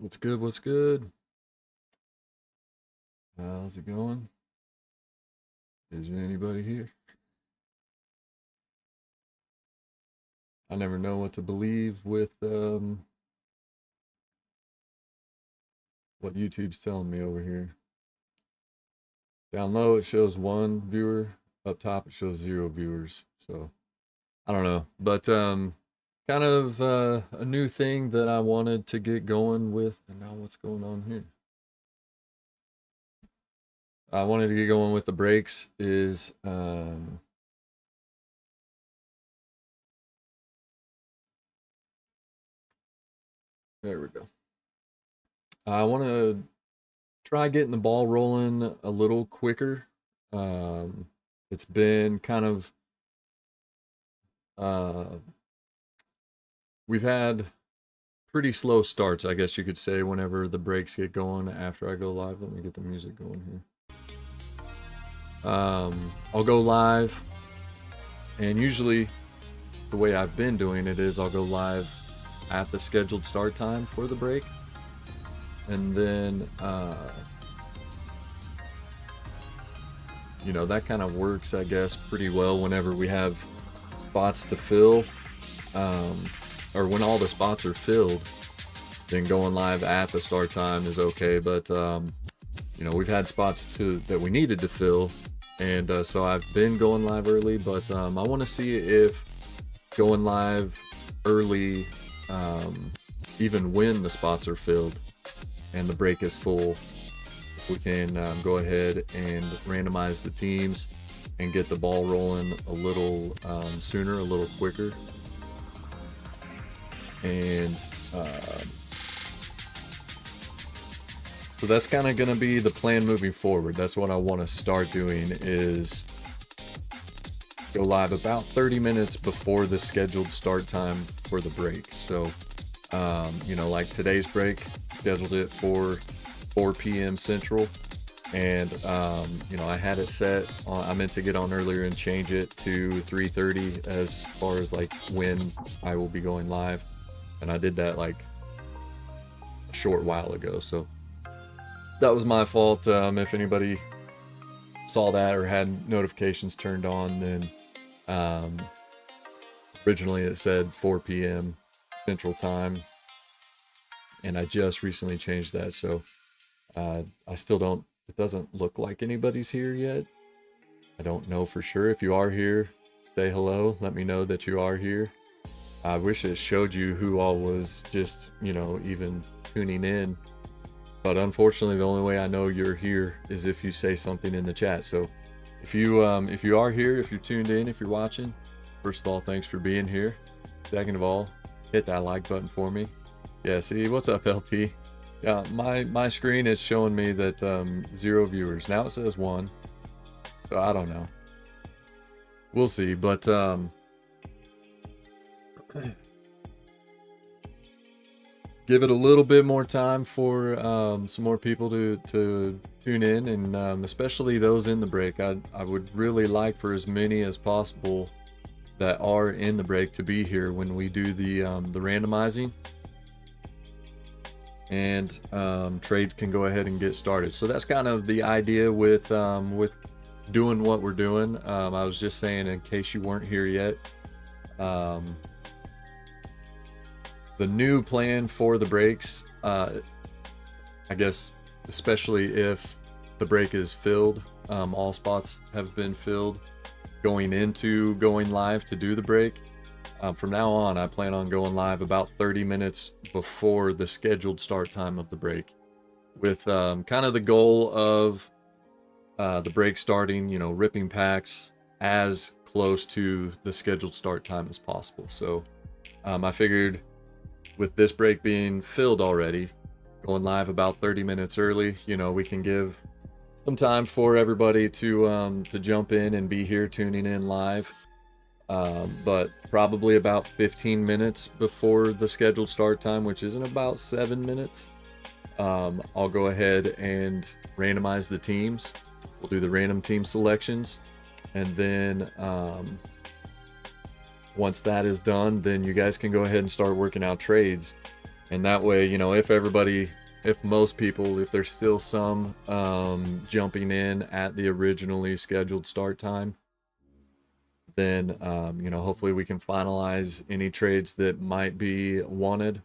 What's good? What's good? How's it going? Is anybody here? I never know what to believe with what YouTube's telling me over here. Down low it shows 1 viewer, up top it shows 0 viewers. So I don't know, but kind of a new thing that I wanted to get going with. And now what's going on here? I wanted to get going with the breaks is there we go. I want to try getting the ball rolling a little quicker. It's been kind of we've had pretty slow starts, I guess you could say, whenever the breaks get going after I go live. Let me get the music going here. I'll go live, and usually the way I've been doing it is I'll go live at the scheduled start time for the break, and then you know, that kind of works, I guess, pretty well whenever we have spots to fill, or when all the spots are filled, then going live at the start time is okay. But you know, we've had spots that we needed to fill, and so I've been going live early, but I want to see if going live early, even when the spots are filled and the break is full, if we can go ahead and randomize the teams and get the ball rolling a little sooner, a little quicker. And so that's kind of going to be the plan moving forward. That's what I want to start doing, is go live about 30 minutes before the scheduled start time for the break. So you know, like today's break, scheduled it for 4 p.m. Central, and you know, I had it set on, I meant to get on earlier and change it to 3:30 as far as like when I will be going live, and I did that like a short while ago, so that was my fault. If anybody saw that or had notifications turned on, then originally it said 4 p.m. Central Time, and I just recently changed that, so I still don't, it doesn't look like anybody's here yet. I don't know for sure. If you are here, say hello, let me know that you are here. I wish it showed you who all was just, you know, even tuning in, but unfortunately the only way I know you're here is if you say something in the chat. So if you are here, if you're tuned in, if you're watching, first of all, thanks for being here. Second of all, hit that like button for me. Yeah, see, what's up, LP? Yeah, my screen is showing me that 0 viewers. Now it says 1, so I don't know. We'll see, but give it a little bit more time for some more people to tune in, and especially those in the break. I would really like for as many as possible that are in the break to be here when we do the randomizing, and trades can go ahead and get started. So that's kind of the idea with doing what we're doing. I was just saying, in case you weren't here yet, the new plan for the breaks, I guess, especially if the break is filled, all spots have been filled going into going live to do the break. From now on, I plan on going live about 30 minutes before the scheduled start time of the break, with kind of the goal of the break starting, you know, ripping packs as close to the scheduled start time as possible. So I figured with this break being filled already, going live about 30 minutes early, you know, we can give some time for everybody to jump in and be here tuning in live. But probably about 15 minutes before the scheduled start time, which is in about 7 minutes, I'll go ahead and randomize the teams. We'll do the random team selections, and then once that is done, then you guys can go ahead and start working out trades. And that way, you know, if most people, if there's still some jumping in at the originally scheduled start time, then, you know, hopefully we can finalize any trades that might be wanted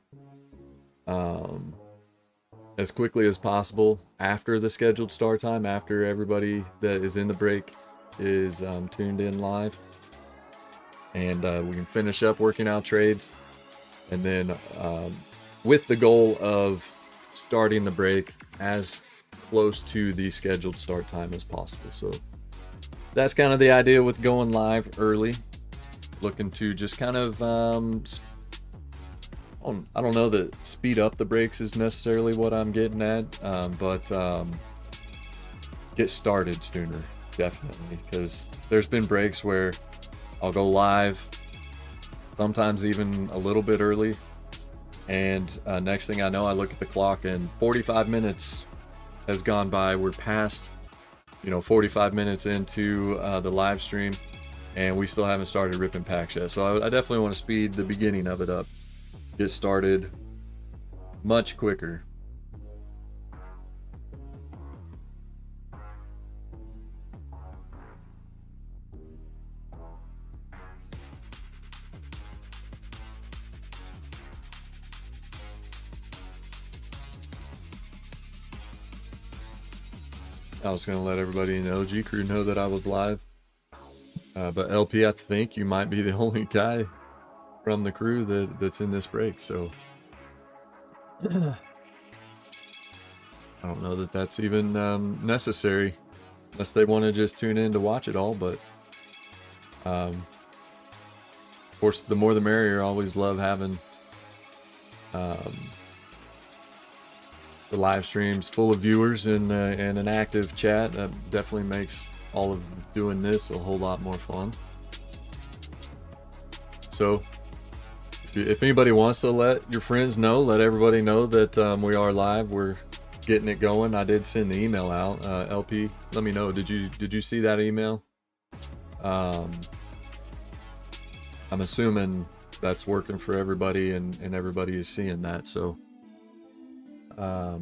as quickly as possible after the scheduled start time, after everybody that is in the break is tuned in live. And we can finish up working out trades. And then with the goal of starting the break as close to the scheduled start time as possible. So that's kind of the idea with going live early. Looking to just kind of, I don't know that speed up the breaks is necessarily what I'm getting at, but get started sooner, definitely. Because there's been breaks where I'll go live, sometimes even a little bit early, and next thing I know, I look at the clock and 45 minutes has gone by. We're past, you know, 45 minutes into the live stream, and we still haven't started ripping packs yet. So I definitely want to speed the beginning of it up, get started much quicker. I was going to let everybody in the LG crew know that I was live. But LP, I think you might be the only guy from the crew that's in this break. So I don't know that that's even necessary, unless they want to just tune in to watch it all. But of course, the more the merrier. I always love having the live streams full of viewers and an active chat. That definitely makes all of doing this a whole lot more fun. So if anybody wants to let your friends know, let everybody know that we are live, we're getting it going. I did send the email out. LP, let me know, did you see that email? I'm assuming that's working for everybody, and everybody is seeing that. So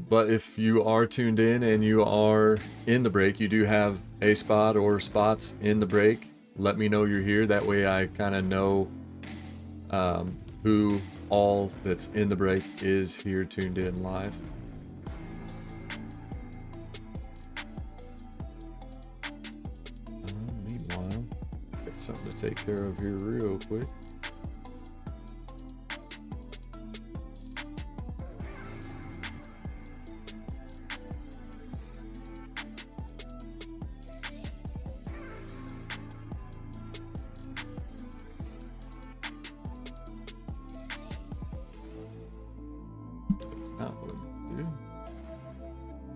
but if you are tuned in and you are in the break, you do have a spot or spots in the break, let me know you're here. That way I kind of know who all that's in the break is here tuned in live. Meanwhile, got something to take care of here real quick.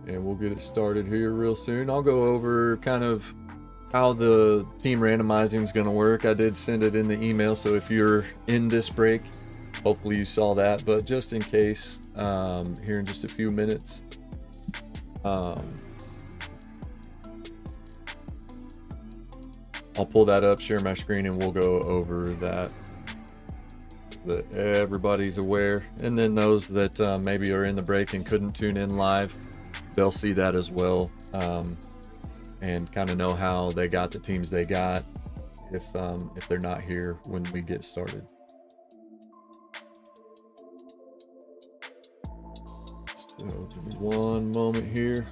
And we'll get it started here real soon. I'll go over kind of how the team randomizing is going to work. I did send it in the email, so if you're in this break, hopefully you saw that. But just in case, here in just a few minutes, I'll pull that up, share my screen, and we'll go over that, so that everybody's aware. And then those that maybe are in the break and couldn't tune in live, they'll see that as well, and kind of know how they got the teams they got if they're not here when we get started. So give me one moment here,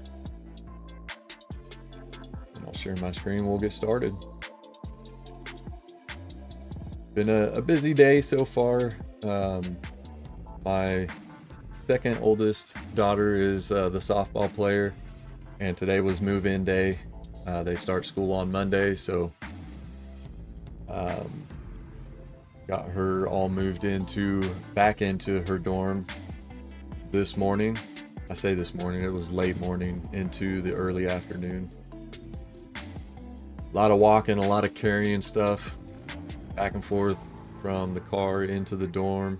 and I'll share my screen. We'll get started. Been a busy day so far. My second oldest daughter is the softball player, and today was move-in day. They start school on Monday, so got her all moved back into her dorm this morning. I say this morning, it was late morning into the early afternoon. A lot of walking, a lot of carrying stuff back and forth from the car into the dorm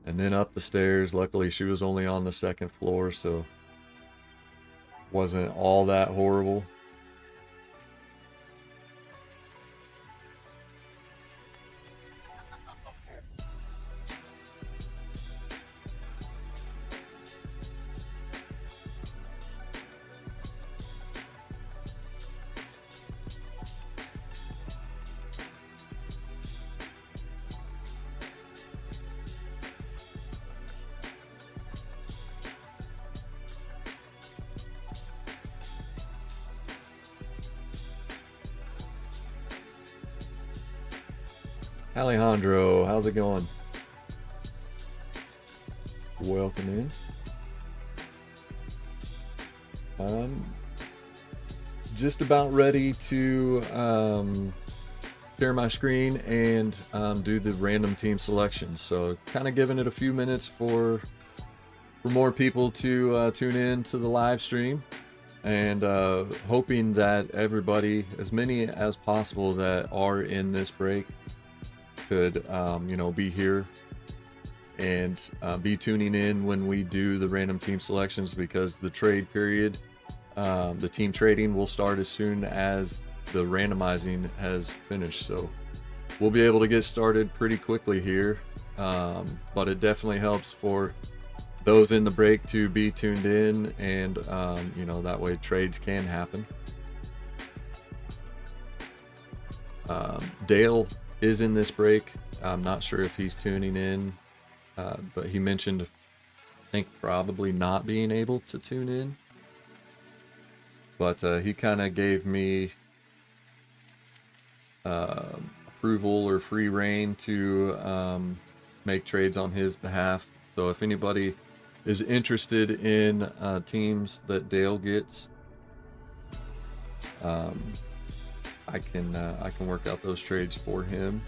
and then up the stairs. Luckily she was only on the second floor, so wasn't all that horrible. Alejandro, how's it going? Welcome in. Just about ready to share my screen and do the random team selections. So kind of giving it a few minutes for more people to tune in to the live stream, and hoping that everybody, as many as possible that are in this break, could be here and be tuning in when we do the random team selections, because the trade period, the team trading, will start as soon as the randomizing has finished. So we'll be able to get started pretty quickly here, but it definitely helps for those in the break to be tuned in, and that way trades can happen. Dale is in this break. I'm not sure if he's tuning in, but he mentioned, I think, probably not being able to tune in. But he kind of gave me approval or free reign to make trades on his behalf. So if anybody is interested in teams that Dale gets, I can work out those trades for him.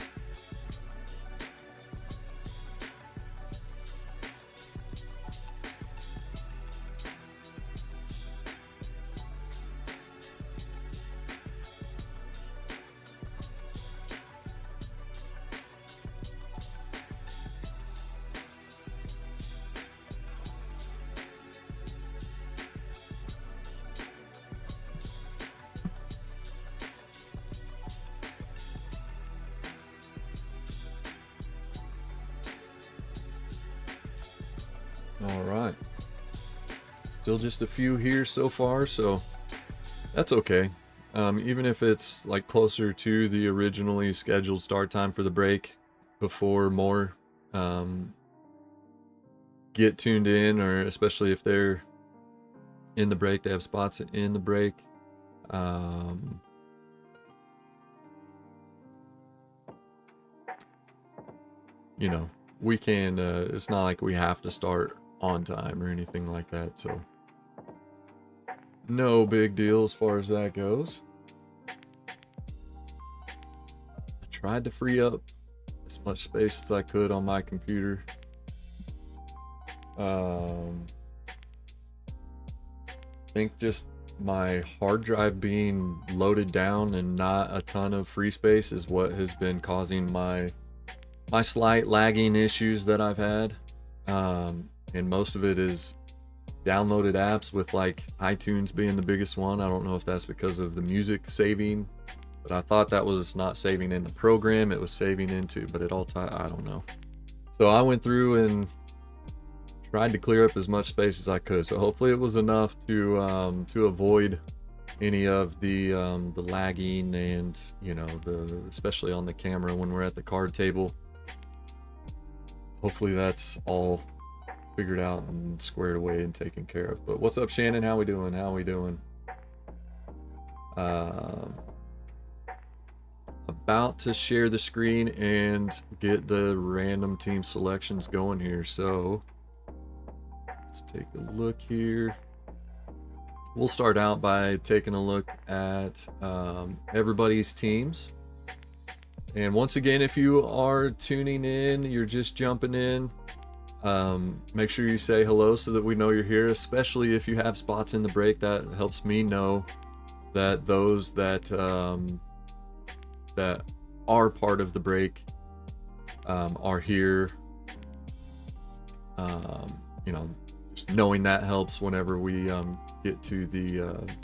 All right. Still just a few here so far, so that's okay. Even if it's like closer to the originally scheduled start time for the break, before more get tuned in, or especially if they're in the break, they have spots in the break. We can, it's not like we have to start on time or anything like that, so no big deal as far as that goes. I tried to free up as much space as I could on my computer. I think just my hard drive being loaded down and not a ton of free space is what has been causing my slight lagging issues that I've had. And most of it is downloaded apps, with like iTunes being the biggest one. I don't know if that's because of the music saving, but I thought that was not saving in the program, it was saving into, but it all I don't know. So I went through and tried to clear up as much space as I could. So hopefully it was enough to avoid any of the lagging, and especially on the camera when we're at the card table. Hopefully that's all figured out and squared away and taken care of. But what's up, Shannon? How we doing? About to share the screen and get the random team selections going here. So let's take a look here. We'll start out by taking a look at everybody's teams. And once again, if you are tuning in, you're just jumping in, make sure you say hello so that we know you're here, especially if you have spots in the break. That helps me know that those that that are part of the break are here. Just knowing that helps whenever we get to the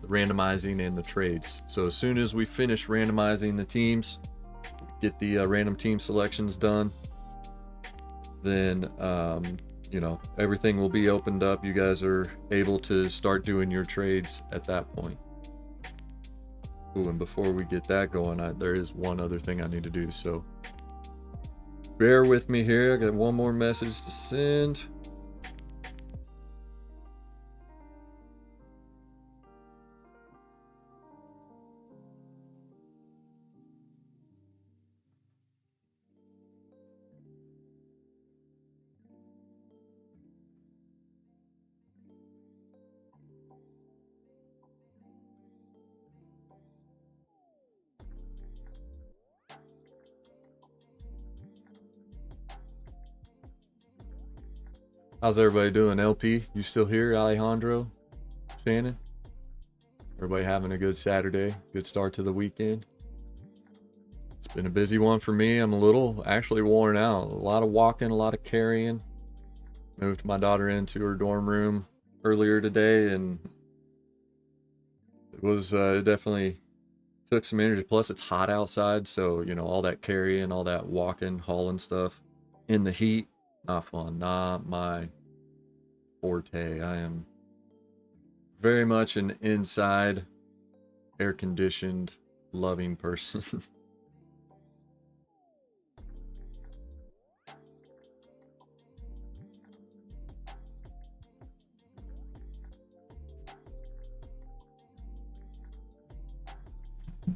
randomizing and the trades. So as soon as we finish randomizing the teams, get the random team selections done, then everything will be opened up. You guys are able to start doing your trades at that point. Ooh, and before we get that going, there is one other thing I need to do, so bear with me here. I got one more message to send. How's everybody doing? LP, you still here? Alejandro, Shannon? Everybody having a good Saturday? Good start to the weekend? It's been a busy one for me. I'm a little actually worn out. A lot of walking, a lot of carrying. Moved my daughter into her dorm room earlier today, and it was it definitely took some energy. Plus, it's hot outside, so you know, all that carrying, all that walking, hauling stuff in the heat, not fun. Not my forte. I am very much an inside, air-conditioned, loving person.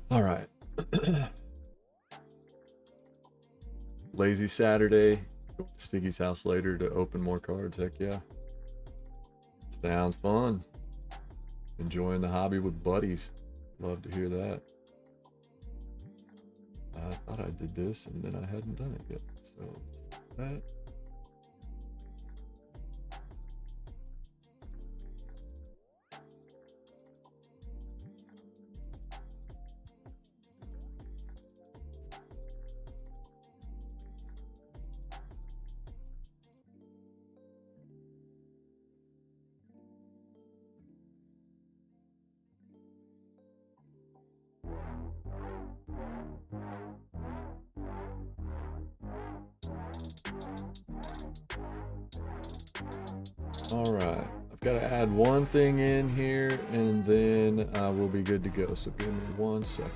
All right. Lazy Saturday. Go to Stiggy's house later to open more cards. Heck yeah. Sounds fun. Enjoying the hobby with buddies. Love to hear that. I thought I did this and then I hadn't done it yet. So that. All right, I've got to add one thing in here and then we'll be good to go. So give me 1 second.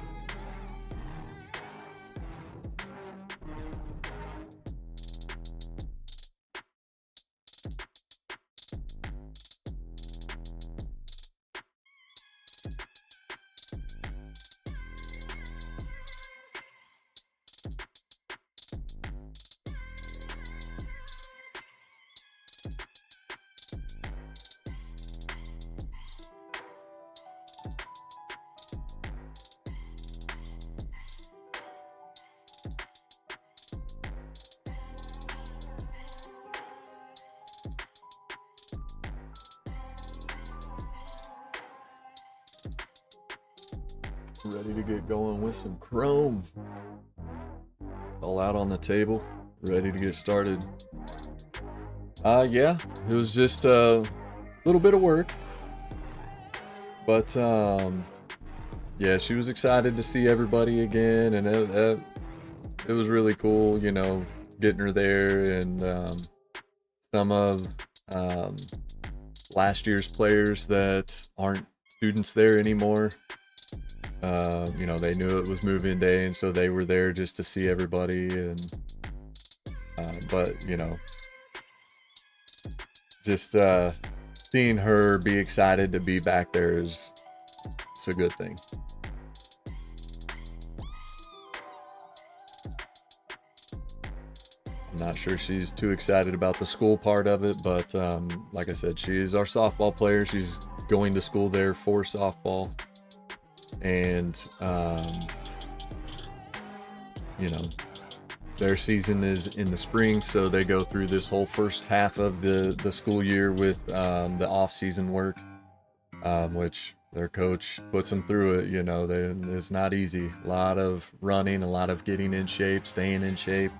Ready to get going with some Chrome. It's all out on the table, ready to get started. Yeah, it was just a little bit of work, but yeah, she was excited to see everybody again, and it was really cool, you know, getting her there, and some of last year's players that aren't students there anymore. You know, they knew it was move-in day, and so they were there just to see everybody. And but you know, just seeing her be excited to be back there it's a good thing. I'm not sure she's too excited about the school part of it, but like I said, she is our softball player. She's going to school there for softball. And you know, their season is in the spring, so they go through this whole first half of the school year with the off-season work, which their coach puts them through it. You know, it's not easy. A lot of running, a lot of getting in shape, staying in shape,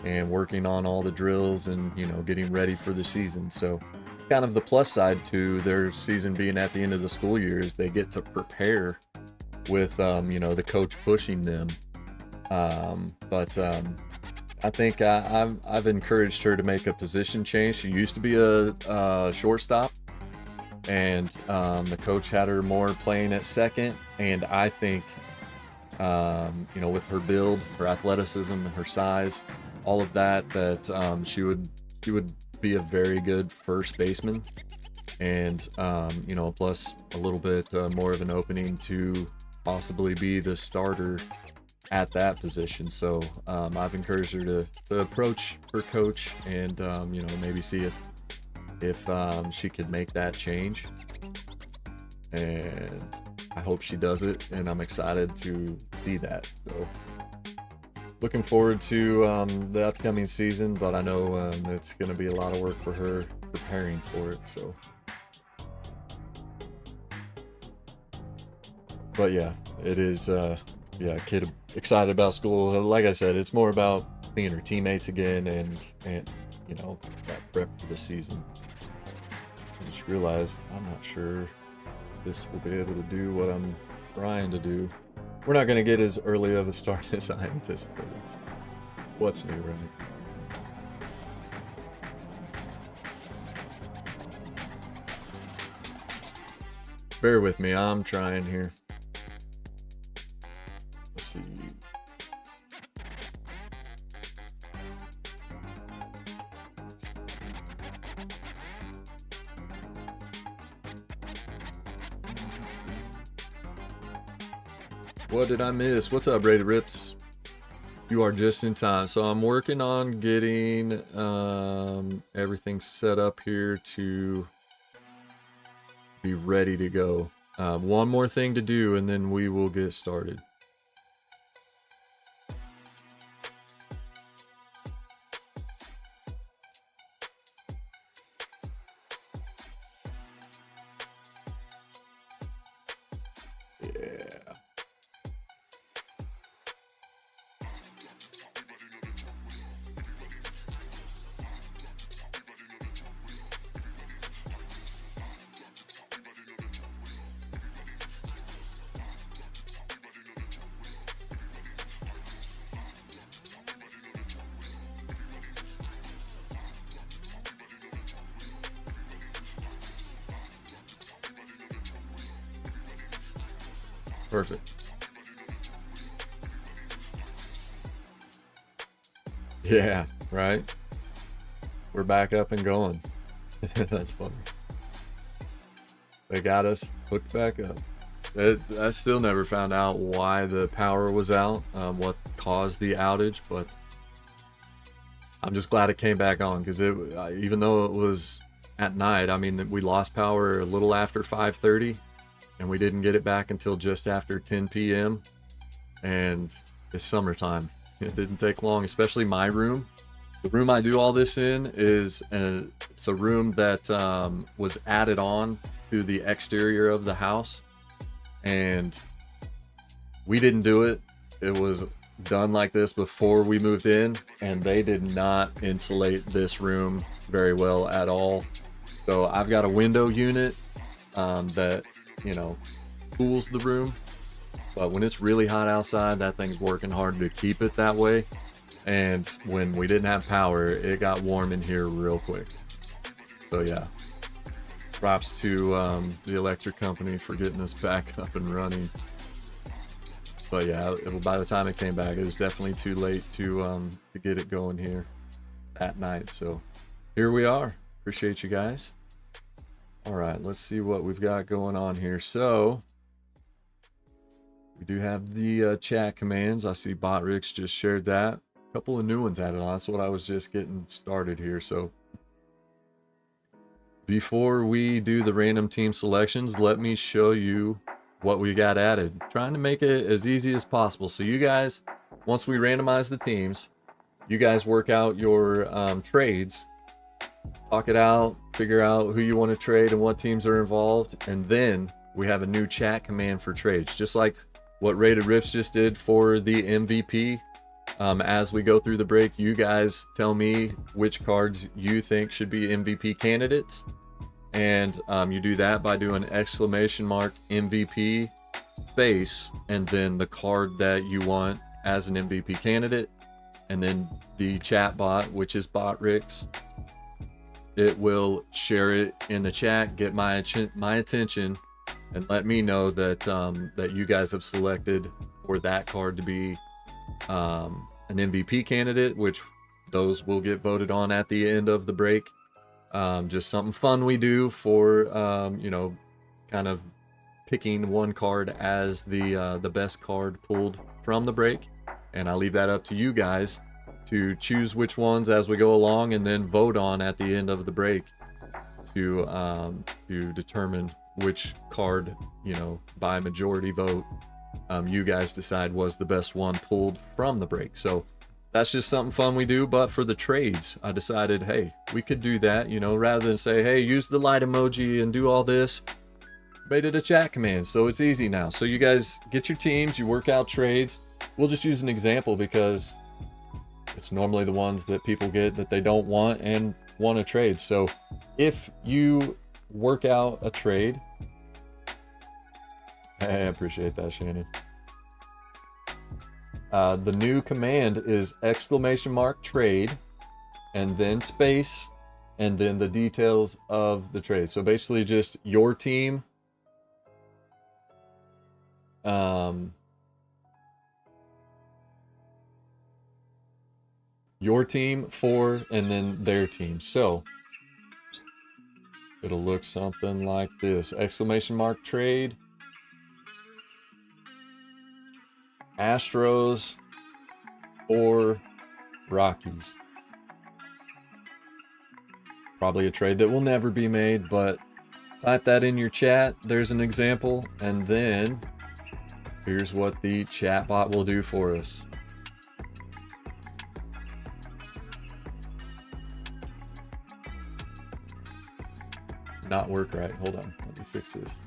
and working on all the drills, and you know, getting ready for the season. So it's kind of the plus side to their season being at the end of the school year, is they get to prepare with you know, the coach pushing them. But I think I've encouraged her to make a position change. She used to be a shortstop, and the coach had her more playing at second. And I think you know, with her build, her athleticism, her size, all of that, she would be a very good first baseman. And you know, plus a little bit more of an opening to possibly be the starter at that position. So I've encouraged her to approach her coach and you know, maybe see if she could make that change. And I hope she does it, and I'm excited to see that. So looking forward to the upcoming season, but I know it's going to be a lot of work for her preparing for it. So, but yeah, it is. Yeah, kid excited about school. Like I said, it's more about seeing her teammates again and you know, that prep for the season. I just realized I'm not sure this will be able to do what I'm trying to do. We're not going to get as early of a start as I anticipated. So what's new, right? Bear with me, I'm trying here. Let's see. What did I miss? What's up, Rated Rips? You are just in time. So I'm working on getting everything set up here to be ready to go. One more thing to do and then we will get started. Perfect. Yeah, right? We're back up and going. That's funny. They got us hooked back up. I still never found out why the power was out, what caused the outage, but I'm just glad it came back on because even though it was at night, I mean, we lost power a little after 5:30. And we didn't get it back until just after 10 p.m. And it's summertime. It didn't take long, especially my room. The room I do all this in is it's a room that was added on to the exterior of the house. And we didn't do it. It was done like this before we moved in. And they did not insulate this room very well at all. So I've got a window unit that, you know, cools the room, but when it's really hot outside, that thing's working hard to keep it that way. And when we didn't have power, it got warm in here real quick. So yeah, props to the electric company for getting us back up and running. But yeah, by the time it came back, it was definitely too late to get it going here that night. So here we are. Appreciate you guys. All right, let's see what we've got going on here. So we do have the chat commands. I see Botrix just shared that. A couple of new ones added on. That's what I was just getting started here. So before we do the random team selections, let me show you what we got added. Trying to make it as easy as possible. So you guys, once we randomize the teams, you guys work out your trades. Talk it out, figure out who you want to trade and what teams are involved, and then we have a new chat command for trades, just like what Rated Rips just did for the MVP. As we go through the break, you guys tell me which cards you think should be MVP candidates, and you do that by doing !MVP space and then the card that you want as an MVP candidate, and then the chat bot, which is Botrix. It will share it in the chat, get my attention, and let me know that that you guys have selected for that card to be an MVP candidate, which those will get voted on at the end of the break. Just something fun we do for you know, kind of picking one card as the best card pulled from the break, and I leave that up to you guys to choose which ones as we go along and then vote on at the end of the break to determine which card, you know, by majority vote you guys decide was the best one pulled from the break. So that's just something fun we do. But for the trades, I decided, hey, we could do that, you know, rather than say, hey, use the light emoji and do all this. Made it a chat command, so it's easy now. So you guys get your teams, you work out trades. We'll just use an example because it's normally the ones that people get that they don't want and want to trade. So if you work out a trade, I appreciate that, Shannon. The new command is !trade and then space and then the details of the trade. So basically just your team, your team for, and then their team. So it'll look something like this: !trade, Astros or Rockies. Probably a trade that will never be made, but type that in your chat. There's an example, and then here's what the chat bot will do for us. Not work right. Hold on, let me fix this.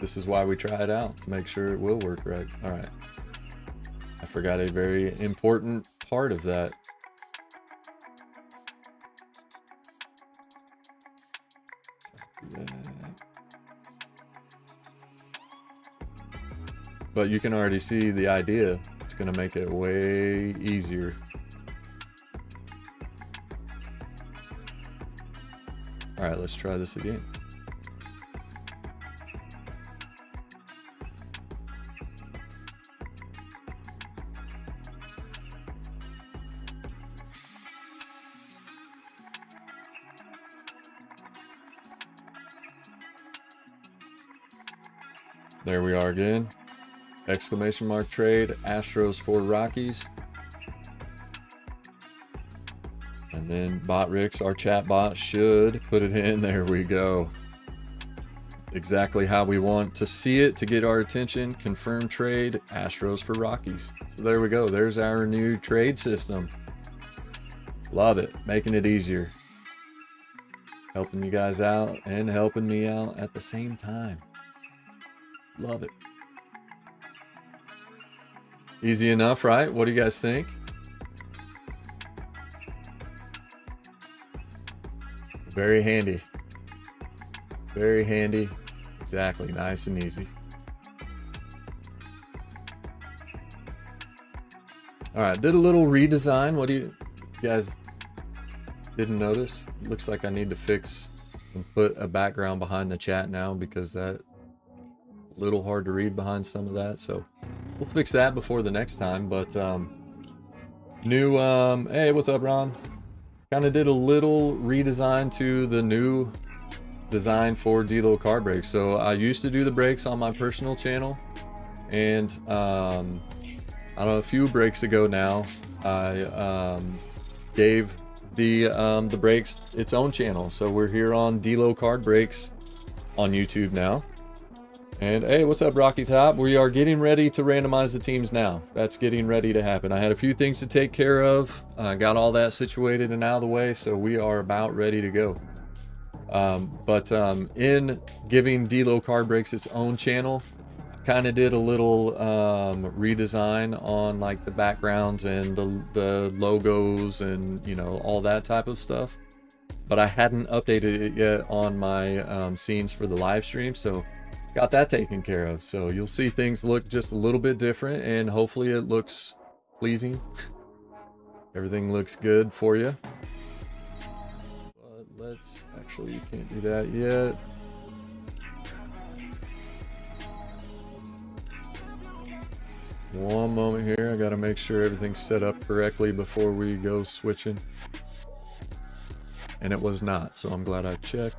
This is why we try it out, to make sure it will work right. All right. I forgot a very important part of that. But you can already see the idea. It's going to make it way easier. All right, let's try this again. There we are again. !trade, Astros for Rockies. And then BotRix, our chat bot, should put it in. There we go. Exactly how we want to see it to get our attention. Confirm trade, Astros for Rockies. So there we go. There's our new trade system. Love it. Making it easier. Helping you guys out and helping me out at the same time. Love it. Easy enough, right? What do you guys think? Very handy. Very handy. Exactly. Nice and easy. All right. Did a little redesign. What do you guys didn't notice? Looks like I need to fix and put a background behind the chat now, because that a little hard to read behind some of that. So we'll fix that before the next time. But new hey, what's up, Ron? Kind of did a little redesign to the new design for D-Lo card breaks. So I used to do the breaks on my personal channel, and I don't know, a few breaks ago now, I gave the breaks its own channel. So we're here on D-Lo card breaks on YouTube now. And hey, what's up, Rocky Top? We are getting ready to randomize the teams now. That's getting ready to happen. I had a few things to take care of. Got all that situated and out of the way, so we are about ready to go. In giving D-Lo card breaks its own channel, I kind of did a little redesign on like the backgrounds and the logos and, you know, all that type of stuff. But I hadn't updated it yet on my scenes for the live stream, so got that taken care of. So you'll see things look just a little bit different, and hopefully it looks pleasing. Everything looks good for you. But let's actually, you can't do that yet. One moment here. I got to make sure everything's set up correctly before we go switching. And it was not, so I'm glad I checked.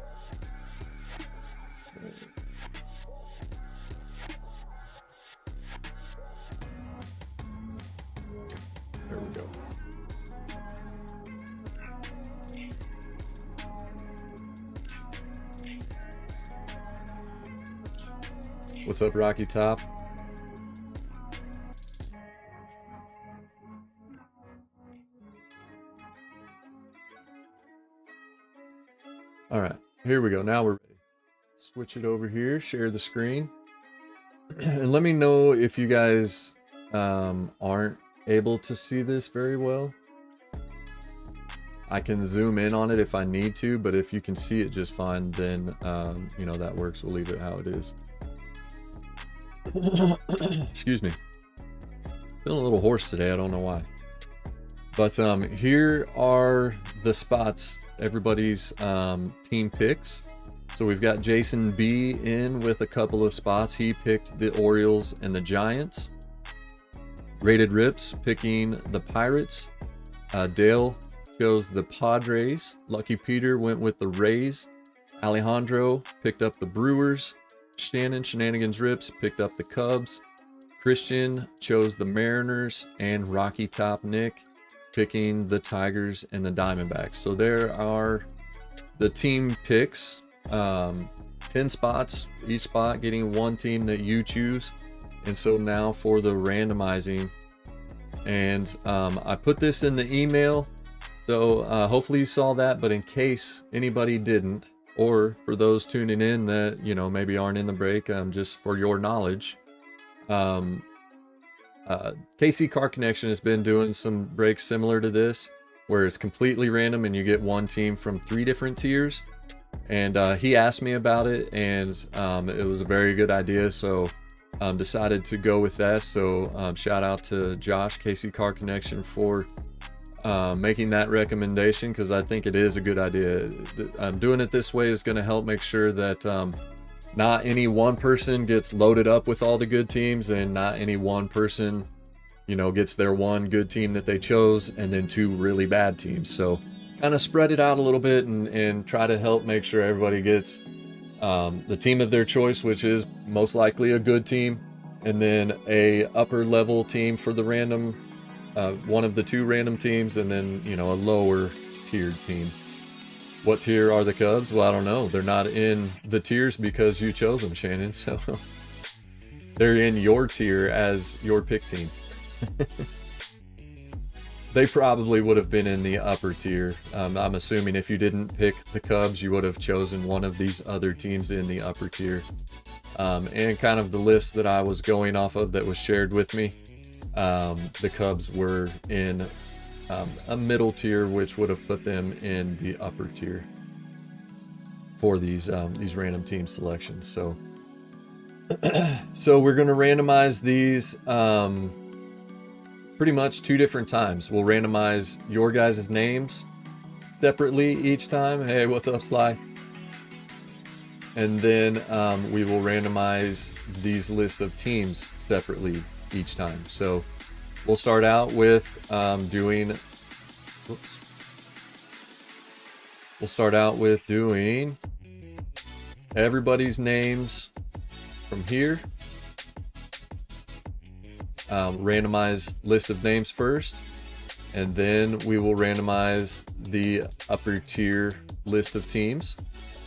There we go. What's up, Rocky Top? All right, here we go. Now we're ready. Switch it over here, share the screen. And let me know if you guys aren't able to see this very well. I can zoom in on it if I need to, but if you can see it just fine, then you know, that works. We'll leave it how it is. Excuse me. Feeling a little hoarse today, I don't know why. But here are the spots, everybody's team picks. So we've got Jason B in with a couple of spots. He picked the Orioles and the Giants. Rated Rips picking the Pirates. Dale chose the Padres. Lucky Peter went with the Rays. Alejandro picked up the Brewers. Shannon Shenanigans Rips picked up the Cubs. Christian chose the Mariners, and Rocky Top Nick picking the Tigers and the Diamondbacks. So there are the team picks. 10 spots, each spot getting one team that you choose. And so now for the randomizing, and I put this in the email, so hopefully you saw that, but in case anybody didn't, or for those tuning in that, you know, maybe aren't in the break, just for your knowledge, KC Car Connection has been doing some breaks similar to this, where it's completely random and you get one team from 3 different tiers. And he asked me about it, and it was a very good idea, so decided to go with that. So shout out to Josh, KC Car Connection, for making that recommendation, because I think it is a good idea. Doing it this way is going to help make sure that not any one person gets loaded up with all the good teams, and not any one person, you know, gets their one good team that they chose and then 2 really bad teams. So kind of spread it out a little bit and try to help make sure everybody gets the team of their choice, which is most likely a good team, and then a upper level team for the random, one of the 2 random teams, and then, you know, a lower tiered team. What tier are the Cubs? Well, I don't know. They're not in the tiers because you chose them, Shannon. So they're in your tier as your pick team. They probably would have been in the upper tier. I'm assuming if you didn't pick the Cubs, you would have chosen one of these other teams in the upper tier. And kind of the list that I was going off of that was shared with me, the Cubs were in a middle tier, which would have put them in the upper tier for these random team selections. So, so we're going to randomize these pretty much 2 different times. We'll randomize your guys' names separately each time. Hey, what's up, Sly? And then we will randomize these lists of teams separately each time. So we'll start out with doing everybody's names from here. Randomize list of names first, and then we will randomize the upper tier list of teams.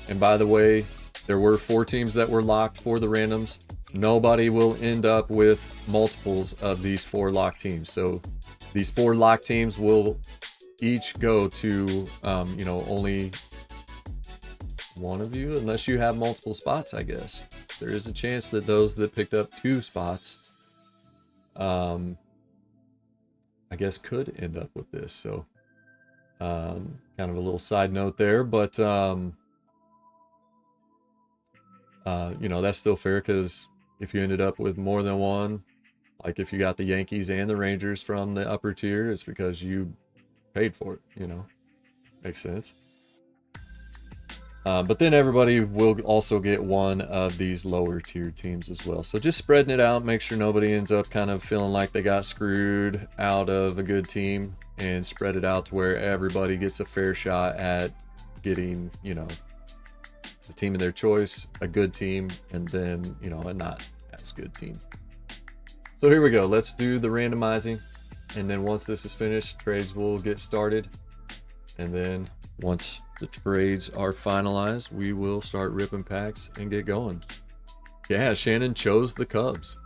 And by the way, there were 4 teams that were locked for the randoms. Nobody will end up with multiples of these 4 locked teams. So these 4 locked teams will each go to, you know, only one of you, unless you have multiple spots, I guess. There is a chance that those that picked up 2 spots, I guess, could end up with this. So kind of a little side note there, but you know, that's still fair, because if you ended up with more than one, like if you got the Yankees and the Rangers from the upper tier, it's because you paid for it, you know. Makes sense. But then everybody will also get one of these lower tier teams as well. So just spreading it out, make sure nobody ends up kind of feeling like they got screwed out of a good team, and spread it out to where everybody gets a fair shot at getting, you know, the team of their choice, a good team, and then, you know, a not as good team. So here we go. Let's do the randomizing. And then once this is finished, trades will get started. And then once the trades are finalized, we will start ripping packs and get going. Yeah, Shannon chose the Cubs.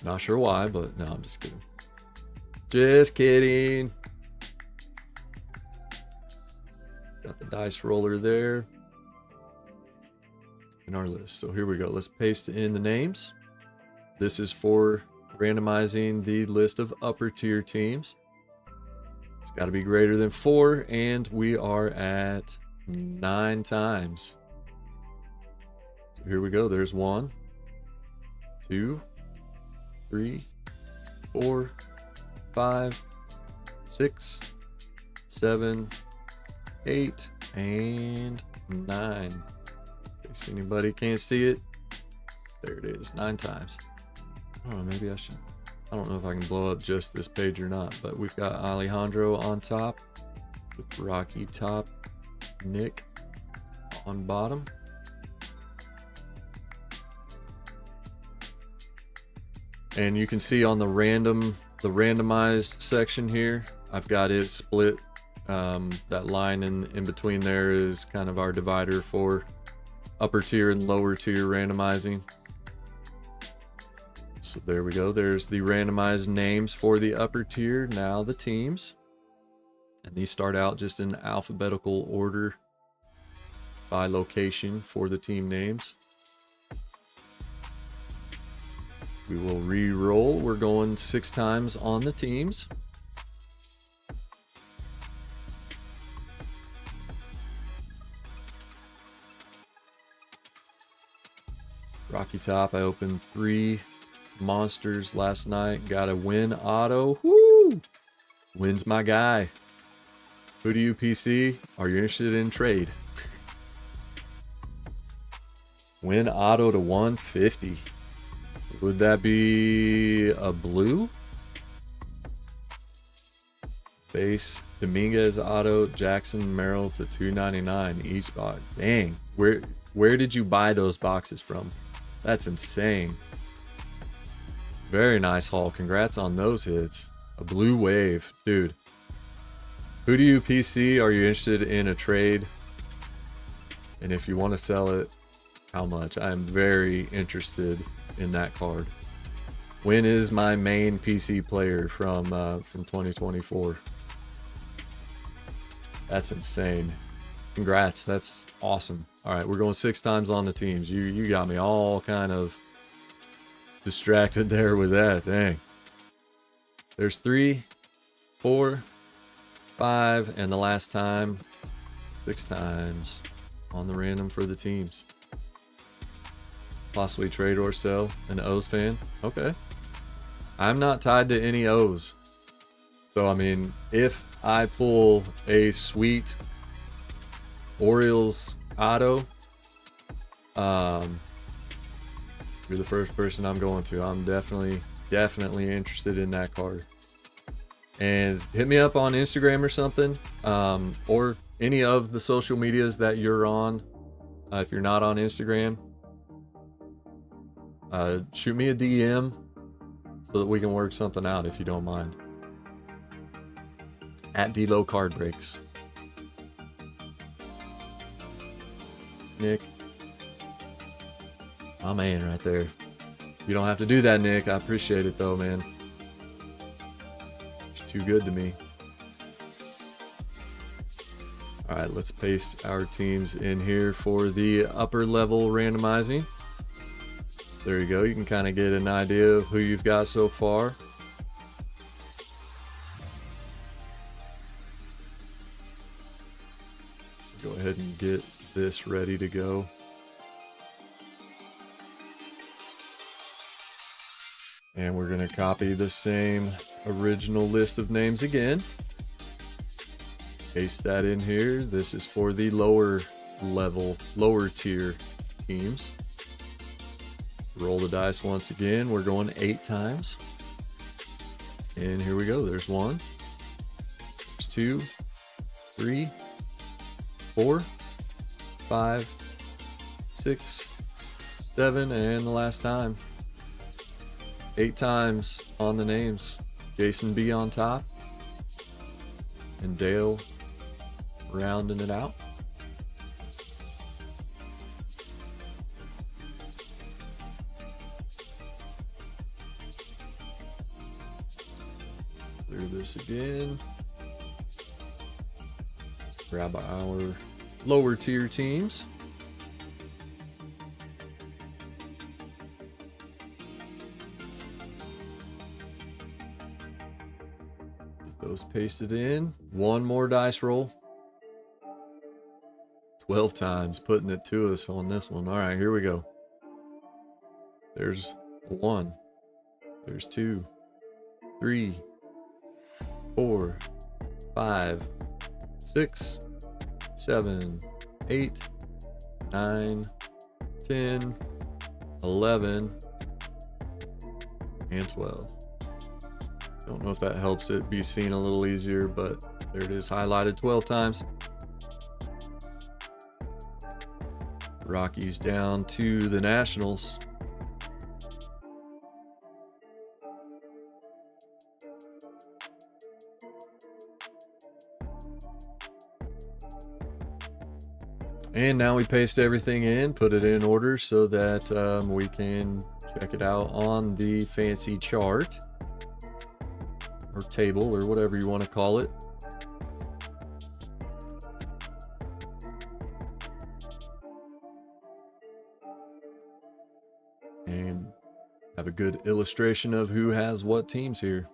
Not sure why, but no, I'm just kidding. Just kidding. the dice roller there in our list. So here we go. Let's paste in the names. This is for randomizing the list of upper tier teams. It's got to be greater than 4, and we are at 9 times. So here we go. There's 1, 2, 3, 4, 5, 6, 7, 8, and 9. In case anybody can't see it, there it is, 9 times. Oh, maybe I should. I don't know if I can blow up just this page or not, but we've got Alejandro on top with Rocky top, Nick on bottom. And you can see on the randomized section here, I've got it split. That line in between there is kind of our divider for upper tier and lower tier randomizing. So there we go. There's the randomized names for the upper tier. Now the teams. And these start out just in alphabetical order by location for the team names. We will re-roll. We're going 6 times on the teams. Rocky top, I opened 3 monsters last night. Got a win auto. Woo! Win's my guy. Who do you PC? Are you interested in trade? Win auto to 150. Would that be a blue? Base Dominguez auto, Jackson Merrill to 299 each box. Dang. Where did you buy those boxes from? That's insane. Very nice haul. Congrats on those hits. A blue wave. Dude. Who do you PC? Are you interested in a trade? And if you want to sell it, how much? I am very interested in that card. Win is my main PC player from 2024. That's insane. Congrats. That's awesome. All right, we're going 6 times on the teams. You got me all kind of distracted there with that. Dang. There's 3, 4, 5, and the last time 6 times on the random for the teams. Possibly trade or sell. An O's fan. Okay. I'm not tied to any O's. So, I mean, if I pull a sweet Orioles auto, you're the first person I'm going to. I'm definitely interested in that card. And hit me up on Instagram or something, or any of the social medias that you're on. If you're not on Instagram, shoot me a DM so that we can work something out if you don't mind. At D-Low Card Breaks. Nick. My man right there. You don't have to do that, Nick. I appreciate it though, man. You're too good to me. Alright, let's paste our teams in here for the upper level randomizing. So there you go. You can kind of get an idea of who you've got so far. Go ahead and get this ready to go. And we're going to copy the same original list of names again. Paste that in here. This is for the lower level, lower tier teams. Roll the dice once again. We're going 8 times. And here we go. There's 1. There's 2, 3, 4, 5, 6, 7, and the last time. 8 times on the names. Jason B on top. And Dale rounding it out. Clear this again. Grab our lower tier teams. Get those pasted in. One more dice roll. 12 times, putting it to us on this one. All right, here we go. There's 1. There's 2, 3, 4, 5, 6, 7, 8, 9, 10, 11, and 12. Don't know if that helps it be seen a little easier, but there it is, highlighted 12 times. Rockies down to the Nationals. And now we paste everything in, put it in order so that we can check it out on the fancy chart or table or whatever you want to call it. And have a good illustration of who has what teams here.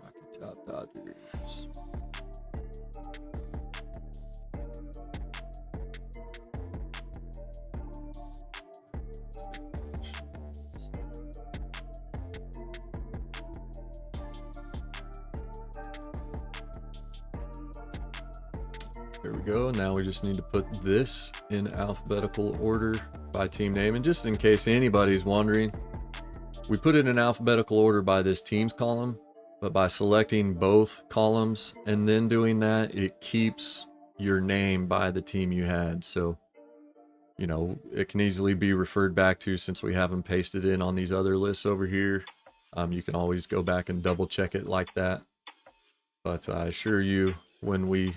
Rocky Top Dodgers. There we go. Now we just need to put this in alphabetical order by team name. And just in case anybody's wondering, we put it in alphabetical order by this teams column, but by selecting both columns and then doing that, it keeps your name by the team you had. So, you know, it can easily be referred back to since we haven't pasted in on these other lists over here. You can always go back and double check it like that. But I assure you, when we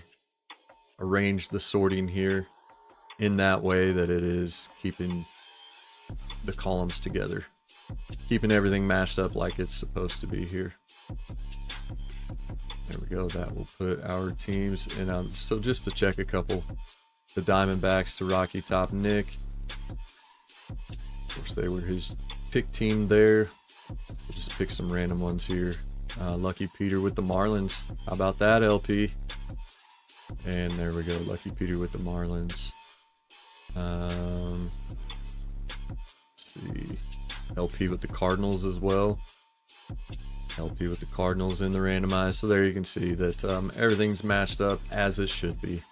arrange the sorting here in that way, that it is keeping the columns together, keeping everything matched up like it's supposed to be here. There we go. That will put our teams in. So just to check a couple, the Diamondbacks to Rocky Top Nick. Of course, they were his pick team there. We'll just pick some random ones here. Lucky Peter with the Marlins. How about that, LP? And there we go, Lucky Peter with the Marlins. Let's see, LP with the Cardinals as well. LP with the Cardinals in the randomized. So there you can see that everything's matched up as it should be.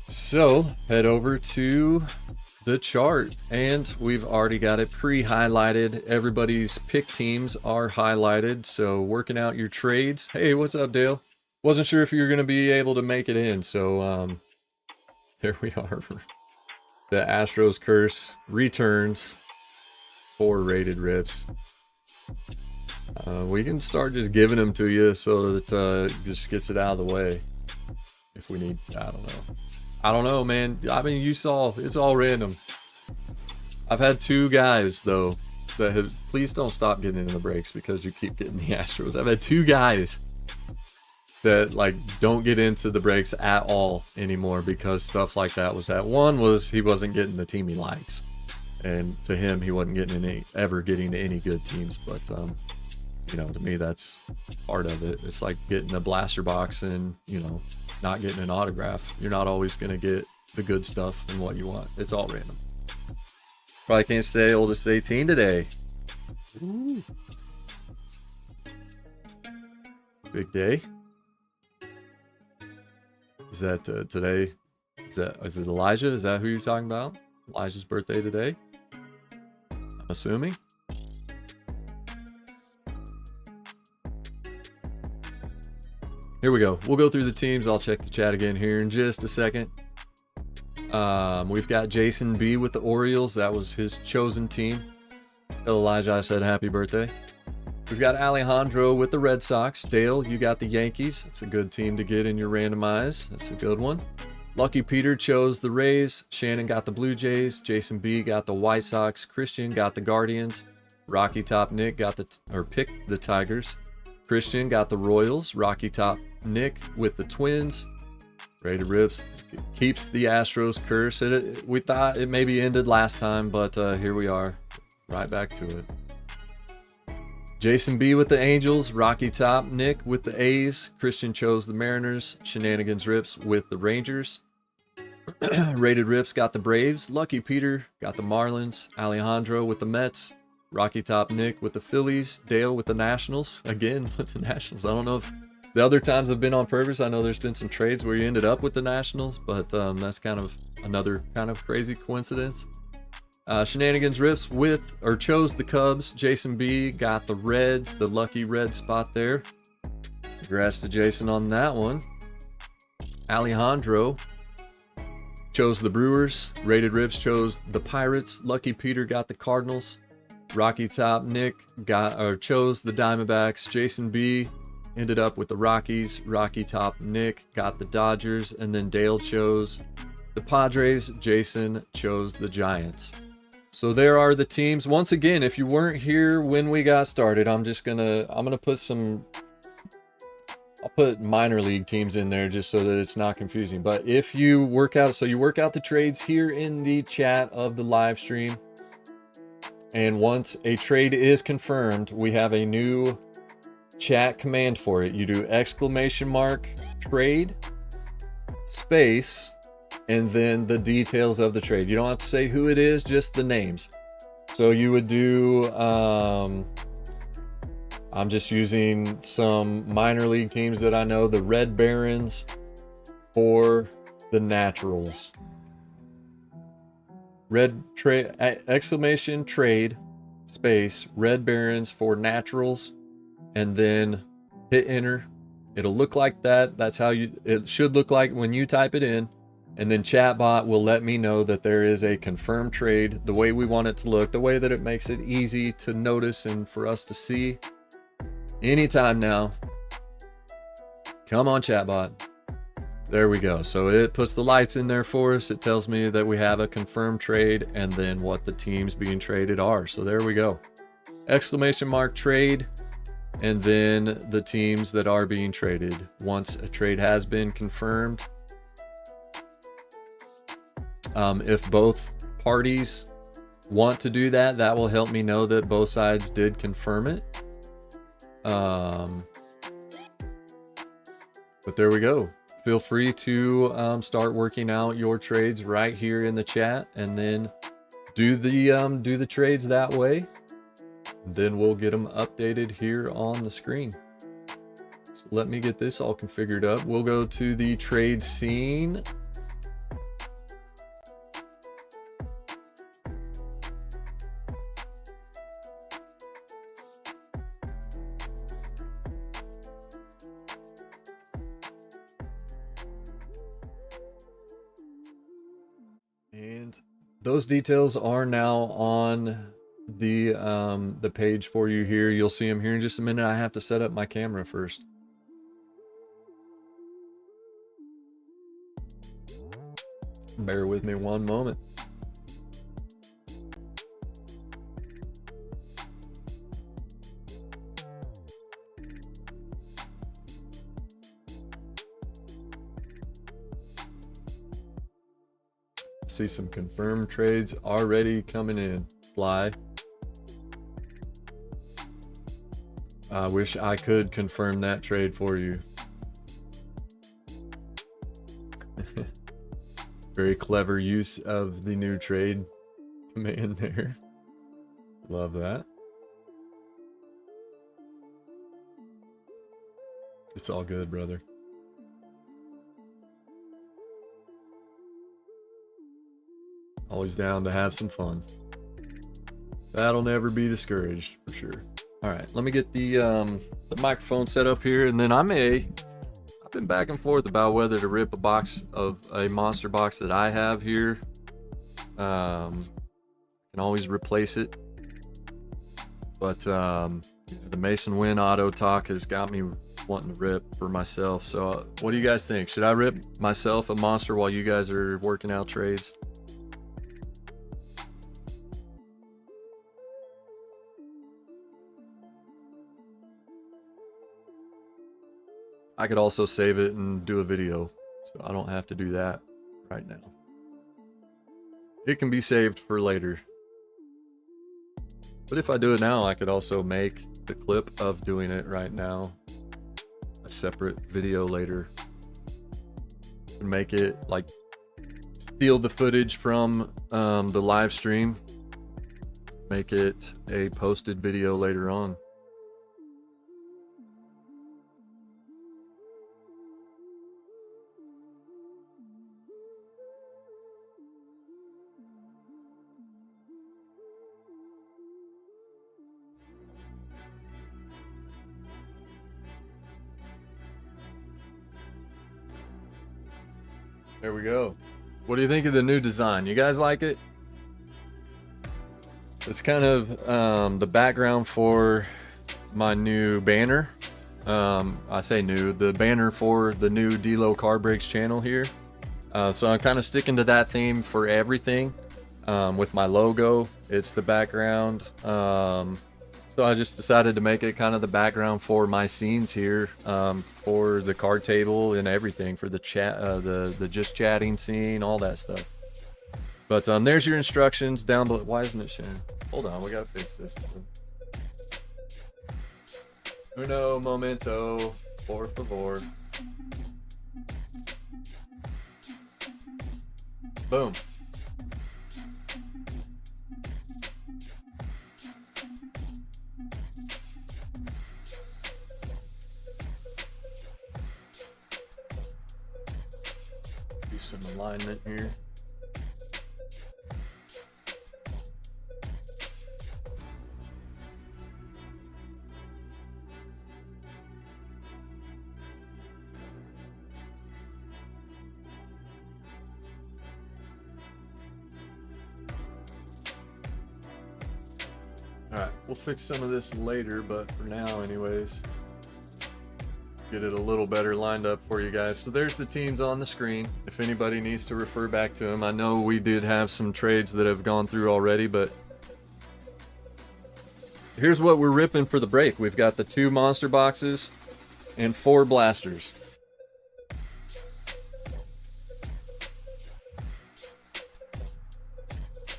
So head over to the chart, and we've already got it pre-highlighted. Everybody's pick teams are highlighted, so working out your trades. Hey, what's up, Dale? Wasn't sure if you were going to be able to make it in, so there we are. The Astros curse returns. 4 rated rips. We can start just giving them to you so that it just gets it out of the way if we need to. I don't know, man. I mean, you saw, it's all random. I've had 2 guys, though, that have, please don't stop getting into the breaks because you keep getting the Astros. I've had 2 guys that, like, don't get into the breaks at all anymore because stuff like that was that. One was he wasn't getting the team he likes. And to him, he wasn't getting ever getting to any good teams. But, you know, to me, that's part of it. It's like getting a blaster box and, you know, not getting an autograph. You're not always going to get the good stuff and what you want. It's all random. Probably can't stay oldest 18 today. Ooh. Big day. Is that today? Is it Elijah? Is that who you're talking about? Elijah's birthday today? I'm assuming. Here we go. We'll go through the teams. I'll check the chat again here in just a second. We've got Jason B with the Orioles. That was his chosen team. Tell Elijah I said happy birthday. We've got Alejandro with the Red Sox. Dale, you got the Yankees. That's a good team to get in your randomize. That's a good one. Lucky Peter chose the Rays. Shannon got the Blue Jays. Jason B got the White Sox. Christian got the Guardians. Rocky Top Nick got picked the Tigers. Christian got the Royals. Rocky Top Nick with the Twins. Rated Rips keeps the Astros curse. We thought it maybe ended last time, but here we are. Right back to it. Jason B with the Angels. Rocky Top Nick with the A's. Christian chose the Mariners. Shenanigans Rips with the Rangers. Rated Rips got the Braves. Lucky Peter got the Marlins. Alejandro with the Mets. Rocky Top Nick with the Phillies. Dale with the Nationals. Again with the Nationals. I don't know if the other times have been on purpose. I know there's been some trades where you ended up with the Nationals, but that's kind of another kind of crazy coincidence. Shenanigans Rips with, or chose the Cubs. Jason B got the Reds, the lucky red spot there. Congrats to Jason on that one. Alejandro chose the Brewers. Rated Rips chose the Pirates. Lucky Peter got the Cardinals. Rocky Top Nick chose the Diamondbacks. Jason B ended up with the Rockies. Rocky Top Nick got the Dodgers, and then Dale chose the Padres. Jason chose the Giants. So there are the teams. Once again, if you weren't here when we got started, I'm gonna put some, I'll put minor league teams in there just so that it's not confusing. But if you work out, so you work out the trades here in the chat of the live stream. And once a trade is confirmed, we have a new chat command for it. You do !trade space and then the details of the trade. You don't have to say who it is, just the names. So you would do, I'm just using some minor league teams that I know, the Red Barons for the Naturals. !trade space Red Barons for Naturals, and then hit enter. It'll look like that. That's how it should look like when you type it in. And then chatbot will let me know that there is a confirmed trade the way we want it to look, the way that it makes it easy to notice and for us to see. Anytime now. Come on, chatbot. There we go. So it puts the lights in there for us. It tells me that we have a confirmed trade and then what the teams being traded are. So there we go. !trade and then the teams that are being traded. Once a trade has been confirmed, if both parties want to do that, that will help me know that both sides did confirm it. But there we go. Feel free to start working out your trades right here in the chat, and then do the trades that way. Then we'll get them updated here on the screen. So let me get this all configured up. We'll go to the trade scene. And those details are now on the page for you here. You'll see them here in just a minute. I have to set up my camera first. Bear with me one moment. See some confirmed trades already coming in. Fly. I wish I could confirm that trade for you. Very clever use of the new trade command there. Love that. It's all good, brother. Always down to have some fun. That'll never be discouraged, for sure. All right, let me get the microphone set up here, and then I've been back and forth about whether to rip a box of a monster box that I have here. Can always replace it, but the Mason Wynn auto talk has got me wanting to rip for myself. So what do you guys think? Should I rip myself a monster while you guys are working out trades? I could also save it and do a video, so I don't have to do that right now. It can be saved for later. But if I do it now, I could also make the clip of doing it right now a separate video later. And make it like steal the footage from the live stream, make it a posted video later on. There we go. What do you think of the new design? You guys like it? It's kind of the background for my new banner. I say new, the banner for the new D-Lo Car Breaks channel here. So I'm kind of sticking to that theme for everything. With my logo, it's the background. So I just decided to make it kind of the background for my scenes here, for the card table and everything, for the chat, the just chatting scene, all that stuff. But there's your instructions down below. Why isn't it sharing? Hold on, we gotta fix this. Uno momento, por favor. Boom. Do some alignment here. Alright, we'll fix some of this later, but for now anyways, get it a little better lined up for you guys. So there's the teams on the screen, if anybody needs to refer back to them. I know we did have some trades that have gone through already, but here's what we're ripping for the break. We've got the 2 monster boxes and 4 blasters.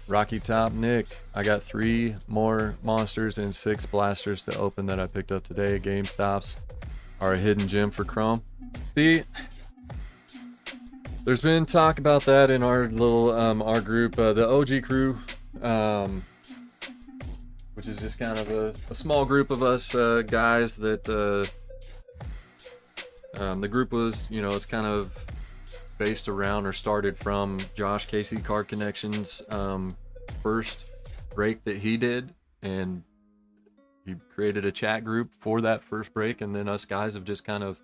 Rocky Top Nick, I got 3 more monsters and 6 blasters to open that I picked up today. GameStops are a hidden gem for Chrome. See, there's been talk about that in our little our group, the OG crew, which is just kind of a small group of us guys that the group was, you know, it's kind of based around or started from Josh Casey Card Connections first break that he did, and he created a chat group for that first break, and then us guys have just kind of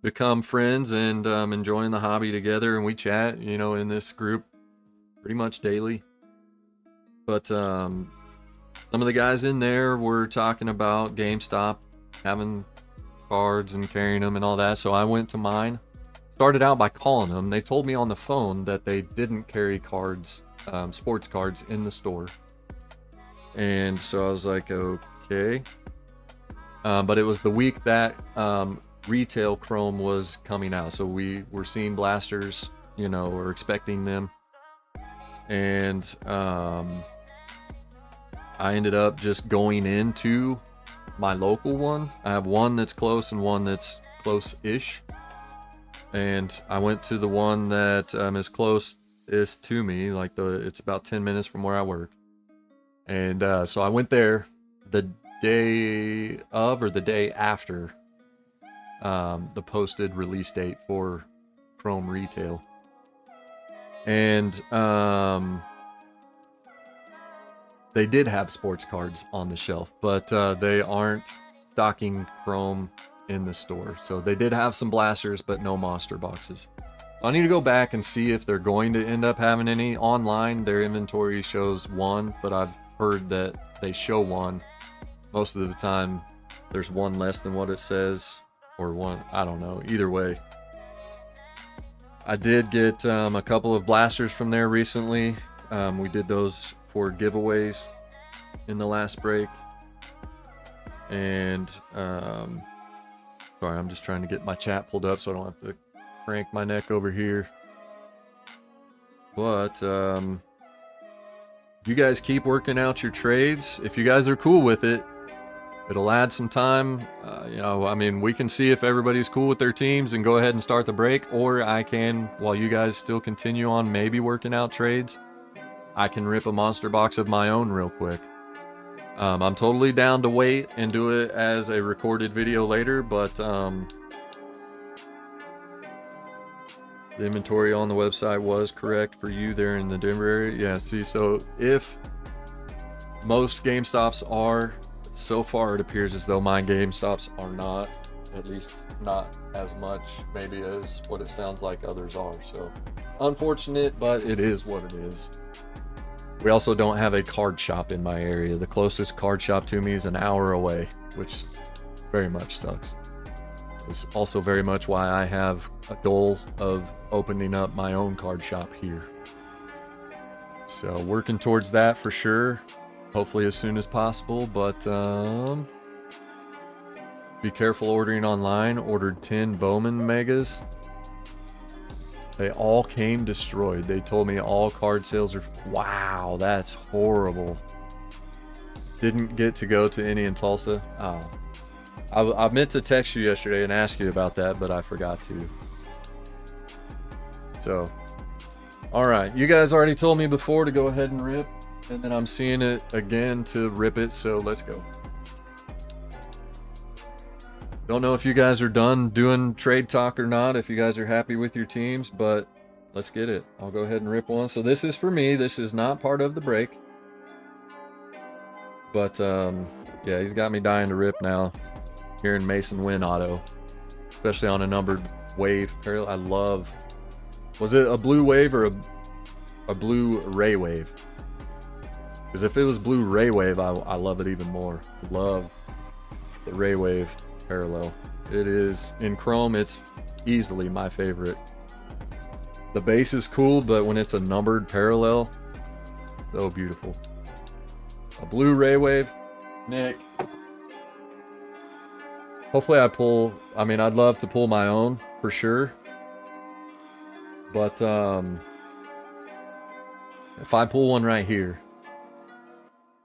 become friends and enjoying the hobby together, and we chat, you know, in this group pretty much daily. But some of the guys in there were talking about GameStop having cards and carrying them and all that, so I went to mine. Started out by calling them. They told me on the phone that they didn't carry cards, sports cards in the store. And so I was like, okay. But it was the week that retail Chrome was coming out. So we were seeing blasters, you know, or expecting them. And I ended up just going into my local one. I have one that's close and one that's close-ish. And I went to the one that is closest to me, like it's about 10 minutes from where I work. And so I went there the day of or the day after the posted release date for Chrome Retail. And they did have sports cards on the shelf, but they aren't stocking Chrome in the store. So they did have some blasters, but no monster boxes. I need to go back and see if they're going to end up having any. Online, their inventory shows 1, but I've heard that they show 1. Most of the time, there's 1 less than what it says, or 1, I don't know. Either way, I did get a couple of blasters from there recently. We did those for giveaways in the last break. And Sorry, I'm just trying to get my chat pulled up so I don't have to crank my neck over here. But, you guys keep working out your trades. If you guys are cool with it, it'll add some time. You know, I mean, we can see if everybody's cool with their teams and go ahead and start the break, or I can, while you guys still continue on maybe working out trades, I can rip a monster box of my own real quick. I'm totally down to wait and do it as a recorded video later, but the inventory on the website was correct for you there in the Denver area. Yeah, see, so if most GameStops are, so far it appears as though my GameStops are not, at least not as much maybe as what it sounds like others are. So unfortunate, but it is what it is. We also don't have a card shop in my area. The closest card shop to me is an hour away, which very much sucks. It's also very much why I have a goal of opening up my own card shop here. So working towards that for sure. Hopefully as soon as possible, but be careful ordering online. Ordered 10 Bowman Megas. They all came destroyed. They told me all card sales are... Wow, that's horrible. Didn't get to go to any in Tulsa. Oh. I meant to text you yesterday and ask you about that, but I forgot to. So, alright. You guys already told me before to go ahead and rip. And then I'm seeing it again to rip it, so let's go. Don't know if you guys are done doing trade talk or not, if you guys are happy with your teams, but let's get it. I'll go ahead and rip one. So this is for me. This is not part of the break. But, yeah, he's got me dying to rip now. Hearing Mason win auto. Especially on a numbered wave. I love... Was it a blue wave or a blue ray wave? Because if it was blue ray wave, I love it even more. Love the ray wave parallel. It is in chrome, it's easily my favorite. The base is cool, but when it's a numbered parallel, so beautiful. A blue ray wave, Nick. Hopefully I pull, I mean, I'd love to pull my own for sure. But if I pull one right here,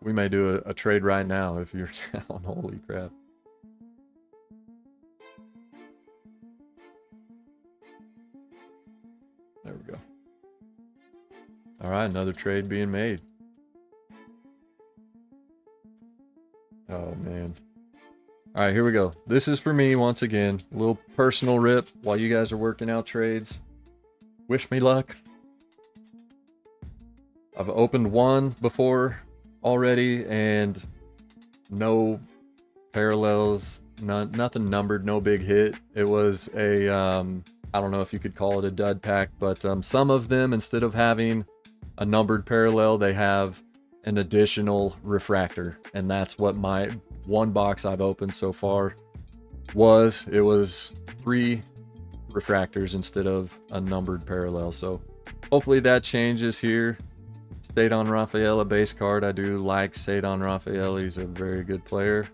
we may do a trade right now if you're down. Holy crap. There we go. Alright, another trade being made. Oh, man. Alright, here we go. This is for me once again. A little personal rip while you guys are working out trades. Wish me luck. I've opened one before already, and no parallels, nothing numbered, no big hit. It was a I don't know if you could call it a dud pack, but some of them, instead of having a numbered parallel, they have an additional refractor, and that's what my one box I've opened so far was. It was 3 refractors instead of a numbered parallel, so hopefully that changes here. Cedon Rafaela base card. I do like Cedon Rafaela. He's a very good player.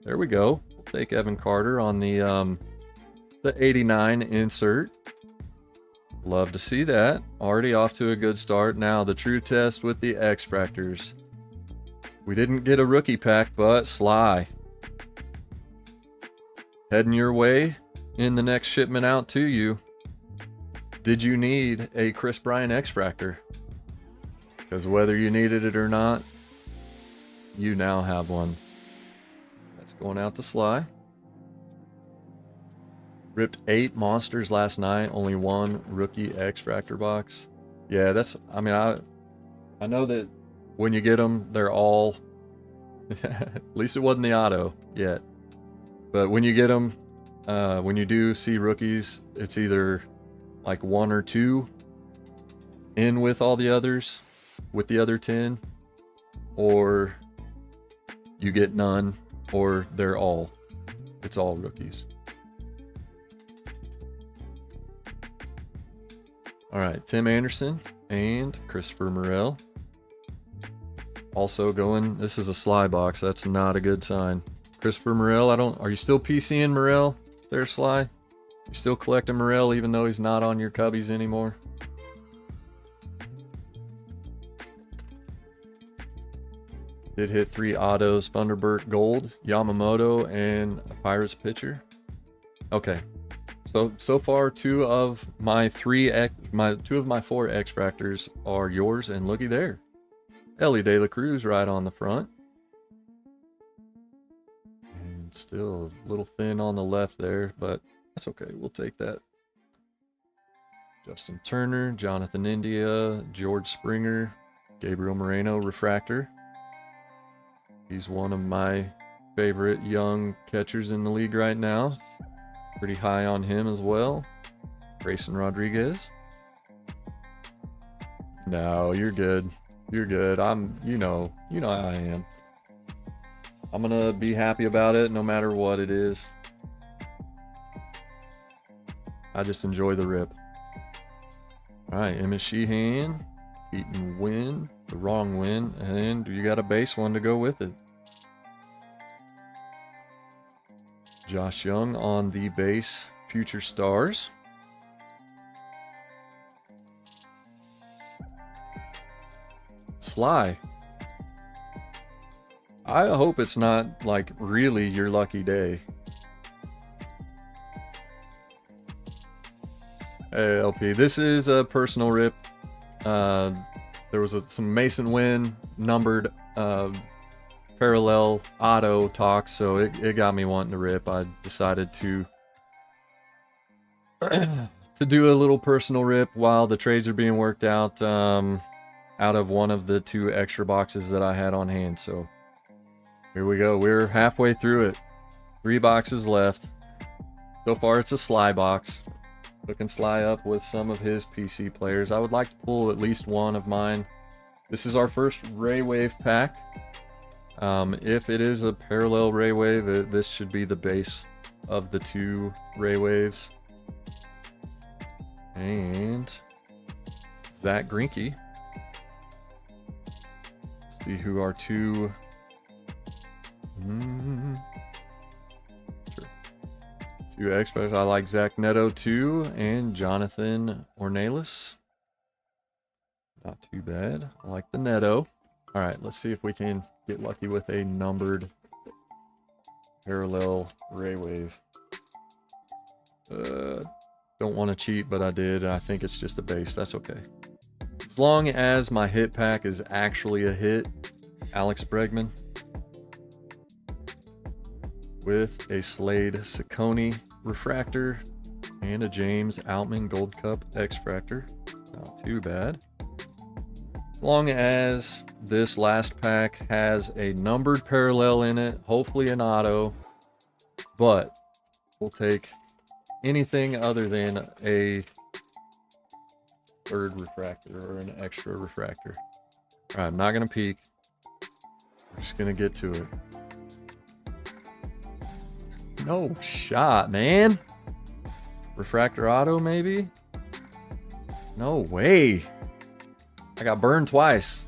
There we go. We'll take Evan Carter on the 89 insert. Love to see that. Already off to a good start. Now the true test with the X-Fractors. We didn't get a rookie pack, but Sly. Heading your way in the next shipment out to you. Did you need a Chris Bryant X-Fractor? Because whether you needed it or not, you now have one. That's going out to Sly. Ripped 8 monsters last night, only 1 rookie X-Fractor box. Yeah, that's, I mean, I know that when you get them, they're all, at least it wasn't the auto yet. But when you get them, when you do see rookies, it's either like 1 or 2 in with all the others, with the other 10, or you get none, or they're all, it's all rookies. All right, Tim Anderson and Christopher Morel. Also going, this is a Sly box. That's not a good sign. Christopher Morel, are you still PCing Morel? there, Sly? You still collecting Morel even though he's not on your cubbies anymore? Did hit 3 autos, Thunderbird Gold, Yamamoto, and a Pirates pitcher. Okay. So far 2 of my 4 X Fractors are yours, and looky there. Ellie De La Cruz right on the front. And still a little thin on the left there, but that's okay. We'll take that. Justin Turner, Jonathan India, George Springer, Gabriel Moreno Refractor. He's one of my favorite young catchers in the league right now. Pretty high on him as well. Grayson Rodriguez. No, you're good. You're good. You know how I am. I'm gonna be happy about it no matter what it is. I just enjoy the rip. Alright, Emma Sheehan. Eaton Win. The wrong win. And you got a base one to go with it. Josh Young on the base. Future Stars. Sly. I hope it's not like really your lucky day. Hey LP, this is a personal rip. There was some Mason Wynn numbered parallel auto talk, so it got me wanting to rip. I decided to to do a little personal rip while the trades are being worked out of one of the 2 extra boxes that I had on hand. So here we go. We're halfway through it. 3 boxes left. So far it's a Sly box. Looking Sly up with some of his PC players. I would like to pull at least one of mine. This is our first Ray Wave pack. If it is a parallel Ray Wave, this should be the base of the 2 Ray Waves. And Zach Greinke. Let's see who our 2... Sure. 2 experts. I like Zach Neto 2 and Jonathan Ornelas. Not too bad. I like the Neto. Alright, let's see if we can get lucky with a numbered parallel Ray Wave. Don't want to cheat, but I did. I think it's just a base. That's okay. As long as my hit pack is actually a hit. Alex Bregman. With a Slade Ciccone Refractor and a James Outman Gold Cup X-Fractor. Not too bad. As long as this last pack has a numbered parallel in it, hopefully an auto, but we'll take anything other than a 3rd refractor or an extra refractor. All right, I'm not going to peek. We're just going to get to it. No shot, man. Refractor auto, maybe? No way. I got burned twice.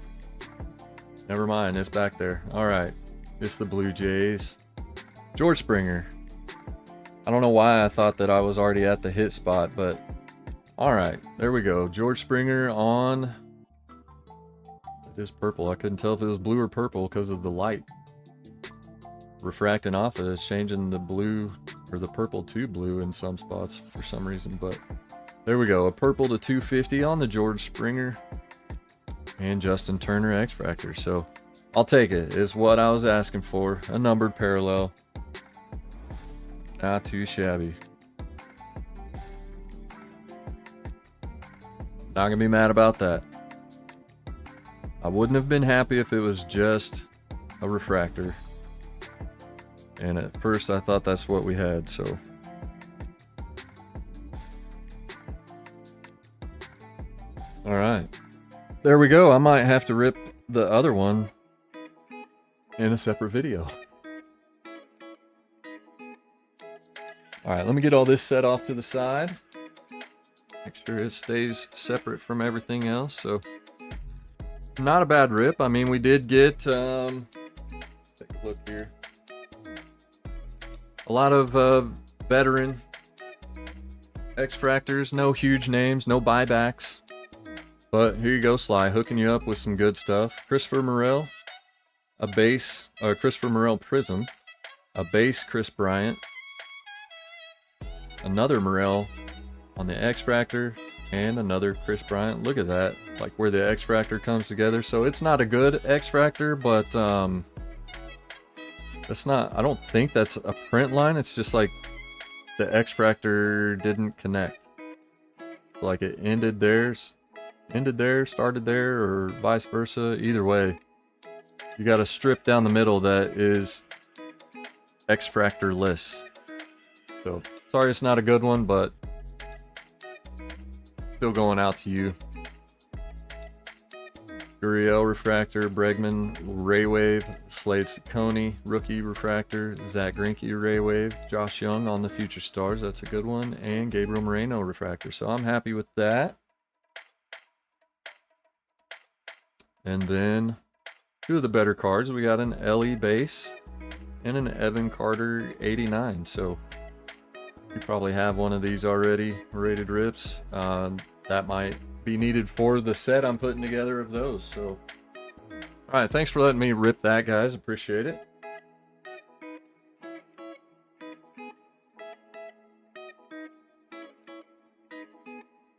Never mind, it's back there. Alright. It's the Blue Jays. George Springer. I don't know why I thought that I was already at the hit spot, but alright, there we go. George Springer on... It is purple. I couldn't tell if it was blue or purple because of the light refracting off it. It's changing the blue or the purple to blue in some spots for some reason, but there we go. A purple to 250 on the George Springer and Justin Turner X-Fractor. So I'll take it. Is what I was asking for. A numbered parallel. Not too shabby. Not gonna be mad about that. I wouldn't have been happy if it was just a refractor. And at first I thought that's what we had, so. Alright. There we go. I might have to rip the other one in a separate video. Alright, let me get all this set off to the side. Make sure it stays separate from everything else, so. Not a bad rip. I mean, we did get, let's take a look here. A lot of veteran X-Fractors, no huge names, no buybacks. But here you go, Sly, hooking you up with some good stuff. Christopher Morel, a base, Christopher Morel Prism, a base Chris Bryant, another Morel on the X-Fractor, and another Chris Bryant. Look at that, like where the X-Fractor comes together. So it's not a good X-Fractor, but that's not, I don't think that's a print line. It's just like the X-Fractor didn't connect. Like it ended there, started there, or vice versa. Either way, you got a strip down the middle that is X-Fractor-less. So sorry it's not a good one, but still going out to you. Gurriel Refractor, Bregman Raywave, Slade Ciccone Rookie Refractor, Zach Greinke Raywave, Josh Young on the Future Stars, that's a good one, and Gabriel Moreno Refractor. So I'm happy with that. And then two of the better cards, we got an LE base and an Evan Carter 89. So you probably have one of these already, rated rips. That might be needed for the set I'm putting together of those. So all right, thanks for letting me rip that, guys. Appreciate it.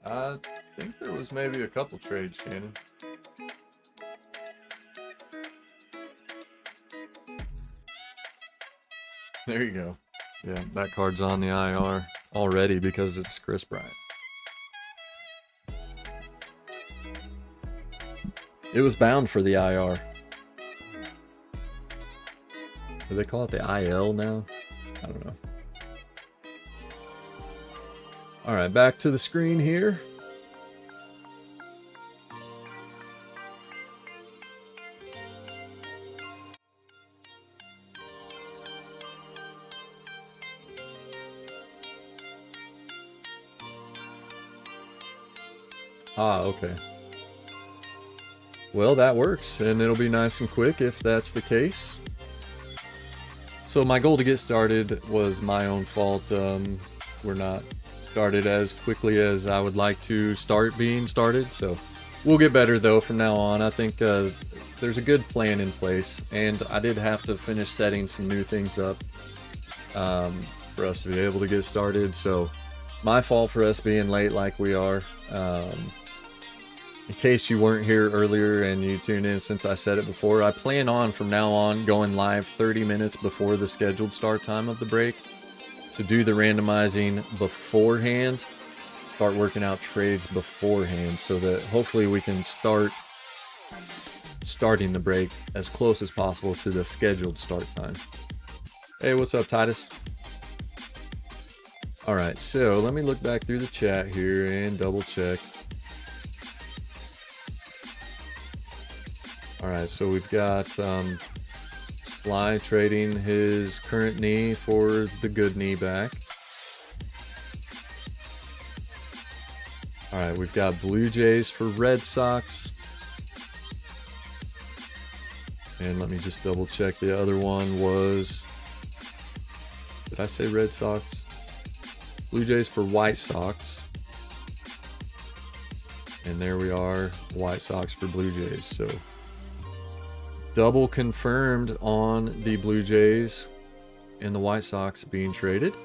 I think there was maybe a couple trades, Shannon. There you go. Yeah, that card's on the IR already because it's Chris Bryant. It was bound for the IR. Do they call it the IL now? I don't know. All right, back to the screen here. Ah, okay. Well, that works, and it'll be nice and quick if that's the case. So my goal to get started was my own fault. We're not started as quickly as I would like to start being started, so we'll get better though from now on. I think there's a good plan in place, and I did have to finish setting some new things up for us to be able to get started. So my fault for us being late like we are. In case you weren't here earlier and you tuned in since I said it before, I plan on from now on going live 30 minutes before the scheduled start time of the break to do the randomizing beforehand, start working out trades beforehand so that hopefully we can starting the break as close as possible to the scheduled start time. Hey, what's up, Titus? All right, so let me look back through the chat here and double check. All right, so we've got Sly trading his current knee for the good knee back. All right, we've got Blue Jays for Red Sox. And let me just double check. The other one was, did I say Red Sox? Blue Jays for White Sox. And there we are, White Sox for Blue Jays. So double confirmed on the Blue Jays and the White Sox being traded.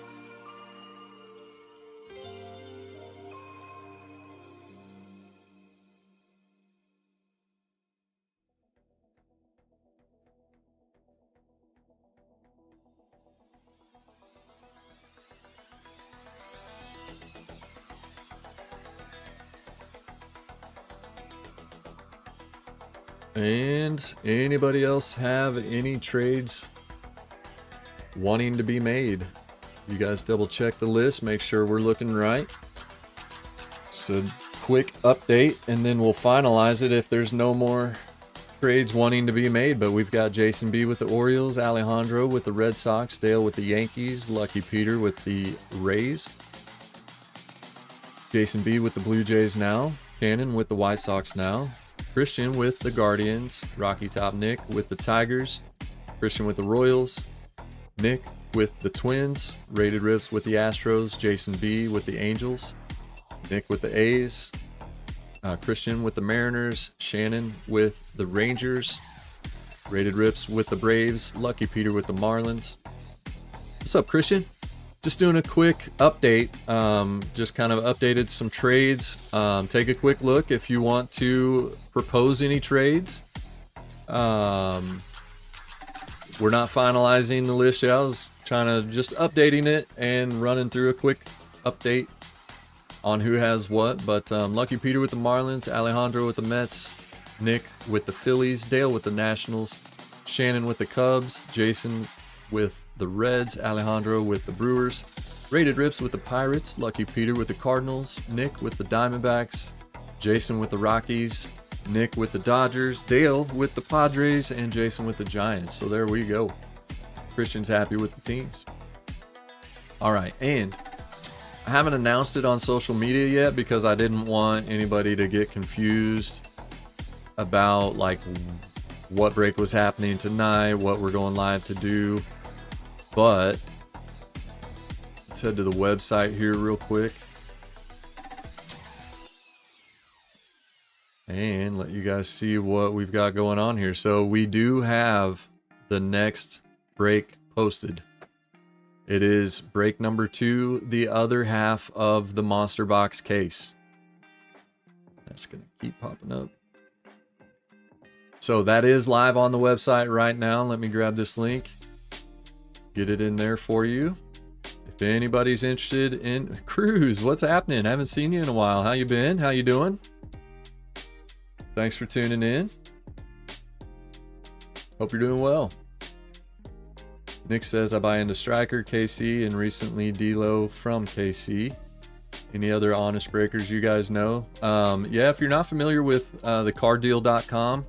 And anybody else have any trades wanting to be made? You guys double check the list, make sure we're looking right. So quick update, and then we'll finalize it if there's no more trades wanting to be made. But we've got Jason B with the Orioles, Alejandro with the Red Sox, Dale with the Yankees, Lucky Peter with the Rays, Jason B with the Blue Jays now, Shannon with the White Sox now, Christian with the Guardians, Rocky Top Nick with the Tigers, Christian with the Royals, Nick with the Twins, Rated Rips with the Astros, Jason B with the Angels, Nick with the A's, Christian with the Mariners, Shannon with the Rangers, Rated Rips with the Braves, Lucky Peter with the Marlins. What's up, Christian? Just doing a quick update. Just kind of updated some trades. Take a quick look if you want to propose any trades. We're not finalizing the list yet. I was trying to just updating it and running through a quick update on who has what. But Lucky Peter with the Marlins, Alejandro with the Mets, Nick with the Phillies, Dale with the Nationals, Shannon with the Cubs, Jason with the Reds, Alejandro with the Brewers, Rated Rips with the Pirates, Lucky Peter with the Cardinals, Nick with the Diamondbacks, Jason with the Rockies, Nick with the Dodgers, Dale with the Padres, and Jason with the Giants. So there we go. Christian's happy with the teams. All right, and I haven't announced it on social media yet because I didn't want anybody to get confused about like what break was happening tonight, what we're going live to do. But let's head to the website here real quick and let you guys see what we've got going on here. So we do have the next break posted. It is break number 2, the other half of the Monster Box case. That's going to keep popping up. So that is live on the website right now. Let me grab this link. Get it in there for you. If anybody's interested in Cruz, what's happening? I haven't seen you in a while. How you been? How you doing? Thanks for tuning in. Hope you're doing well. Nick says I buy into Striker, KC, and recently D-Lo from KC. Any other honest breakers you guys know? Yeah, if you're not familiar with thecarddeal.com,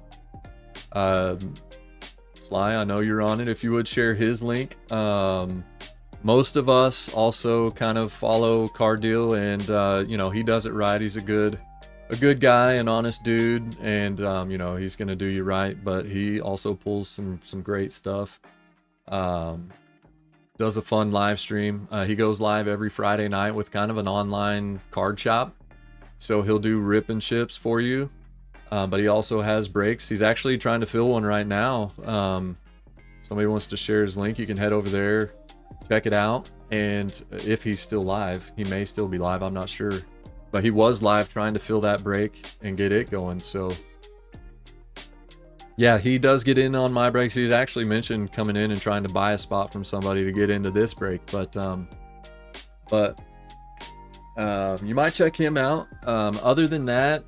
Sly, I know you're on it. If you would share his link. Most of us also kind of follow Card Deal, and you know, he does it right. He's a good guy, an honest dude, and you know, he's gonna do you right. But he also pulls some great stuff. Does a fun live stream. He goes live every Friday night with kind of an online card shop. So he'll do rip and ships for you. But he also has breaks. He's actually trying to fill one right now. Somebody wants to share his link. You can head over there, check it out. And if he's still live, he may still be live. I'm not sure. But he was live trying to fill that break and get it going. So yeah, he does get in on my breaks. He's actually mentioned coming in and trying to buy a spot from somebody to get into this break. But you might check him out. Other than that,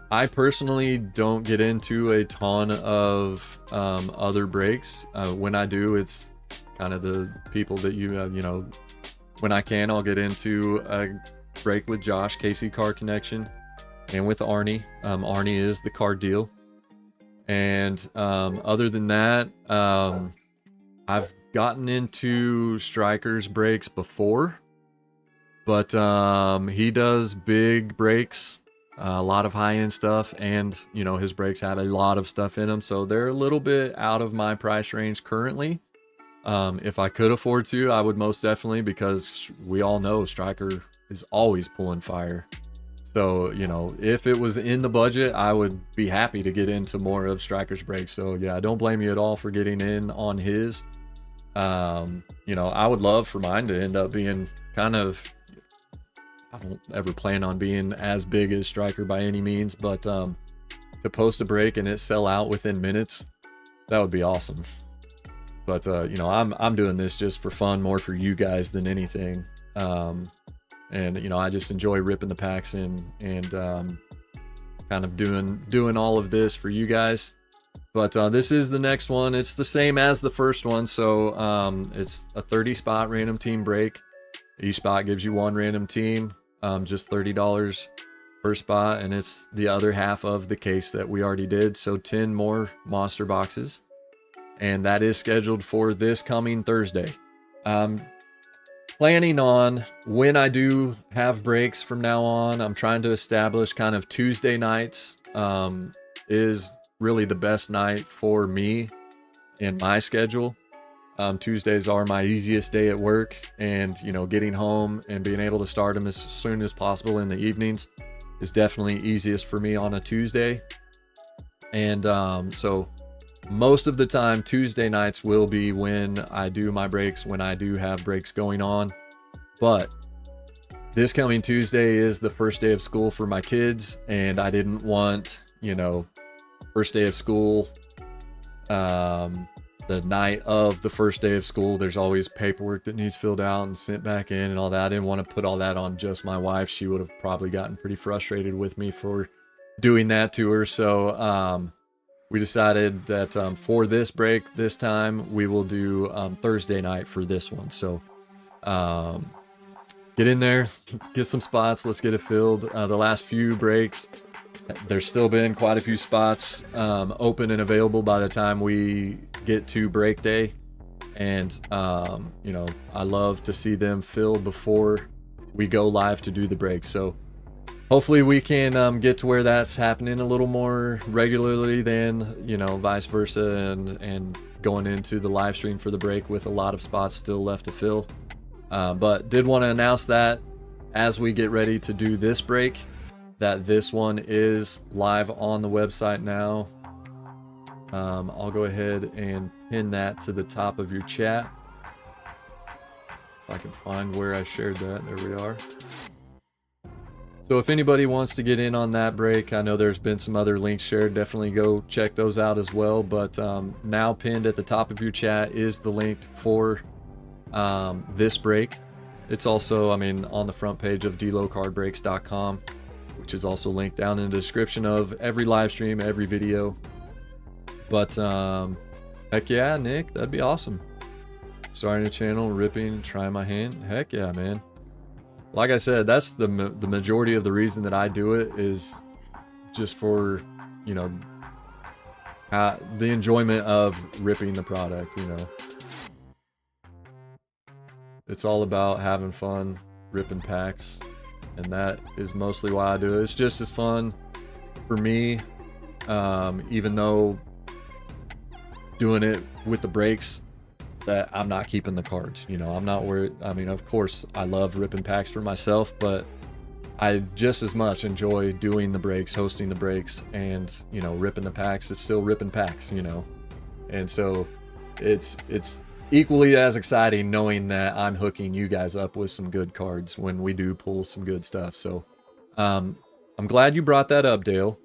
I personally don't get into a ton of other breaks. When I do, it's kind of the people that you know, when I can, I'll get into a break with Josh, KC Card Connection, and with Arnie. Arnie is the Card Deal. And other than that, I've gotten into Striker's breaks before, but he does big breaks. A lot of high-end stuff, and you know, his breaks have a lot of stuff in them, so they're a little bit out of my price range currently. If I could afford to, I would most definitely, because we all know Striker is always pulling fire. So you know, if it was in the budget, I would be happy to get into more of Striker's breaks. So yeah, I don't blame you at all for getting in on his. You know, I would love for mine to end up being kind of, I don't ever plan on being as big as Striker by any means, but to post a break and it sell out within minutes, that would be awesome. But you know, I'm doing this just for fun, more for you guys than anything. And you know, I just enjoy ripping the packs and kind of doing all of this for you guys. But this is the next one. It's the same as the first one, so it's a 30 spot random team break. Each spot gives you one random team, just $30 per spot, and it's the other half of the case that we already did, so 10 more monster boxes, and that is scheduled for this coming Thursday. Planning on, when I do have breaks from now on, I'm trying to establish kind of Tuesday nights is really the best night for me in my schedule. Tuesdays are my easiest day at work, and you know, getting home and being able to start them as soon as possible in the evenings is definitely easiest for me on a Tuesday. And so most of the time Tuesday nights will be when I do my breaks, when I do have breaks going on. But this coming Tuesday is the first day of school for my kids, and I didn't want, you know, first day of school, the night of the first day of school, there's always paperwork that needs filled out and sent back in and all that. I didn't want to put all that on just my wife. She would have probably gotten pretty frustrated with me for doing that to her. So we decided that for this break, this time, we will do Thursday night for this one. So get in there, get some spots, let's get it filled. The last few breaks, there's still been quite a few spots open and available by the time we get to break day. And, you know, I love to see them filled before we go live to do the breaks. So hopefully we can get to where that's happening a little more regularly than, you know, vice versa, and going into the live stream for the break with a lot of spots still left to fill. But did want to announce that as we get ready to do this break, that this one is live on the website now. I'll go ahead and pin that to the top of your chat. If I can find where I shared that. There we are. So if anybody wants to get in on that break, I know there's been some other links shared. Definitely go check those out as well. But now pinned at the top of your chat is the link for this break. It's also, I mean, on the front page of delowcardbreaks.com, which is also linked down in the description of every live stream, every video. But heck yeah, Nick, that'd be awesome. Starting a channel, ripping, trying my hand. Heck yeah, man. Like I said, that's the majority of the reason that I do it, is just for, you know, the enjoyment of ripping the product, you know. It's all about having fun, ripping packs, and that is mostly why I do it. It's just as fun for me, even though doing it with the breaks, that I'm not keeping the cards, you know. I'm not worried. I mean, of course I love ripping packs for myself, but I just as much enjoy doing the breaks, hosting the breaks, and, you know, ripping the packs. It's still ripping packs, you know. And so it's equally as exciting knowing that I'm hooking you guys up with some good cards when we do pull some good stuff. So I'm glad you brought that up, Dale.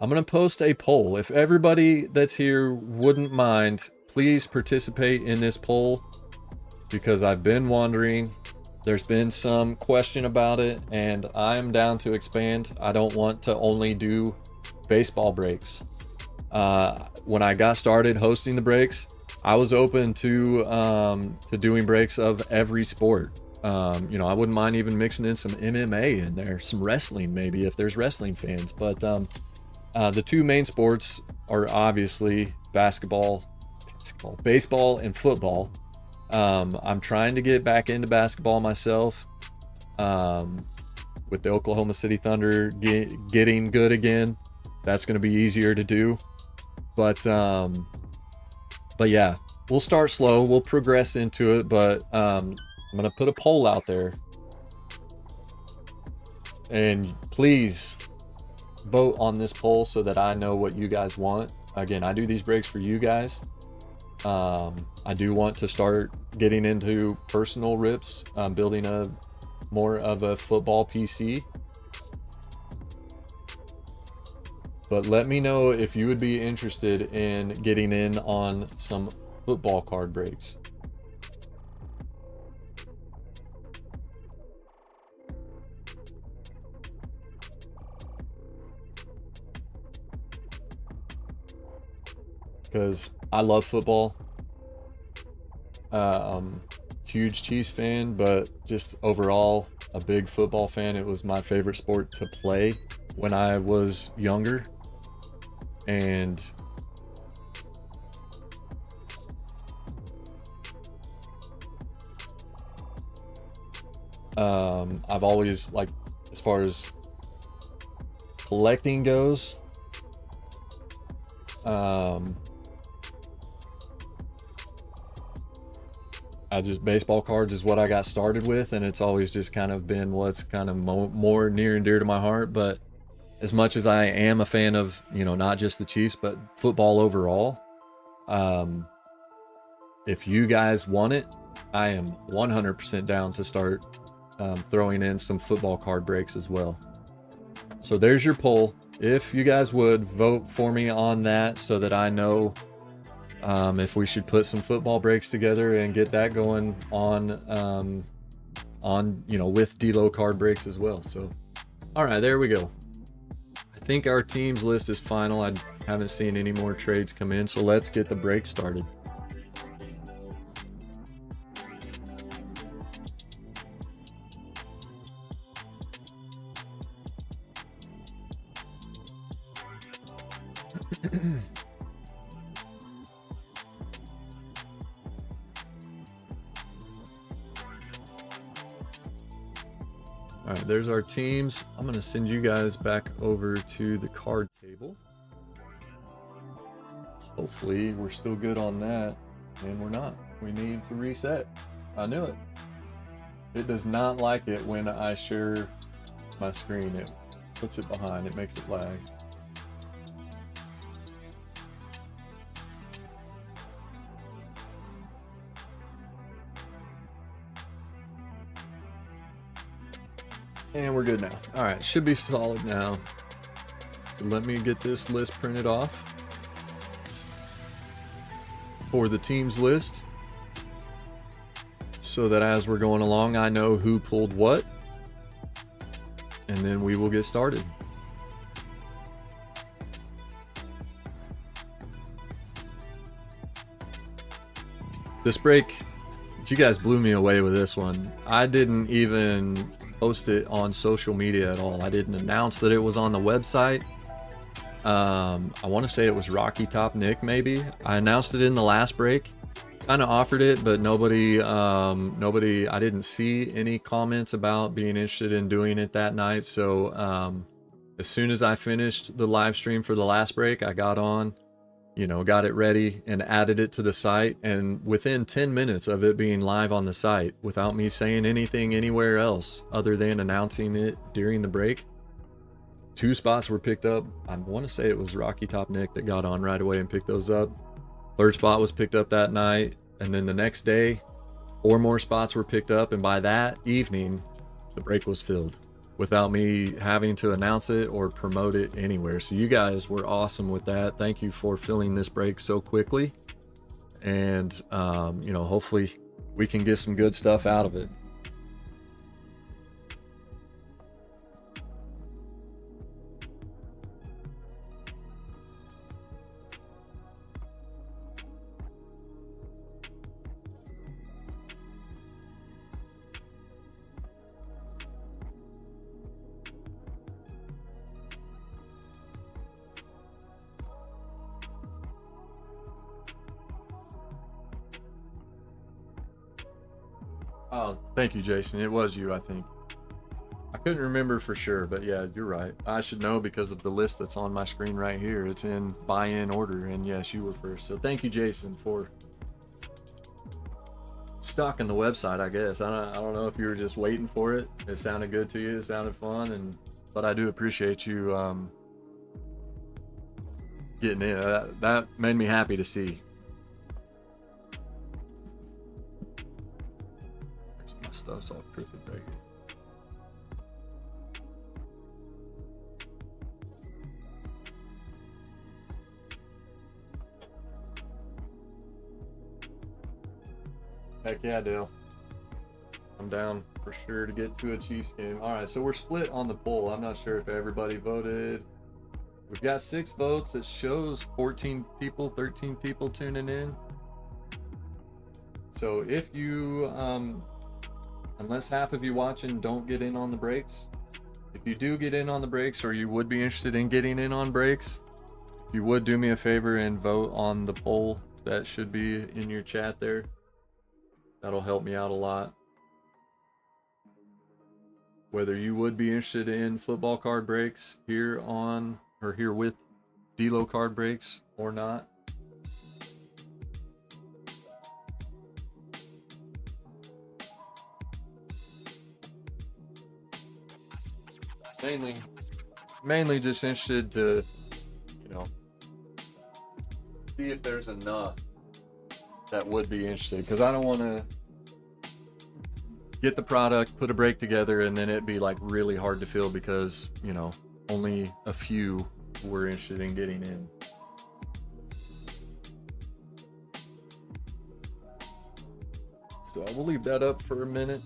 I'm gonna post a poll. If everybody that's here wouldn't mind, please participate in this poll, because I've been wondering. There's been some question about it, and I'm down to expand. I don't want to only do baseball breaks. When I got started hosting the breaks, I was open to doing breaks of every sport. You know, I wouldn't mind even mixing in some MMA in there, some wrestling maybe if there's wrestling fans. But the two main sports are obviously baseball, and football. I'm trying to get back into basketball myself, with the Oklahoma City Thunder getting good again. That's going to be easier to do. But yeah, we'll start slow. We'll progress into it. But I'm going to put a poll out there. And please vote on this poll so that I know what you guys want. Again, I do these breaks for you guys. I do want to start getting into personal rips, building more of a football PC. But let me know if you would be interested in getting in on some football card breaks. Because I love football. Huge Chiefs fan, but just overall a big football fan. It was my favorite sport to play when I was younger. And I've always, like, as far as collecting goes, baseball cards is what I got started with, and it's always just kind of been what's kind of more near and dear to my heart. But as much as I am a fan of, you know, not just the Chiefs, but football overall, if you guys want it, I am 100% down to start throwing in some football card breaks as well. So there's your poll. If you guys would vote for me on that so that I know if we should put some football breaks together and get that going on, you know, with D-Lo card breaks as well. So, all right, there we go. I think our teams list is final. I haven't seen any more trades come in, so let's get the break started. All right, there's our teams. I'm going to send you guys back over to the card table. Hopefully we're still good on that, and we're not. We need to reset. I knew it. It does not like it when I share my screen. It puts it behind. It makes it lag. And we're good now. All right, should be solid now. So let me get this list printed off for the teams list so that as we're going along, I know who pulled what, and then we will get started. This break, you guys blew me away with this one. I didn't even post it on social media at all. I didn't announce that it was on the website. I want to say it was Rocky Top Nick, maybe. I announced it in the last break, kind of offered it, but nobody, I didn't see any comments about being interested in doing it that night. So as soon as I finished the live stream for the last break, I got on, you know, got it ready and added it to the site. And within 10 minutes of it being live on the site, without me saying anything anywhere else other than announcing it during the break, 2 spots were picked up. I want to say it was Rocky Top Nick that got on right away and picked those up. 3rd spot was picked up that night. And then the next day, 4 more spots were picked up. And by that evening, the break was filled without me having to announce it or promote it anywhere. So you guys were awesome with that. Thank you for filling this break so quickly. And, you know, hopefully we can get some good stuff out of it. Oh, thank you, Jason. It was you, I think. I couldn't remember for sure, but yeah, you're right. I should know because of the list that's on my screen right here. It's in buy-in order, and yes, you were first. So thank you, Jason, for stocking the website, I guess. I don't know if you were just waiting for it. It sounded good to you. It sounded fun, but I do appreciate you getting in. That made me happy to see. My stuff's all crooked right here. Heck yeah, Dale. I'm down for sure to get to a Chiefs game. All right, so we're split on the poll. I'm not sure if everybody voted. We've got 6 votes. It shows 14 people, 13 people tuning in. So if you, unless half of you watching don't get in on the breaks, if you do get in on the breaks, or you would be interested in getting in on breaks, if you would do me a favor and vote on the poll that should be in your chat there. That'll help me out a lot. Whether you would be interested in football card breaks here on, or here with D-Lo card breaks or not. mainly just interested to, you know, see if there's enough that would be interested, because I don't want to get the product, put a break together, and then it be like really hard to fill because, you know, only a few were interested in getting in. So I will leave that up for a minute.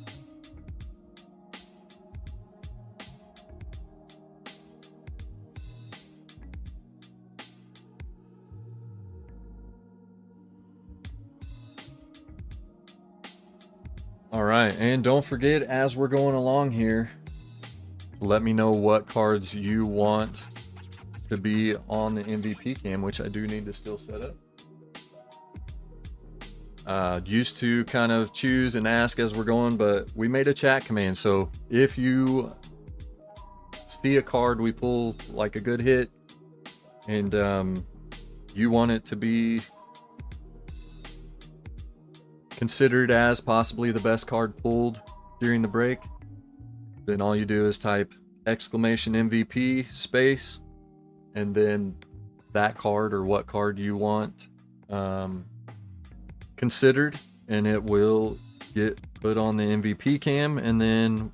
All right, and don't forget, as we're going along here, let me know what cards you want to be on the MVP cam, which I do need to still set up. Used to kind of choose and ask as we're going, but we made a chat command. So if you see a card we pull like a good hit and you want it to be considered as possibly the best card pulled during the break, then all you do is type exclamation MVP space and then that card or what card you want considered, and it will get put on the MVP cam and then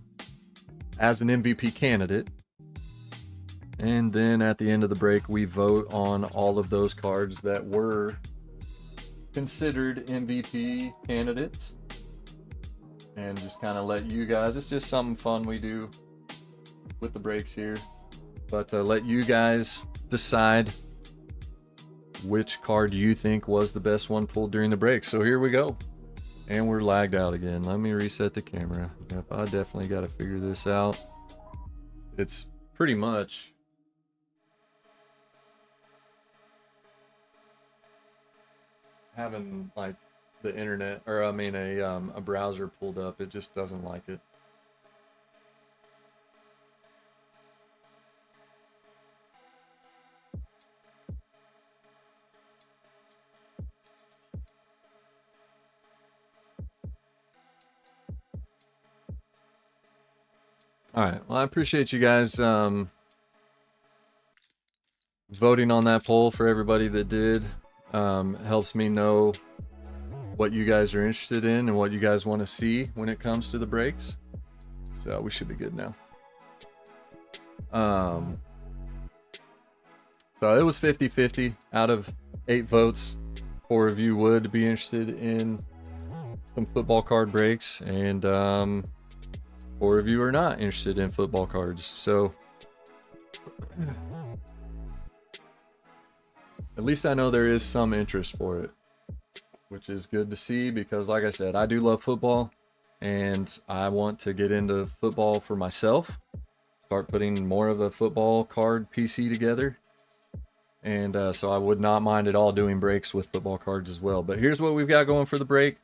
as an MVP candidate. And then at the end of the break, we vote on all of those cards that were considered MVP candidates, and just kind of let you guys, it's just something fun we do with the breaks here, but let you guys decide which card you think was the best one pulled during the break. So here we go, and we're lagged out again. Let me reset the camera. Yep, I definitely got to figure this out. It's pretty much having like the internet, or I mean a browser pulled up, it just doesn't like it. All right, well, I appreciate you guys voting on that poll. For everybody that did, helps me know what you guys are interested in and what you guys want to see when it comes to the breaks. So we should be good now. So it was 50-50 out of 8 votes. 4 of you would be interested in some football card breaks, and 4 of you are not interested in football cards. So at least I know there is some interest for it, which is good to see, because like I said, I do love football and I want to get into football for myself, start putting more of a football card PC together. And so I would not mind at all doing breaks with football cards as well. But here's what we've got going for the break.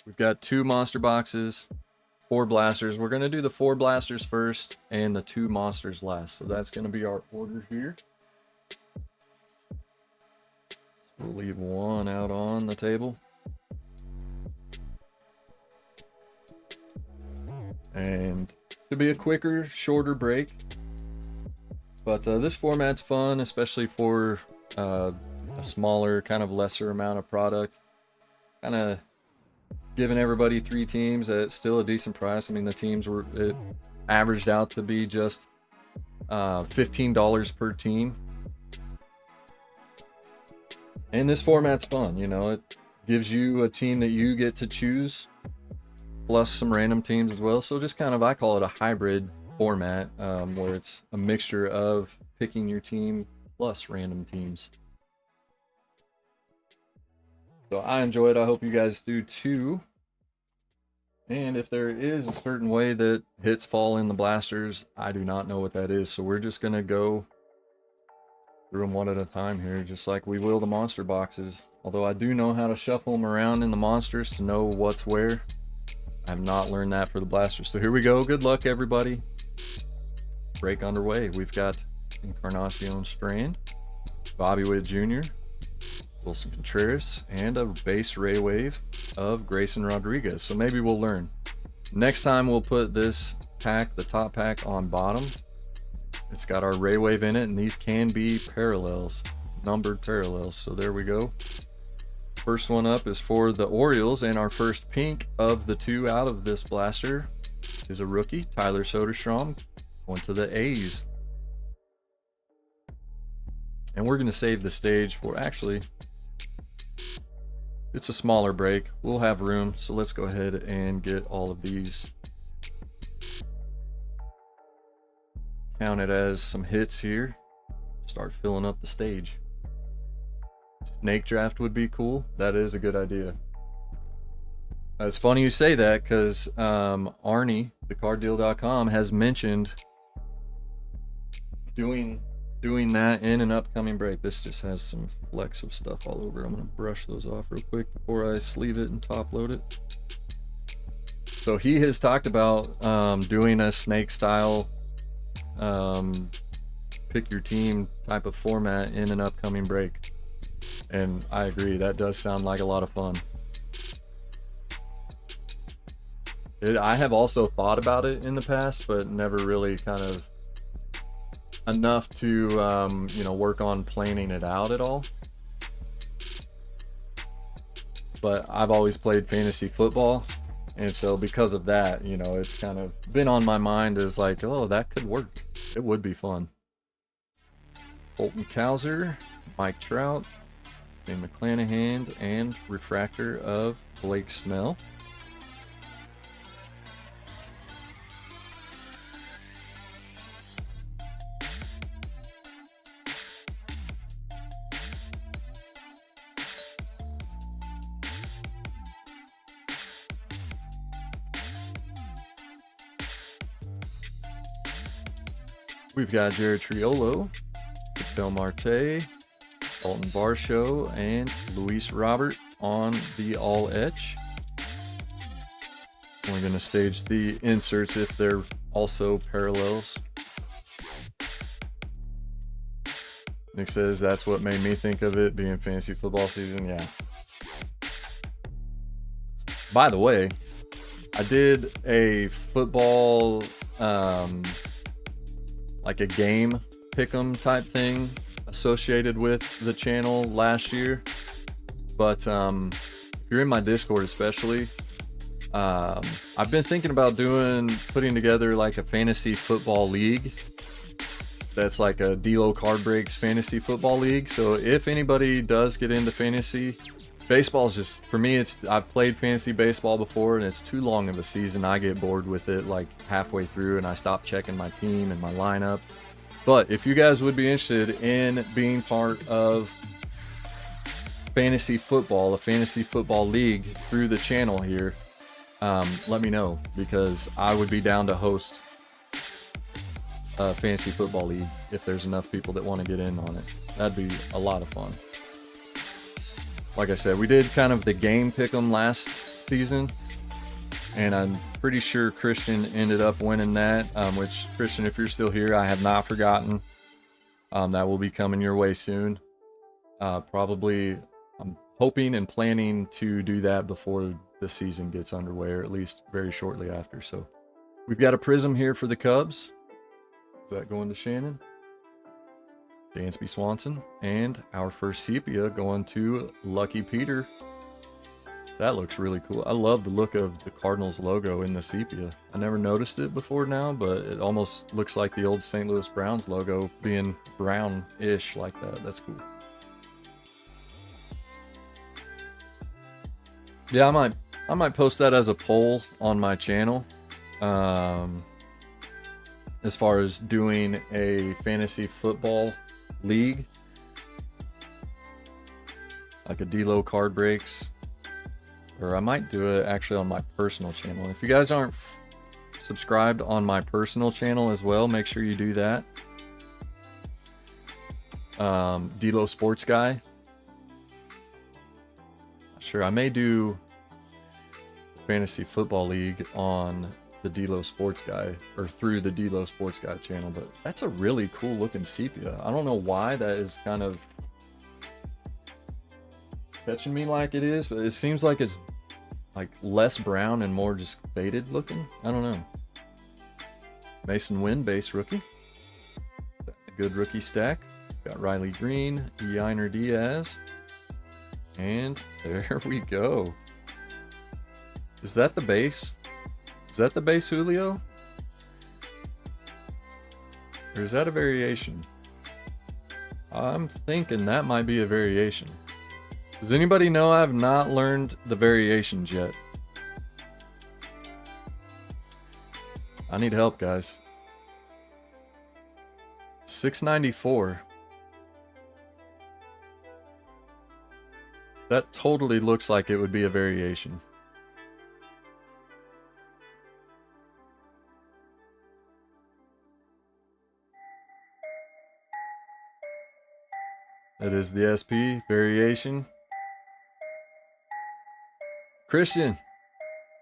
We've got 2 monster boxes, 4 blasters. We're going to do the 4 blasters first and the 2 monsters last. So that's going to be our order here. We'll leave 1 out on the table. And to be a quicker, shorter break. But this format's fun, especially for a smaller, kind of lesser amount of product. Kind of giving everybody 3 teams at still a decent price. I mean, the teams were, it averaged out to be just $15 per team. And this format's fun, you know, it gives you a team that you get to choose, plus some random teams as well. So just kind of, I call it a hybrid format, where it's a mixture of picking your team plus random teams. So I enjoy it. I hope you guys do too. And if there is a certain way that hits fall in the blasters, I do not know what that is. So we're just going to go through them one at a time here, just like we will the monster boxes. Although I do know how to shuffle them around in the monsters to know what's where. I have not learned that for the blasters. So here we go. Good luck, everybody. Break underway. We've got Encarnacion Strand, Bobby Witt Jr., Wilson Contreras, and a base Ray Wave of Grayson Rodriguez. So maybe we'll learn. Next time we'll put this pack, the top pack, on bottom, It's got our ray wave in it, and these can be parallels, numbered parallels. So there we go. First one up is for the Orioles, and our first pink of the two out of this blaster is a rookie, Tyler Soderstrom, going to the A's. And we're going to save the stage for, actually, it's a smaller break. We'll have room, so let's go ahead and get all of these counted as some hits here. Start filling up the stage. Snake draft would be cool. That is a good idea. It's funny you say that, because Arnie, thecarddeal.com, has mentioned doing that in an upcoming break. This just has some flecks of stuff all over. I'm going to brush those off real quick before I sleeve it and top load it. So he has talked about doing a snake style pick your team type of format in an upcoming break. And I agree, that does sound like a lot of fun. I have also thought about it in the past, but never really kind of enough to you know, work on planning it out at all. But I've always played fantasy football, and so because of that, you know, it's kind of been on my mind as like, oh, that could work. It would be fun. Colton Cowser, Mike Trout, Shane McClanahan, and refractor of Blake Snell. We've got Jared Triolo, Patel Marte, Alton Varsho, and Luis Robert on the all etch. We're going to stage the inserts if they're also parallels. Nick says that's what made me think of it being fantasy football season. Yeah. By the way, I did a football like a game pick'em type thing associated with the channel last year, but if you're in my Discord especially, I've been thinking about putting together like a fantasy football league that's like a D-Lo Card Breaks fantasy football league. So if anybody does get into fantasy, baseball is just, for me, I've played fantasy baseball before and it's too long of a season. I get bored with it like halfway through and I stop checking my team and my lineup. But if you guys would be interested in being part of fantasy football, a fantasy football league through the channel here, let me know, because I would be down to host a fantasy football league if there's enough people that want to get in on it. That'd be a lot of fun. Like I said, we did kind of the game pick'em last season, and I'm pretty sure Christian ended up winning that, which, Christian, if you're still here, I have not forgotten. That will be coming your way soon. Probably, I'm hoping and planning to do that before the season gets underway, or at least very shortly after. So we've got a prism here for the Cubs. Is that going to Shannon? Dansby Swanson, and our first sepia going to Lucky Peter. That looks really cool. I love the look of the Cardinals logo in the sepia. I never noticed it before now, but it almost looks like the old St. Louis Browns logo being brown-ish like that. That's cool. Yeah, I might post that as a poll on my channel. As far as doing a fantasy football league, like a D-Lo Card Breaks, or I might do it actually on my personal channel. If you guys aren't subscribed on my personal channel as well, make sure you do that. D-Lo Sports Guy. Sure, I may do fantasy football league on the D-Lo Sports Guy, or through the D-Lo Sports Guy channel, but that's a really cool looking sepia. I don't know why that is kind of catching me like it is, but it seems like it's like less brown and more just faded looking. I don't know. Mason Wynn, base rookie. good rookie stack. Got Riley Green, Yainer Diaz. And there we go. Is that the base? Is that the base Julio? Or is that a variation? I'm thinking that might be a variation. Does anybody know I've not learned the variations yet? I need help, guys. 694. That totally looks like it would be a variation. That is the SP variation. Christian,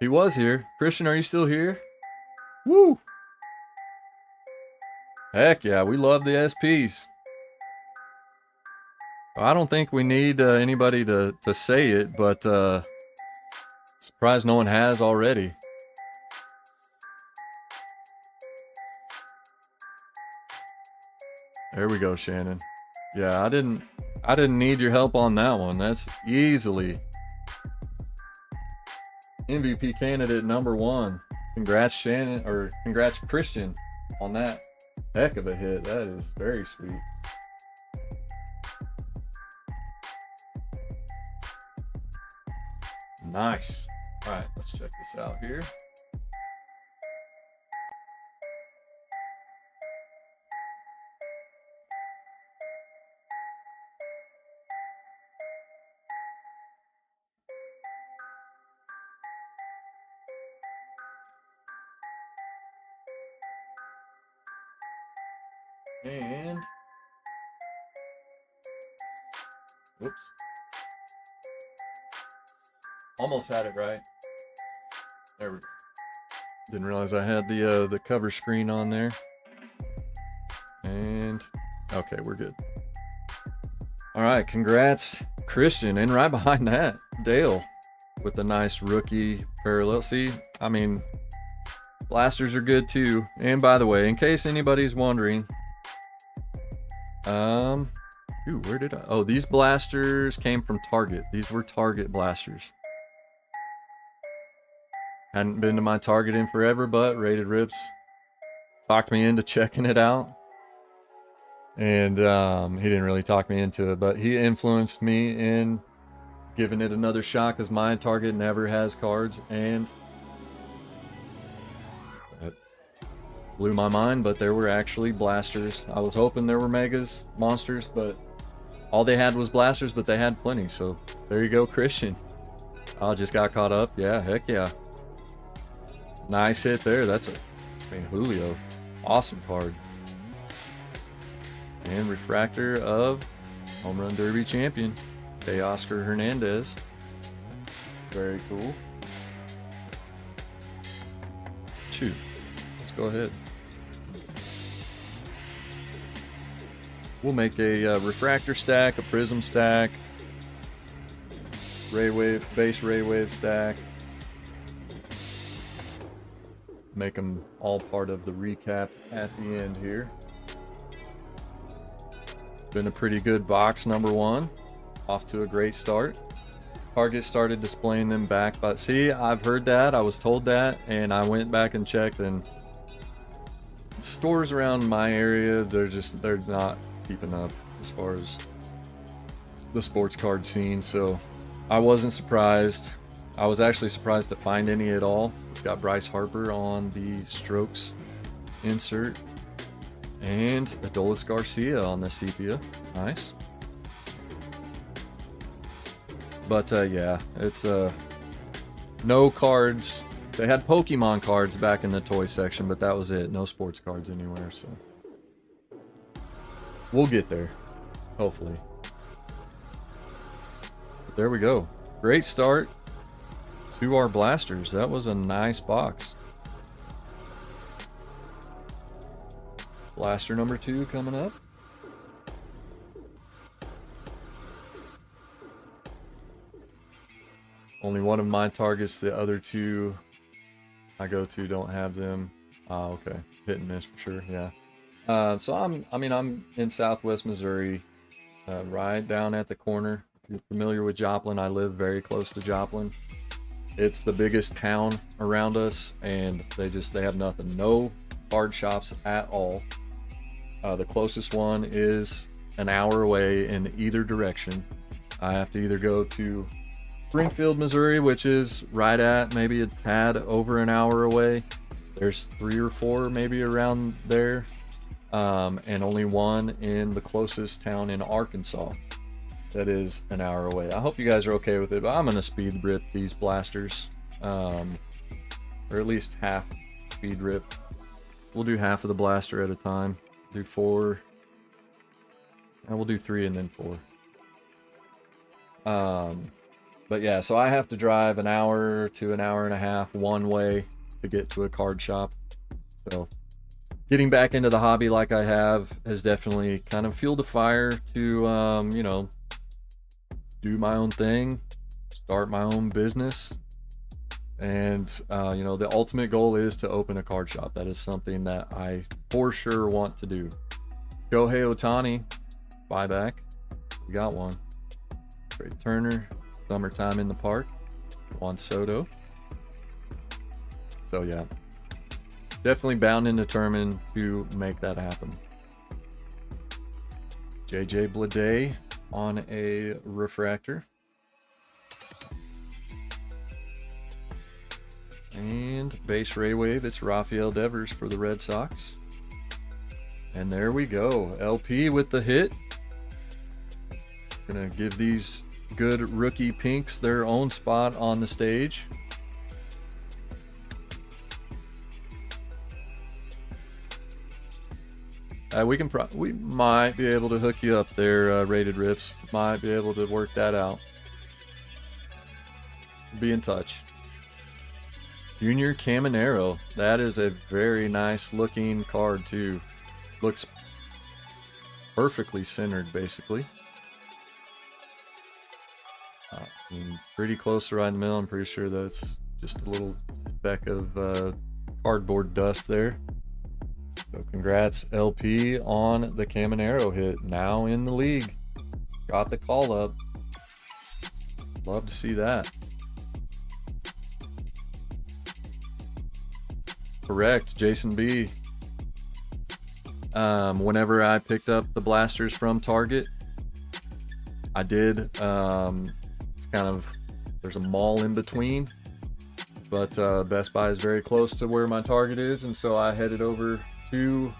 he was here. Christian, are you still here? Woo! Heck yeah, we love the SPs. I don't think we need anybody to say it, but surprised no one has already. There we go, Shannon. Yeah, I didn't need your help on that one. That's easily MVP candidate #1. Congrats, Shannon, or congrats, Christian, on that heck of a hit. That is very sweet. Nice. All right, let's check this out here. And whoops. Almost had it right. There we go. Didn't realize I had the cover screen on there. And okay, we're good. All right, congrats, Christian. And right behind that, Dale with the nice rookie parallel. See, I mean, blasters are good too. And by the way, in case anybody's wondering, where did I? Oh, these blasters came from Target. These were Target blasters. Hadn't been to my Target in forever, but Rated Rips talked me into checking it out. And he didn't really talk me into it, but he influenced me in giving it another shot because my Target never has cards, and that blew my mind. But there were actually blasters. I was hoping there were megas, monsters, but all they had was blasters, but they had plenty. So there you go, Christian. I just got caught up. Yeah, heck yeah. Nice hit there. That's Julio. Awesome card. And refractor of Home Run Derby champion, Teoscar Hernandez. Very cool. Shoot. Let's go ahead. We'll make a refractor stack, a prism stack, ray wave, base ray wave stack. Make them all part of the recap at the end here. Been a pretty good box, #1. Off to a great start. Target started displaying them back, but see, I've heard that, I was told that, and I went back and checked, and stores around my area, they're not keeping up as far as the sports card scene, so I wasn't surprised. I was actually surprised to find any at all. We've got Bryce Harper on the Strokes insert, and Adolis Garcia on the sepia. Nice. But yeah, it's no cards. They had Pokemon cards back in the toy section, but that was it. No sports cards anywhere, so we'll get there, hopefully. But there we go. Great start to our blasters. That was a nice box. Blaster #2 coming up. Only one of my targets, the other two I go to don't have them. Okay. Hit and miss for sure, yeah. So I'm in Southwest Missouri, right down at the corner. If you're familiar with Joplin, I live very close to Joplin. It's the biggest town around us, and they have nothing, no card shops at all. The closest one is an hour away in either direction. I have to either go to Springfield, Missouri, which is right at maybe a tad over an hour away. There's 3 or 4 maybe around there, and only one in the closest town in Arkansas that is an hour away. I hope you guys are okay with it, but I'm gonna speed rip these blasters, or at least half speed rip. We'll do half of the blaster at a time. Do 4, and we'll do 3 and then 4. But yeah, so I have to drive an hour to an hour and a half one way to get to a card shop. So getting back into the hobby like I have has definitely kind of fueled a fire to, you know, do my own thing, start my own business. And, you know, the ultimate goal is to open a card shop. That is something that I for sure want to do. Shohei Ohtani, buyback. We got one. Trey Turner, summertime in the park. Juan Soto. So, yeah. Definitely bound and determined to make that happen. JJ Bleday on a refractor. And base ray wave, it's Rafael Devers for the Red Sox. And there we go. LP with the hit. Gonna give these good rookie pinks their own spot on the stage. We might be able to hook you up there, Rated Riffs. Might be able to work that out. Be in touch. Junior Caminero. That is a very nice looking card too. Looks perfectly centered, basically. Pretty close to right in the middle. I'm pretty sure that's just a little speck of cardboard dust there. So congrats, LP, on the Caminero hit. Now in the league. Got the call up. Love to see that. Correct, Jason B. Whenever I picked up the blasters from Target, I did, it's kind of, there's a mall in between, but Best Buy is very close to where my Target is, and so I headed over to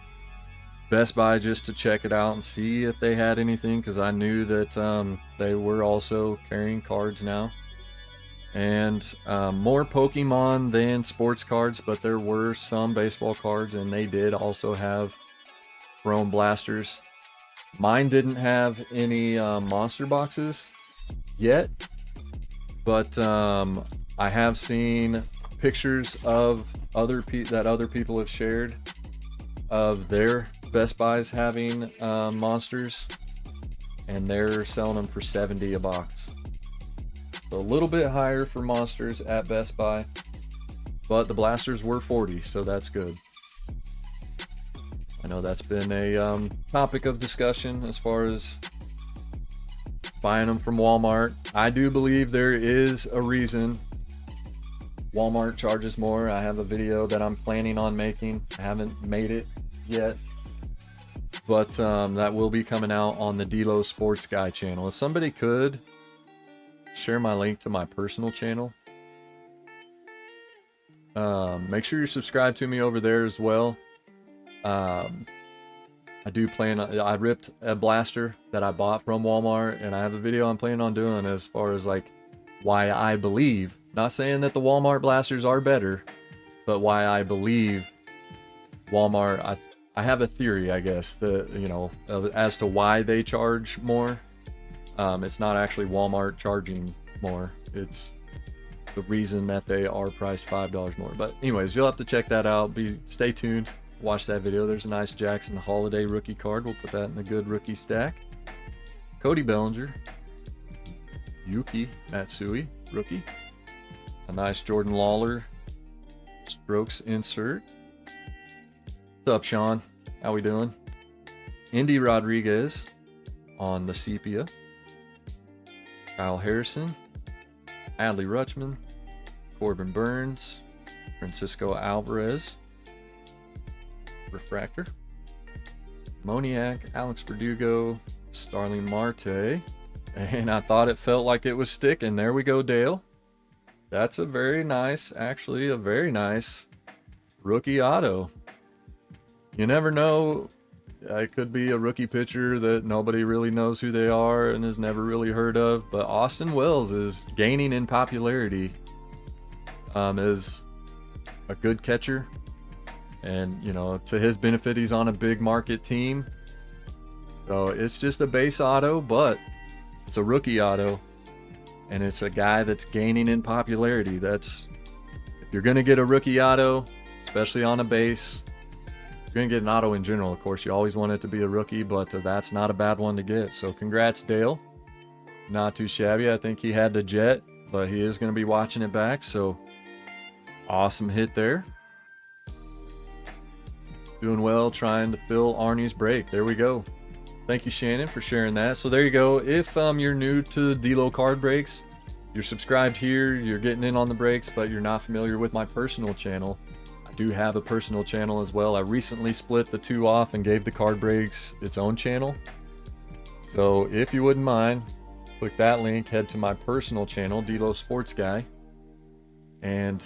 Best Buy just to check it out and see if they had anything, because I knew that they were also carrying cards now. And more Pokemon than sports cards, but there were some baseball cards, and they did also have Chrome blasters. Mine didn't have any monster boxes yet, but I have seen pictures of other people have shared of their Best Buys having monsters, and they're selling them for $70 a box. So a little bit higher for monsters at Best Buy, but the blasters were $40, so that's good. I know that's been a topic of discussion as far as buying them from Walmart. I do believe there is a reason Walmart charges more. I have a video that I'm planning on making. I haven't made it yet, but that will be coming out on the D-Lo Sports Guy channel. If somebody could share my link to my personal channel, make sure you're subscribed to me over there as well. I do plan on, I ripped a blaster that I bought from Walmart, and I have a video I'm planning on doing as far as like why I believe, not saying that the Walmart blasters are better, but why I believe Walmart, I have a theory, I guess, that, you know, as to why they charge more. It's not actually Walmart charging more. It's the reason that they are priced $5 more. But anyways, you'll have to check that out. Stay tuned. Watch that video. There's a nice Jackson Holiday rookie card. We'll put that in the good rookie stack. Cody Bellinger. Yuki Matsui, rookie. A nice Jordan Lawler Strokes insert. What's up, Sean? How we doing? Indy Rodriguez on the sepia. Kyle Harrison, Adley Rutschman, Corbin Burns, Francisco Alvarez, refractor, Moniak, Alex Verdugo, Starling Marte, and I thought it felt like it was sticking. There we go, Dale. That's a very nice, actually a very nice rookie auto. You never know. It could be a rookie pitcher that nobody really knows who they are and has never really heard of, but Austin Wells is gaining in popularity. Is a good catcher, and you know, to his benefit, he's on a big market team. So it's just a base auto, but it's a rookie auto, and it's a guy that's gaining in popularity. That's, if you're gonna get a rookie auto, especially on a base, you're gonna get an auto in general. Of course, you always want it to be a rookie, but that's not a bad one to get. So congrats, Dale. Not too shabby. I think he had the jet, but he is gonna be watching it back. So awesome hit there. Doing well, trying to fill Arnie's break. There we go. Thank you, Shannon, for sharing that. So there you go. If you're new to D-Lo card breaks, you're subscribed here, you're getting in on the breaks, but you're not familiar with my personal channel, I do have a personal channel as well. I recently split the two off and gave the card breaks its own channel. So if you wouldn't mind, click that link, head to my personal channel, D-Lo Sports Guy, and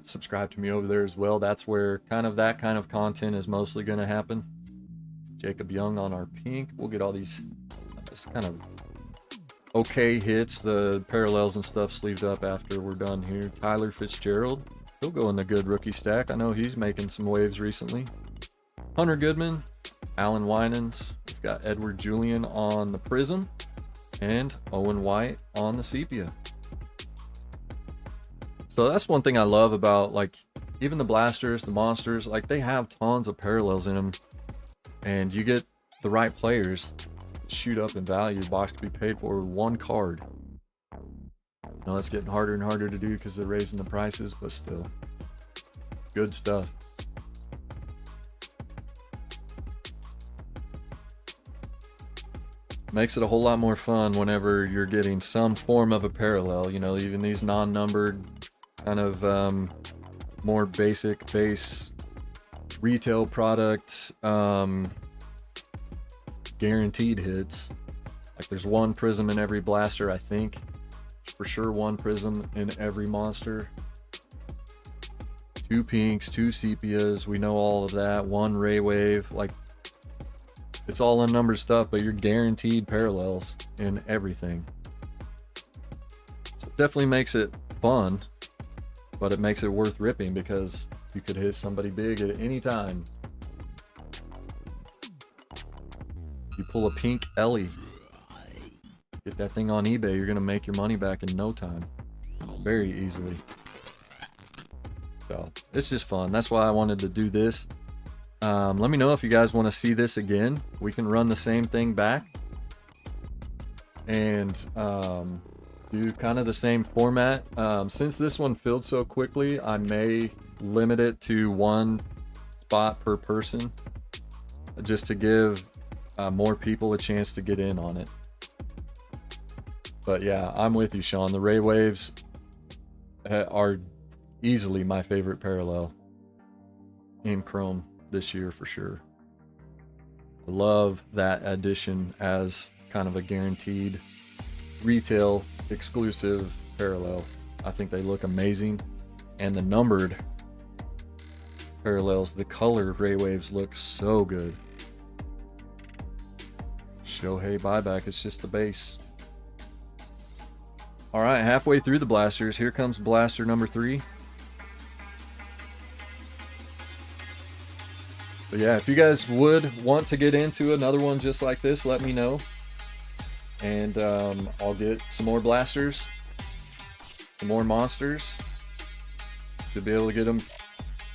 subscribe to me over there as well. That's where that kind of content is mostly going to happen. Jacob Young on our pink. We'll get all these just kind of okay hits, the parallels and stuff sleeved up after we're done here. Tyler Fitzgerald, he'll go in the good rookie stack. I know he's making some waves recently. Hunter Goodman, Alan Winans. We've got Edward Julian on the Prism, and Owen White on the sepia. So that's one thing I love about, like, even the blasters, the monsters, like, they have tons of parallels in them, and you get the right players shoot up in value. The box could be paid for with one card. Now it's getting harder and harder to do because they're raising the prices, but still good stuff. Makes it a whole lot more fun whenever you're getting some form of a parallel. You know, even these non-numbered kind of more basic base retail product guaranteed hits. Like, there's one prism in every blaster, I think. For sure one prism in every monster. 2 pinks, 2 sepias, we know all of that. 1 ray wave. Like, it's all unnumbered stuff, but you're guaranteed parallels in everything. So it definitely makes it fun, but it makes it worth ripping because you could hit somebody big at any time. You pull a pink Ellie, get that thing on eBay, you're gonna make your money back in no time, very easily. So it's just fun. That's why I wanted to do this. Let me know if you guys want to see this again. We can run the same thing back and do kind of the same format. Since this one filled so quickly, I may limit it to 1 spot per person, just to give more people a chance to get in on it. But yeah, I'm with you, Sean. The ray waves are easily my favorite parallel in Chrome this year for sure. I love that addition as kind of a guaranteed retail exclusive parallel. I think they look amazing, and the numbered parallels, the color ray waves look so good. Shohei buyback, it's just the base. All right, halfway through the blasters, here comes blaster number 3. But yeah, if you guys would want to get into another one just like this, let me know, and I'll get some more blasters, some more monsters. Should be able to get them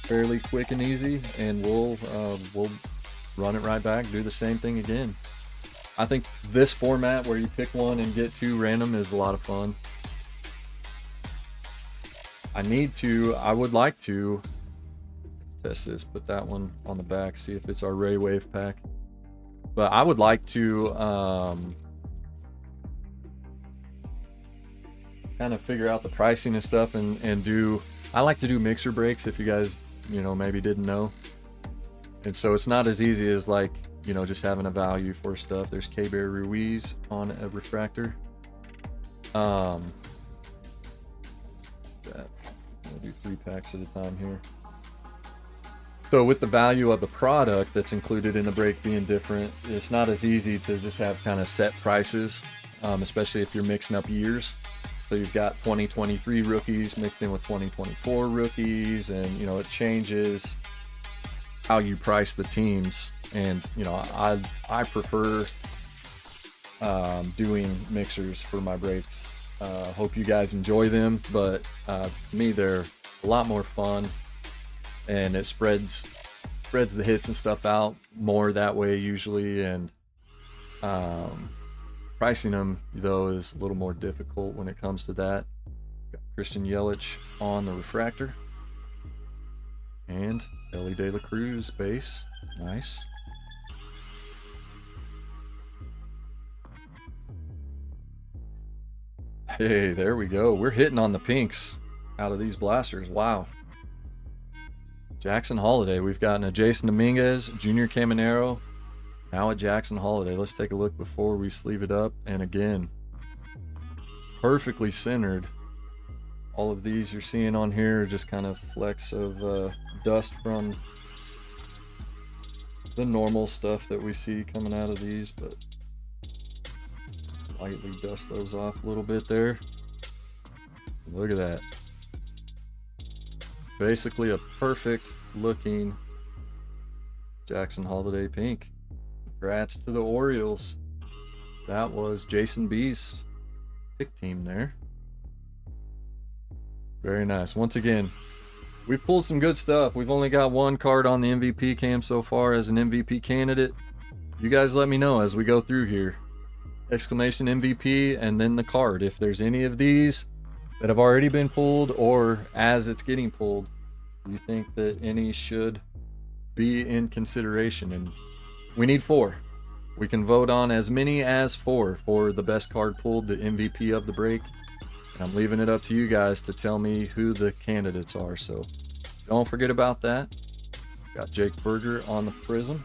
fairly quick and easy, and we'll run it right back, do the same thing again. I think this format where you pick one and get 2 random is a lot of fun. I would like to test this, put that one on the back, see if it's our Ray Wave pack. But I would like to kind of figure out the pricing and stuff, and do, I like to do mixer breaks, if you guys, you know, maybe didn't know. And so it's not as easy as, like, you know, just having a value for stuff. There's K-Bear Ruiz on a refractor. I'll do 3 packs at a time here. So with the value of the product that's included in the break being different, it's not as easy to just have kind of set prices, especially if you're mixing up years. So you've got 2023 rookies mixed in with 2024 rookies, and, you know, it changes how you price the teams. And, you know, I prefer doing mixers for my breaks. Hope you guys enjoy them, but to me, they're a lot more fun, and it spreads the hits and stuff out more that way usually. And pricing them, though, is a little more difficult when it comes to that. Got Christian Yelich on the refractor, and Ellie De La Cruz base. Nice. Hey, there we go. We're hitting on the pinks out of these blasters. Wow. Jackson Holiday. We've gotten a Jason Dominguez, Junior Caminero, now a Jackson Holiday. Let's take a look before we sleeve it up. And again, perfectly centered. All of these you're seeing on here are just kind of flecks of dust from the normal stuff that we see coming out of these, but lightly dust those off a little bit there. Look at that. Basically a perfect looking Jackson Holiday pink. Congrats to the Orioles. That was Jason B's pick team there. Very nice. Once again, we've pulled some good stuff. We've only got 1 card on the MVP cam so far as an MVP candidate. You guys let me know as we go through here. Exclamation MVP and then the card. If there's any of these that have already been pulled, or as it's getting pulled, you think that any should be in consideration. And we need 4. We can vote on as many as 4 for the best card pulled, the MVP of the break. And I'm leaving it up to you guys to tell me who the candidates are. So don't forget about that. Got Jake Berger on the Prism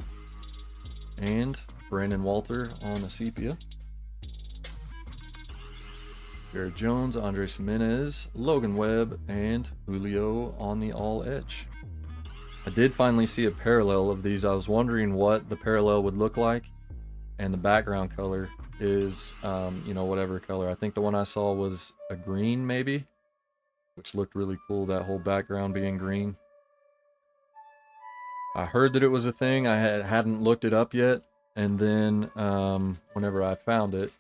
and Brandon Walter on the Sepia. Jared Jones, Andres Jimenez, Logan Webb, and Julio on the All Edge. I did finally see a parallel of these. I was wondering what the parallel would look like, and the background color is, you know, whatever color. I think the one I saw was a green, maybe, which looked really cool, that whole background being green. I heard that it was a thing. I hadn't looked it up yet, and then whenever I found it,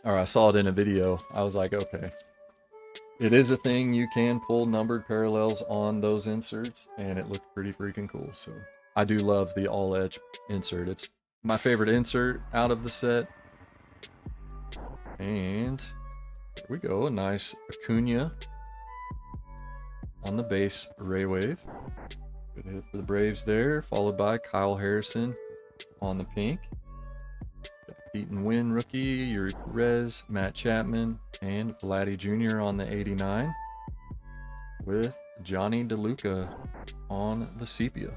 or I saw it in a video, I was like, okay, it is a thing. You can pull numbered parallels on those inserts, and it looked pretty freaking cool. So I do love the All Edge insert. It's my favorite insert out of the set. And there we go, a nice Acuna on the base Ray Wave. Good hit for the Braves there, followed by Kyle Harrison on the pink. Eaton Wynn rookie, Yuri Perez, Matt Chapman, and Vladdy Jr. on the 89, with Johnny DeLuca on the Sepia.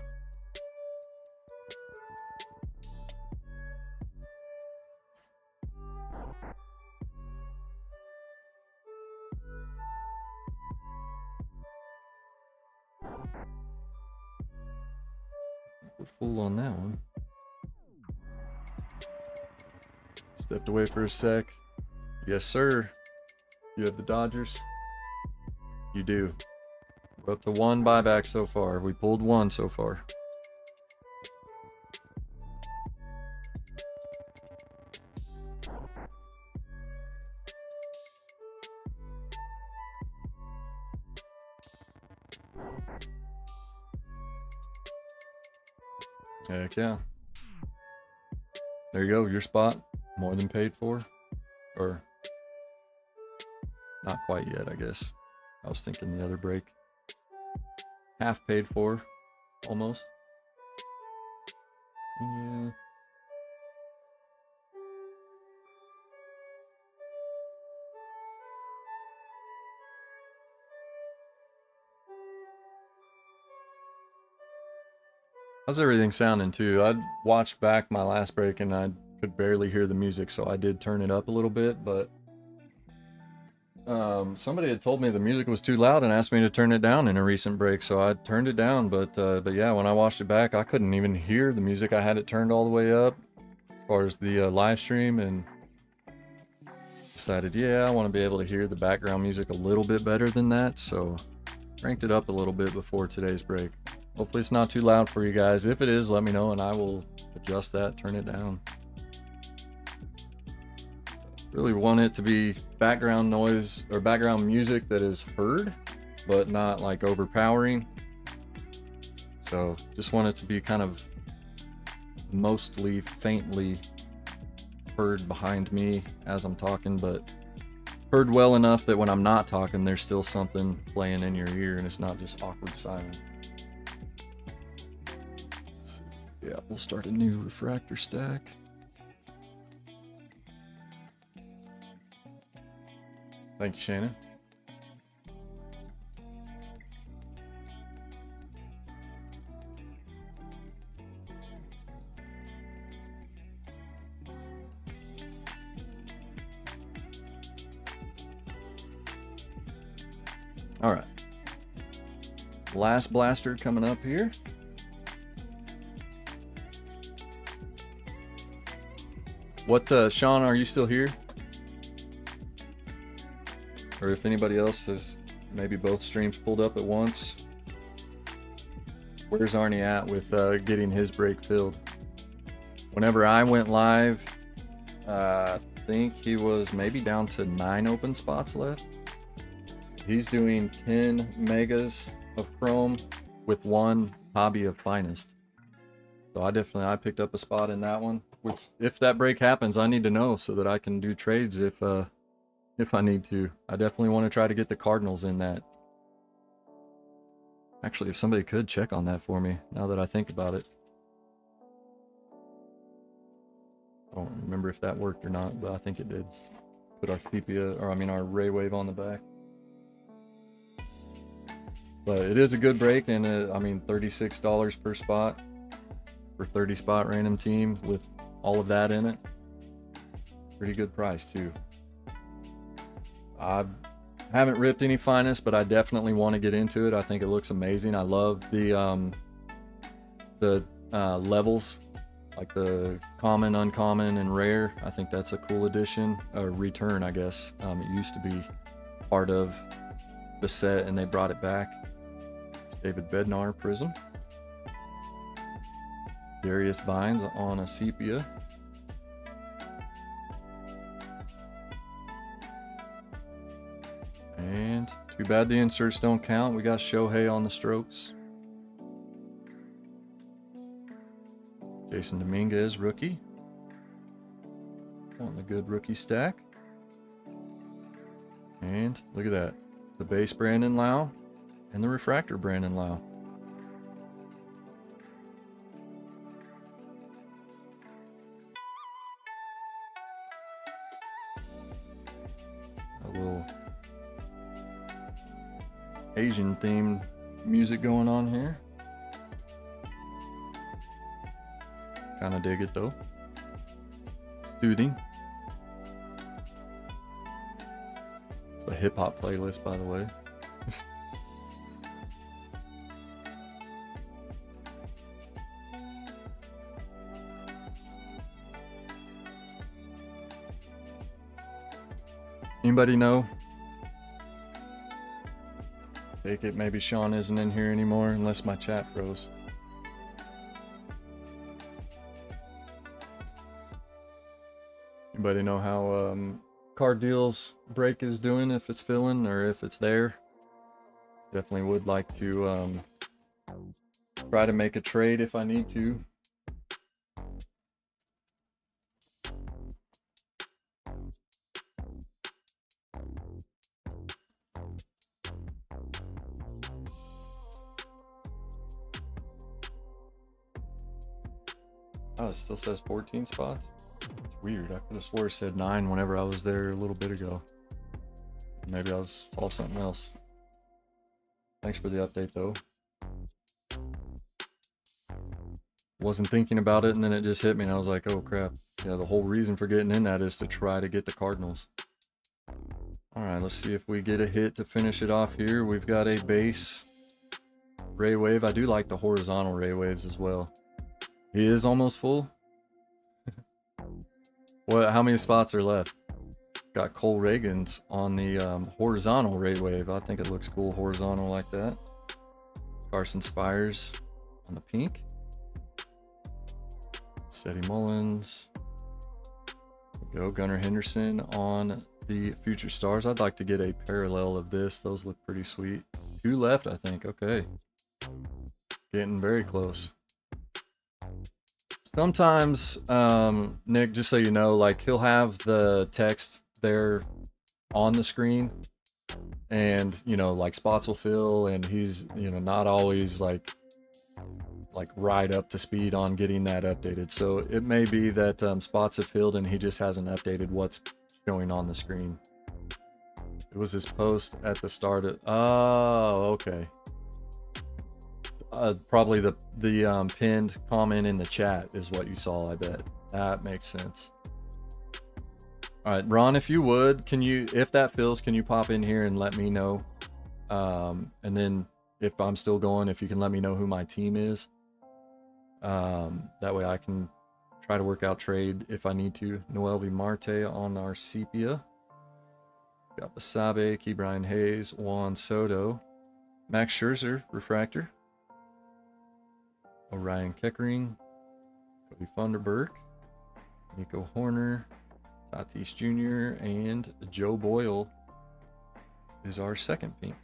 We're full on that one. Stepped away for a sec. Yes, sir. You have the Dodgers? You do. We're up to 1 buyback so far. We pulled 1 so far. Heck yeah. There you go, your spot. More than paid for. Or not quite yet, I guess. I was thinking the other break. Half paid for, almost. Yeah. How's everything sounding too? I watched back my last break and I could barely hear the music, so I did turn it up a little bit, but somebody had told me the music was too loud and asked me to turn it down in a recent break, so I turned it down, but yeah, when I watched it back, I couldn't even hear the music. I had it turned all the way up as far as the live stream, and decided, yeah, I want to be able to hear the background music a little bit better than that, so cranked it up a little bit before today's break. Hopefully it's not too loud for you guys. If it is, let me know and I will adjust that, turn it down. Really want it to be background noise or background music that is heard, but not like overpowering. So just want it to be kind of mostly faintly heard behind me as I'm talking, but heard well enough that when I'm not talking, there's still something playing in your ear and it's not just awkward silence. Yeah, we'll start a new refractor stack. Thank you, Shannon. All right. Last blaster coming up here. What, Sean, are you still here? Or if anybody else has maybe both streams pulled up at once. Where's Arnie at with getting his break filled? Whenever I went live, I think he was maybe down to 9 open spots left. He's doing 10 megas of Chrome with 1 hobby of finest. So I picked up a spot in that one, which if that break happens, I need to know so that I can do trades if I need to. I definitely want to try to get the Cardinals in that. Actually, if somebody could check on that for me, now that I think about it. I don't remember if that worked or not, but I think it did. Put our sepia, or I mean our ray wave on the back. But it is a good break, and I mean $36 per spot for 30 spot random team with all of that in it. Pretty good price too. I haven't ripped any finest, but I definitely want to get into it. I think it looks amazing. I love the levels, like the common, uncommon, and rare. I think that's a cool addition, or return, I guess. It used to be part of the set, and they brought it back. David Bednar Prism. Darius Vines on a sepia. And too bad the inserts don't count. We got Shohei on the strokes. Jason Dominguez, rookie. On the good rookie stack. And look at that. The base Brandon Lau and the refractor Brandon Lau. A little Asian themed music going on here. Kind of dig it though. Soothing. It's a hip hop playlist, by the way. Anybody know? Take it, maybe Sean isn't in here anymore unless my chat froze. Anybody know how Card Deals break is doing, if it's filling or if it's there? Definitely would like to try to make a trade if I need to. Oh, it still says 14 spots. It's weird. I could have swore it said 9 whenever I was there a little bit ago. Maybe I saw something else. Thanks for the update though. Wasn't thinking about it and then it just hit me and I was like, oh crap. Yeah, the whole reason for getting in that is to try to get the Cardinals. Alright, let's see if we get a hit to finish it off here. We've got a base ray wave. I do like the horizontal ray waves as well. He is almost full. What? How many spots are left? Got Cole Reagans on the horizontal ray wave. I think it looks cool horizontal like that. Carson Spires on the pink. Steady Mullins. Go Gunnar Henderson on the Future Stars. I'd like to get a parallel of this. Those look pretty sweet. 2 left, I think. Okay. Getting very close. Sometimes, Nick, just so you know, like he'll have the text there on the screen and, you know, like spots will fill and he's, you know, not always like right up to speed on getting that updated. So it may be that spots have filled and he just hasn't updated what's showing on the screen. It was his post at the start of, oh, okay. Probably the pinned comment in the chat is what you saw, I bet. That makes sense. All right, Ron, if you would, can you, if that fills, can you pop in here and let me know? And then if I'm still going, if you can let me know who my team is. That way I can try to work out trade if I need to. Noelvi Marte on our Sepia. Got Basabe, Key Brian Hayes, Juan Soto, Max Scherzer, Refractor. Orion Keckering, Cody Funderburk, Nico Horner, Tatis Jr., and Joe Boyle is our second pink.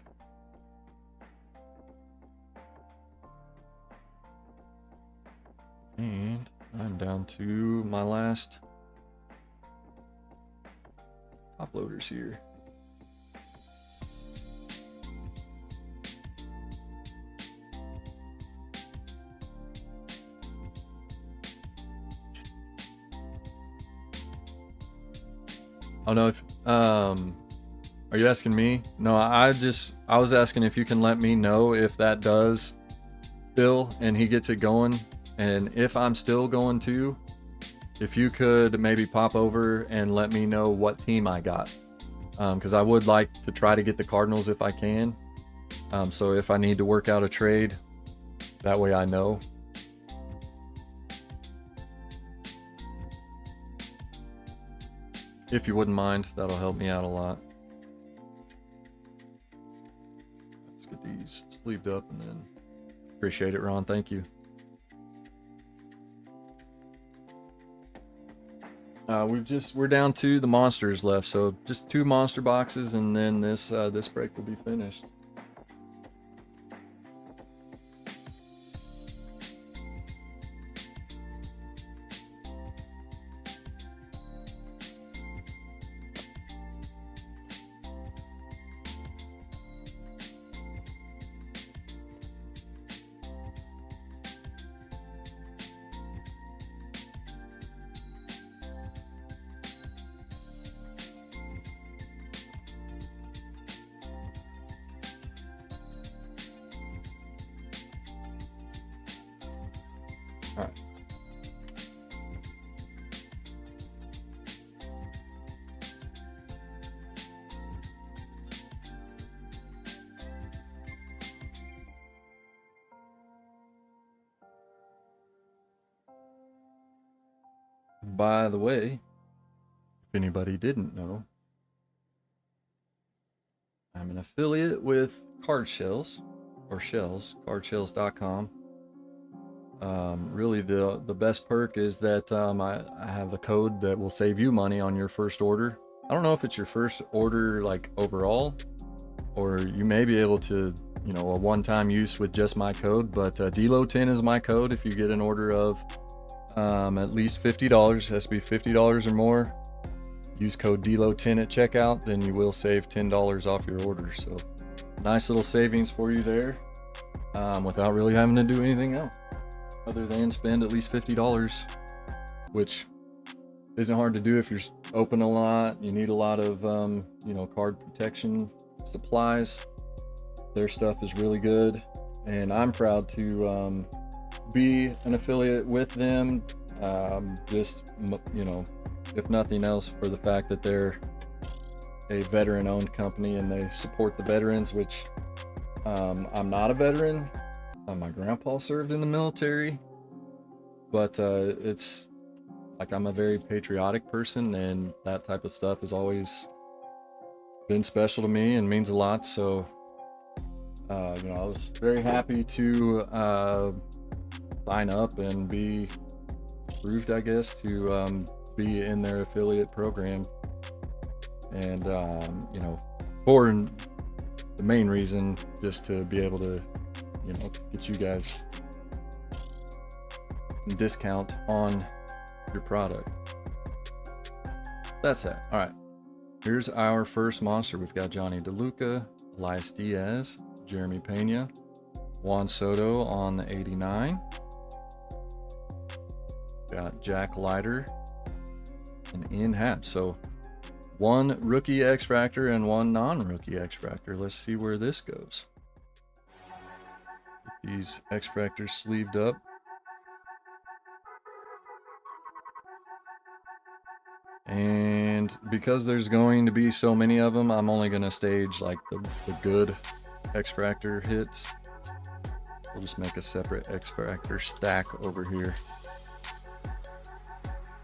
And I'm down to my last top loaders here. Oh no, are you asking me? No, I was asking if you can let me know if that does fill and he gets it going, and if I'm still going too, if you could maybe pop over and let me know what team I got, because I would like to try to get the Cardinals if I can. So if I need to work out a trade, that way I know. If you wouldn't mind, that'll help me out a lot. Let's get these sleeved up and then appreciate it, Ron. Thank you. We're down to the monsters left, so just 2 monster boxes and then this break will be finished. All right. By the way, if anybody didn't know, I'm an affiliate with Card Shells, or Shells, cardshells.com. Really the best perk is that I have a code that will save you money on your first order. I don't know if it's your first order like overall, or you may be able to, you know, a one-time use with just my code, but DLO10 is my code if you get an order of at least $50. It has to be $50 or more. Use code DLO10 at checkout, then you will save $10 off your order. So nice little savings for you there, without really having to do anything else other than spend at least $50 which isn't hard to do if you're open a lot. You need a lot of, you know, card protection supplies. Their stuff is really good, and I'm proud to be an affiliate with them. Just, you know, if nothing else, for the fact that they're a veteran-owned company and they support the veterans, which I'm not a veteran. My grandpa served in the military, but it's like, I'm a very patriotic person, and that type of stuff has always been special to me and means a lot. So you know, I was very happy to sign up and be approved, I guess, to be in their affiliate program. And you know, for the main reason, just to be able to, you know, get you guys a discount on your product. That's that. All right, here's our first monster. We've got Johnny DeLuca, Elias Diaz, Jeremy Pena, Juan Soto on the 89. Got Jack Leiter and Ian Happ. So one rookie X Factor and one non-rookie X Factor. Let's see where this goes. Get these X Factors sleeved up. And because there's going to be so many of them, I'm only going to stage like the good X Factor hits. We'll just make a separate X Factor stack over here.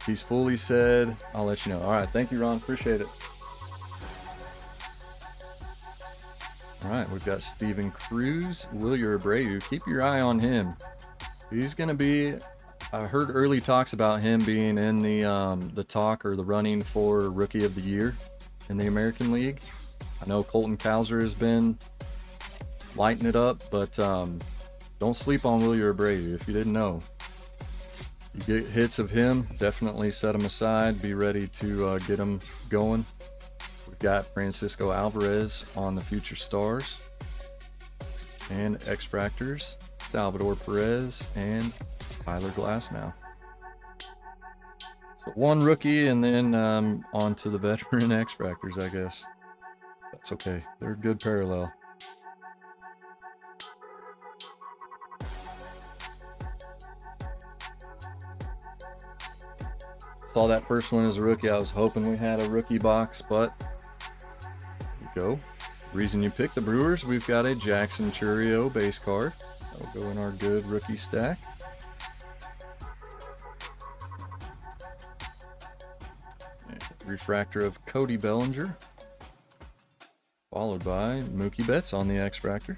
He's fully said, I'll let you know. All right, thank you, Ron. Appreciate it. All right, we've got Steven Cruz, Wilyer Abreu. Keep your eye on him. He's going to be, I heard early talks about him being in the talk or the running for Rookie of the Year in the American League. I know Colton Cowser has been lighting it up, but don't sleep on Wilyer Abreu if you didn't know. You get hits of him, definitely set him aside. Be ready to get him going. We've got Francisco Alvarez on the Future Stars. And X Fractors, Salvador Perez and Tyler Glasnow. So one rookie, and then on to the veteran X Fractors, I guess. That's okay. They're a good parallel. Saw that first one as a rookie. I was hoping we had a rookie box, but here we go. Reason you picked the Brewers, we've got a Jackson Churio base card. That'll go in our good rookie stack. And refractor of Cody Bellinger, followed by Mookie Betts on the X Fractor.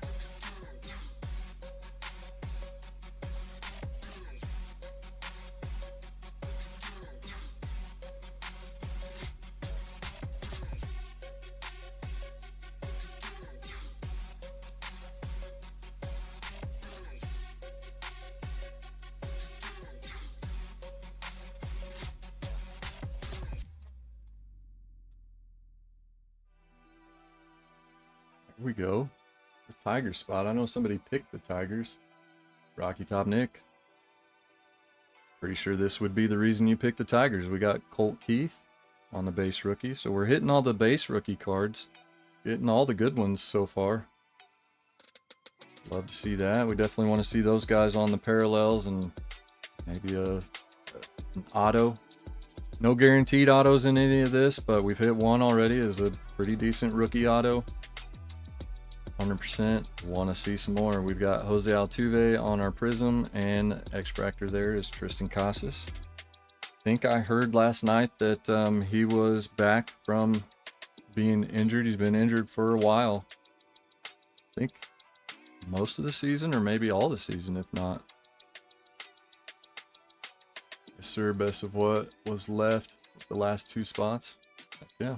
Here we go. The Tiger spot. I know somebody picked the Tigers. Rocky Top Nick. Pretty sure this would be the reason you picked the Tigers. We got Colt Keith on the base rookie. So we're hitting all the base rookie cards. Getting all the good ones so far. Love to see that. We definitely want to see those guys on the parallels and maybe an auto. No guaranteed autos in any of this, but we've hit one already as a pretty decent rookie auto. 100%. Want to see some more. We've got Jose Altuve on our Prism, and X Fractor there is Tristan Casas. I think I heard last night that he was back from being injured. He's been injured for a while. I think most of the season, or maybe all the season, if not. Yes, sir. Best of what was left, the last two spots. Yeah.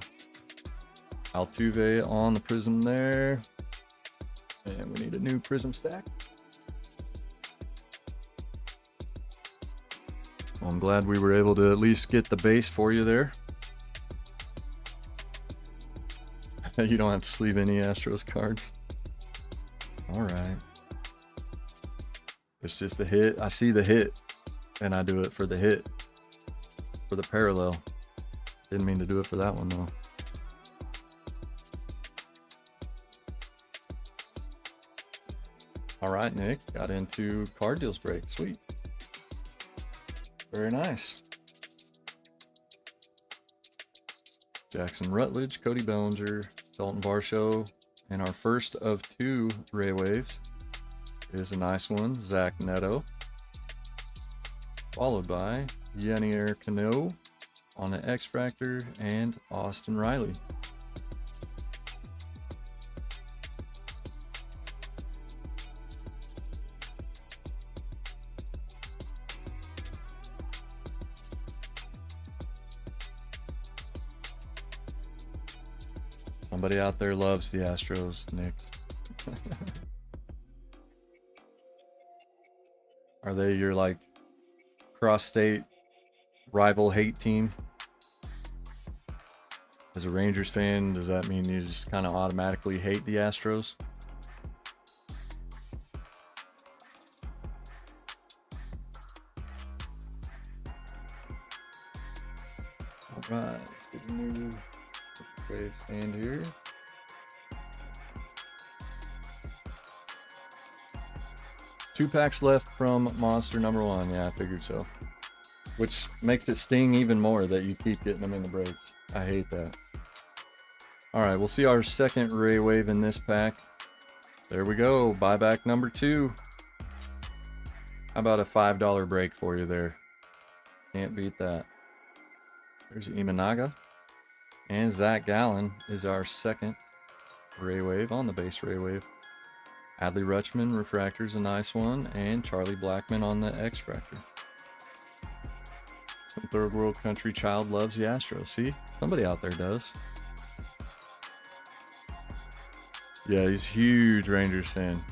Altuve on the Prism there. And we need a new Prism stack. Well, I'm glad we were able to at least get the base for you there. You don't have to sleeve any Astros cards. All right. It's just a hit. I see the hit, and I do it for the hit. for the parallel. Didn't mean to do it for that one though. All right, Nick, got into card deals break. Sweet. Very nice. Jackson Rutledge, Cody Bellinger, Dalton Varsho, and our first of 2 Ray Waves is a nice one, Zach Neto, followed by Yenier Cano on the X Factor and Austin Riley. Somebody out there loves the Astros, Nick. Are they your like cross-state rival hate team? As a Rangers fan, does that mean you just kind of automatically hate the Astros? All right, let's get a new wave stand here. Two packs left from monster number 1. Yeah, I figured so. Which makes it sting even more that you keep getting them in the breaks. I hate that. All right, we'll see our second Ray Wave in this pack. There we go, buyback number 2. How about a $5 break for you there? Can't beat that. There's Imanaga. And Zach Gallen is our second Ray Wave on the base Ray Wave. Adley Rutschman, Refractor's a nice one, and Charlie Blackmon on the X Fractor. Some third world country child loves the Astros. See, somebody out there does. Yeah, he's a huge Rangers fan.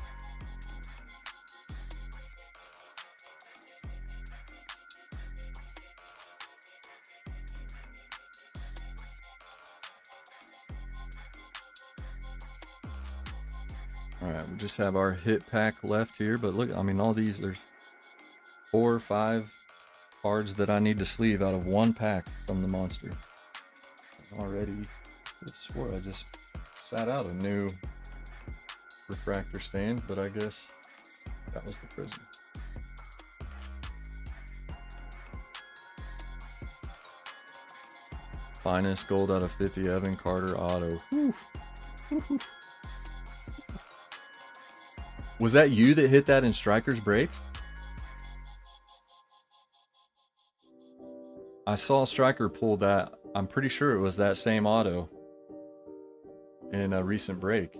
All right, we just have our hit pack left here, but look, I mean, all these, there's 4 or 5 cards that I need to sleeve out of 1 pack from the monster. Already, I swore I just sat out a new refractor stand, but I guess that was the prison. Finest gold out of 50, Evan Carter auto. Whew. Whew. Was that you that hit that in Striker's break? I saw Striker pull that. I'm pretty sure it was that same auto in a recent break.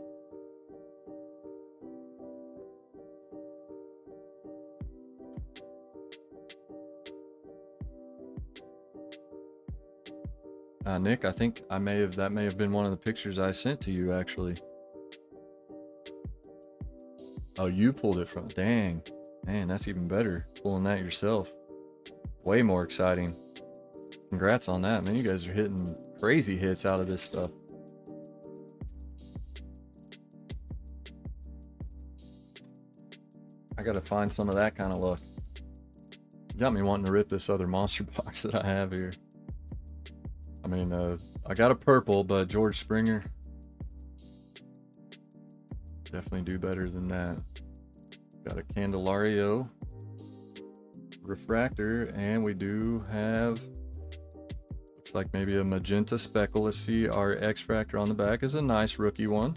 Nick, I think that may have been one of the pictures I sent to you actually. Oh, you pulled it from, dang. Man, that's even better. Pulling that yourself. Way more exciting. Congrats on that, man. You guys are hitting crazy hits out of this stuff. I gotta find some of that kind of luck. You got me wanting to rip this other monster box that I have here. I mean, I got a purple, but George Springer. Definitely do better than that. Got a Candelario refractor, and we do have, looks like maybe a magenta speckle. Let's see, our X Fractor on the back is a nice rookie one.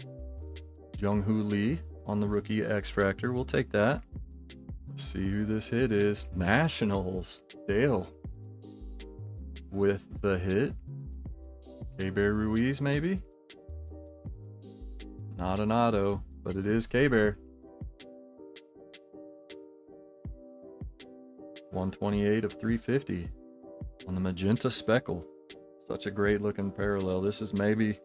Jung-Hoo Lee on the rookie X Fractor. We'll take that. Let's see who this hit is. Nationals, Dale with the hit. K-Bear Ruiz, maybe? Not an auto, but it is K-Bear. 128 of 350 on the magenta speckle. Such a great looking parallel. This is maybe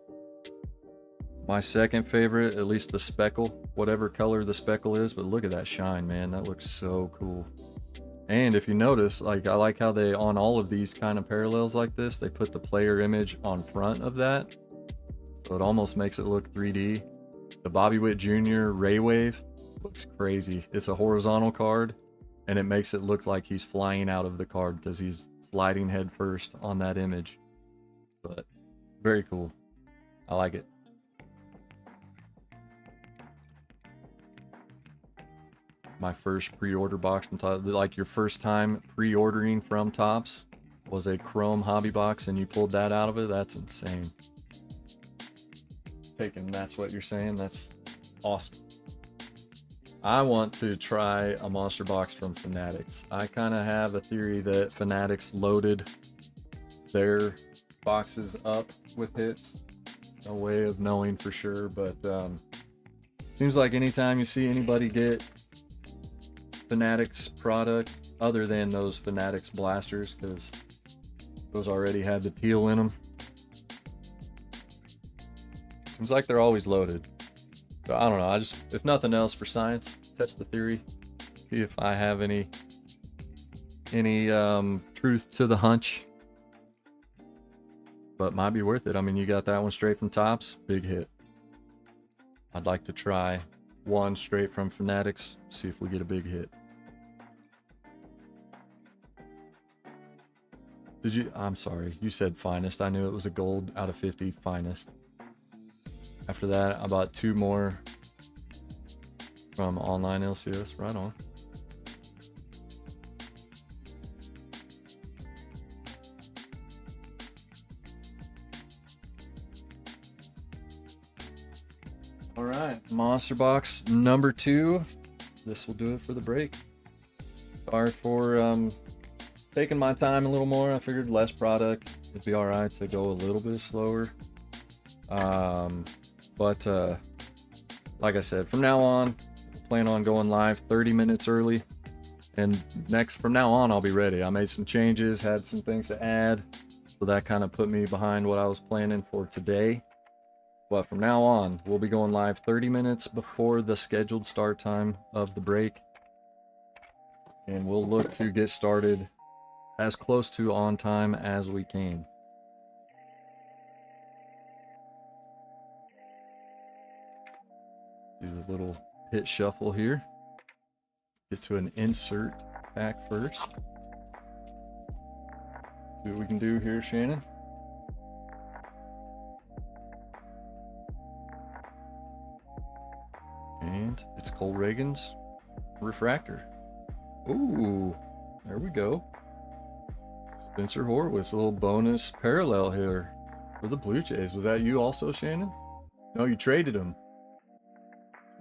my second favorite, at least the speckle, whatever color the speckle is, but look at that shine, man. That looks so cool. And if you notice, like, I like how they, on all of these kind of parallels like this, they put the player image on front of that. So it almost makes it look 3D. The Bobby Witt Jr. Ray Wave looks crazy. It's a horizontal card, and it makes it look like he's flying out of the card because he's sliding head first on that image. But very cool. I like it. My first pre-order box from Topps, like your first time pre-ordering from Topps was a chrome hobby box and you pulled that out of it. That's insane. That's what you're saying. That's awesome. I want to try a monster box from Fanatics. I kind of have a theory that Fanatics loaded their boxes up with hits. No way of knowing for sure, but seems like anytime you see anybody get Fanatics product other than those Fanatics blasters, because those already had the teal in them, seems like they're always loaded. So I don't know, I just, if nothing else for science, test the theory, see if I have any truth to the hunch. But might be worth it. I mean, you got that one straight from Topps, big hit. I'd like to try one straight from Fanatics, see if we get a big hit. Did you, I'm sorry, you said finest. I knew it was a gold out of 50 finest. After that, I bought 2 more from online LCS. Right on. All right, monster box number 2. This will do it for the break. Sorry for taking my time a little more. I figured less product, it'd be all right to go a little bit slower. But like I said, from now on, I plan on going live 30 minutes early. And from now on, I'll be ready. I made some changes, had some things to add. So that kind of put me behind what I was planning for today. But from now on, we'll be going live 30 minutes before the scheduled start time of the break. And we'll look to get started as close to on time as we can. Do a little hit shuffle here. Get to an insert pack first. See what we can do here, Shannon. And it's Cole Reagan's refractor. Ooh, there we go. Spencer Horwitz, a little bonus parallel here for the Blue Jays. Was that you also, Shannon? No, you traded him.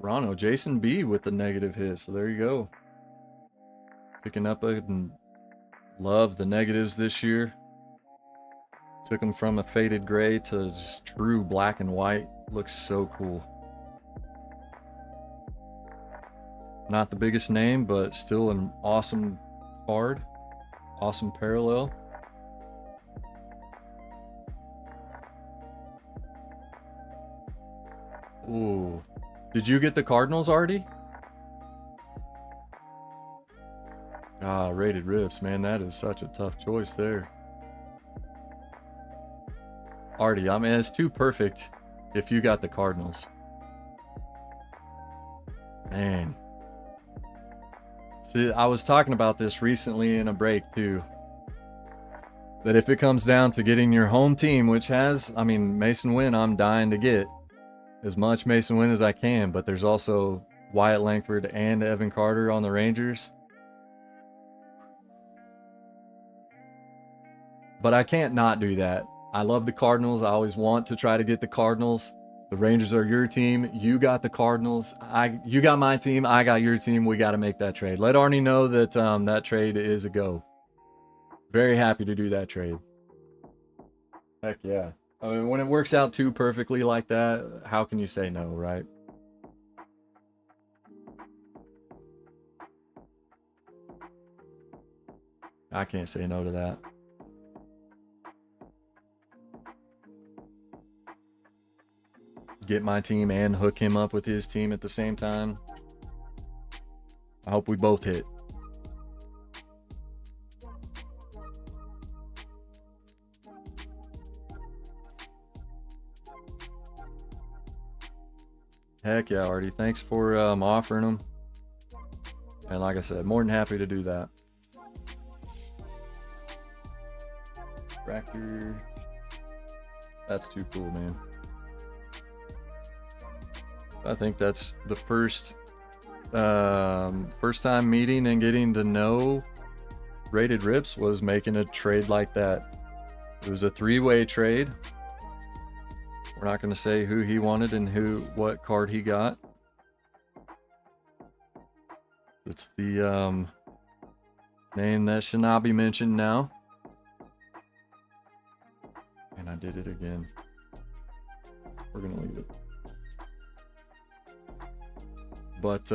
Rano, Jason B with the negative hit. So there you go. Picking up and love the negatives this year. Took them from a faded gray to just true black and white. Looks so cool. Not the biggest name, but still an awesome card. Awesome parallel. Ooh. Did you get the Cardinals already? Ah, rated rips, man. That is such a tough choice there. Artie, I mean, it's too perfect if you got the Cardinals. Man. See, I was talking about this recently in a break too. That if it comes down to getting your home team, which has, I mean, Mason Wynn, I'm dying to get as much Mason Wynn as I can, but there's also Wyatt Langford and Evan Carter on the Rangers. But I can't not do that. I love the Cardinals. I always want to try to get the Cardinals. The Rangers are your team. You got the Cardinals. You got my team. I got your team. We got to make that trade. Let Arnie know that that trade is a go. Very happy to do that trade. Heck yeah. I mean, when it works out too perfectly like that, how can you say no, right? I can't say no to that. Get my team and hook him up with his team at the same time. I hope we both hit. Heck yeah, Artie. Thanks for offering them. And like I said, more than happy to do that. Refractor. That's too cool, man. I think that's the first time meeting and getting to know Rated Rips was making a trade like that. It was a 3-way trade. We're not going to say who he wanted and what card he got. It's the name that should not be mentioned now. And I did it again. We're going to leave it. But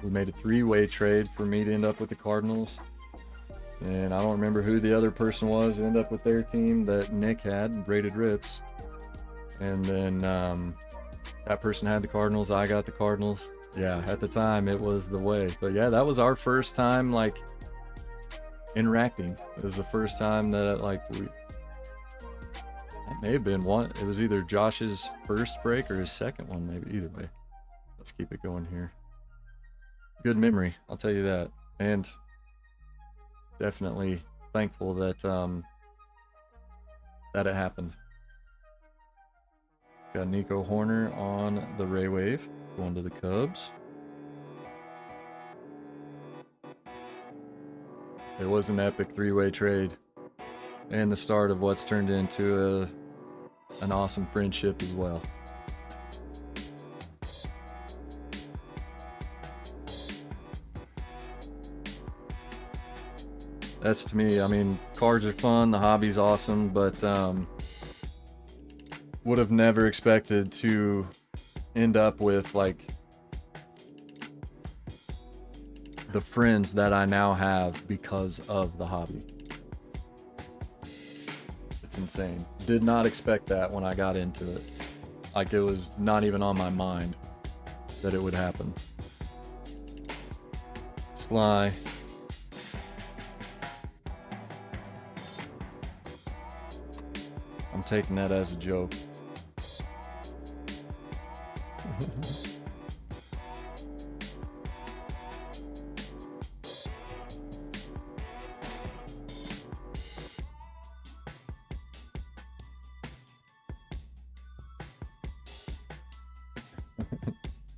we made a 3-way trade for me to end up with the Cardinals. And I don't remember who the other person was. End up with their team that Nick had, Rated Rips. And then that person had the Cardinals. I got the Cardinals. Yeah, at the time it was the way. But yeah, that was our first time like interacting. It was the first time that that may have been one. It was either Josh's first break or his second one, maybe. Either way. Let's keep it going here. Good memory, I'll tell you that. And definitely thankful that that it happened. Got Nico Horner on the Ray Wave, going to the Cubs. It was an epic 3-way trade, and the start of what's turned into an awesome friendship as well. That's to me, I mean, cards are fun, the hobby's awesome, but would have never expected to end up with like the friends that I now have because of the hobby. It's insane. Did not expect that when I got into it. Like, it was not even on my mind that it would happen. Sly. I'm taking that as a joke.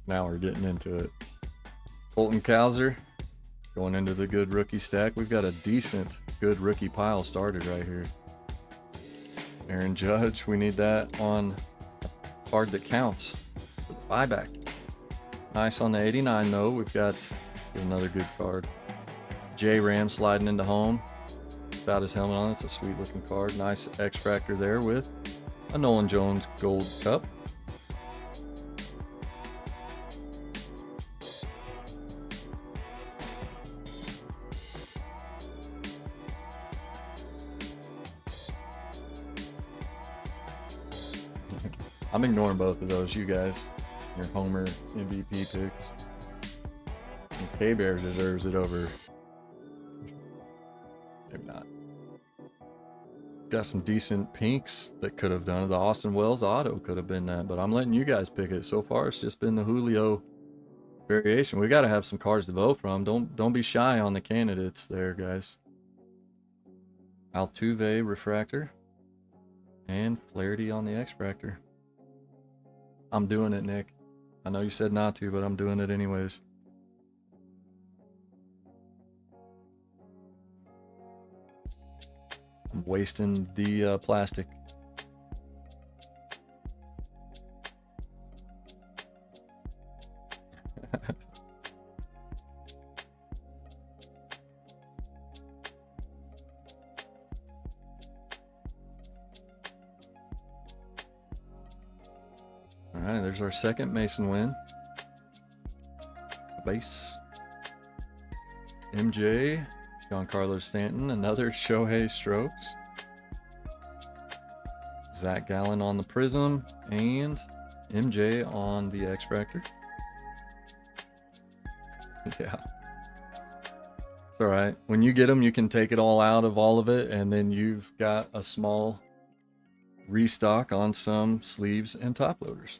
Now we're getting into it. Colton Cowser going into the good rookie stack. We've got a decent good rookie pile started right here. Aaron Judge, we need that on a card that counts for the buyback. Nice on the 89 though. We've got, this is another good card. J Ram sliding into home without his helmet on. It's a sweet looking card. Nice X-Fractor there with a Nolan Jones Gold Cup. I'm ignoring both of those, you guys. Your Homer MVP picks. And K-Bear deserves it over. Maybe not. Got some decent pinks that could have done it. The Austin Wells auto could have been that, but I'm letting you guys pick it. So far, it's just been the Julio variation. We got to have some cards to vote from. Don't be shy on the candidates there, guys. Altuve Refractor. And Flaherty on the X-Fractor. I'm doing it, Nick. I know you said not to, but I'm doing it anyways. I'm wasting the plastic. Alright, there's our second Mason win. Base. MJ, Giancarlo Stanton, another Shohei Strokes. Zach Gallen on the Prism, and MJ on the X-Fractor. Yeah. It's alright. When you get them, you can take it all out of all of it, and then you've got a small restock on some sleeves and top loaders.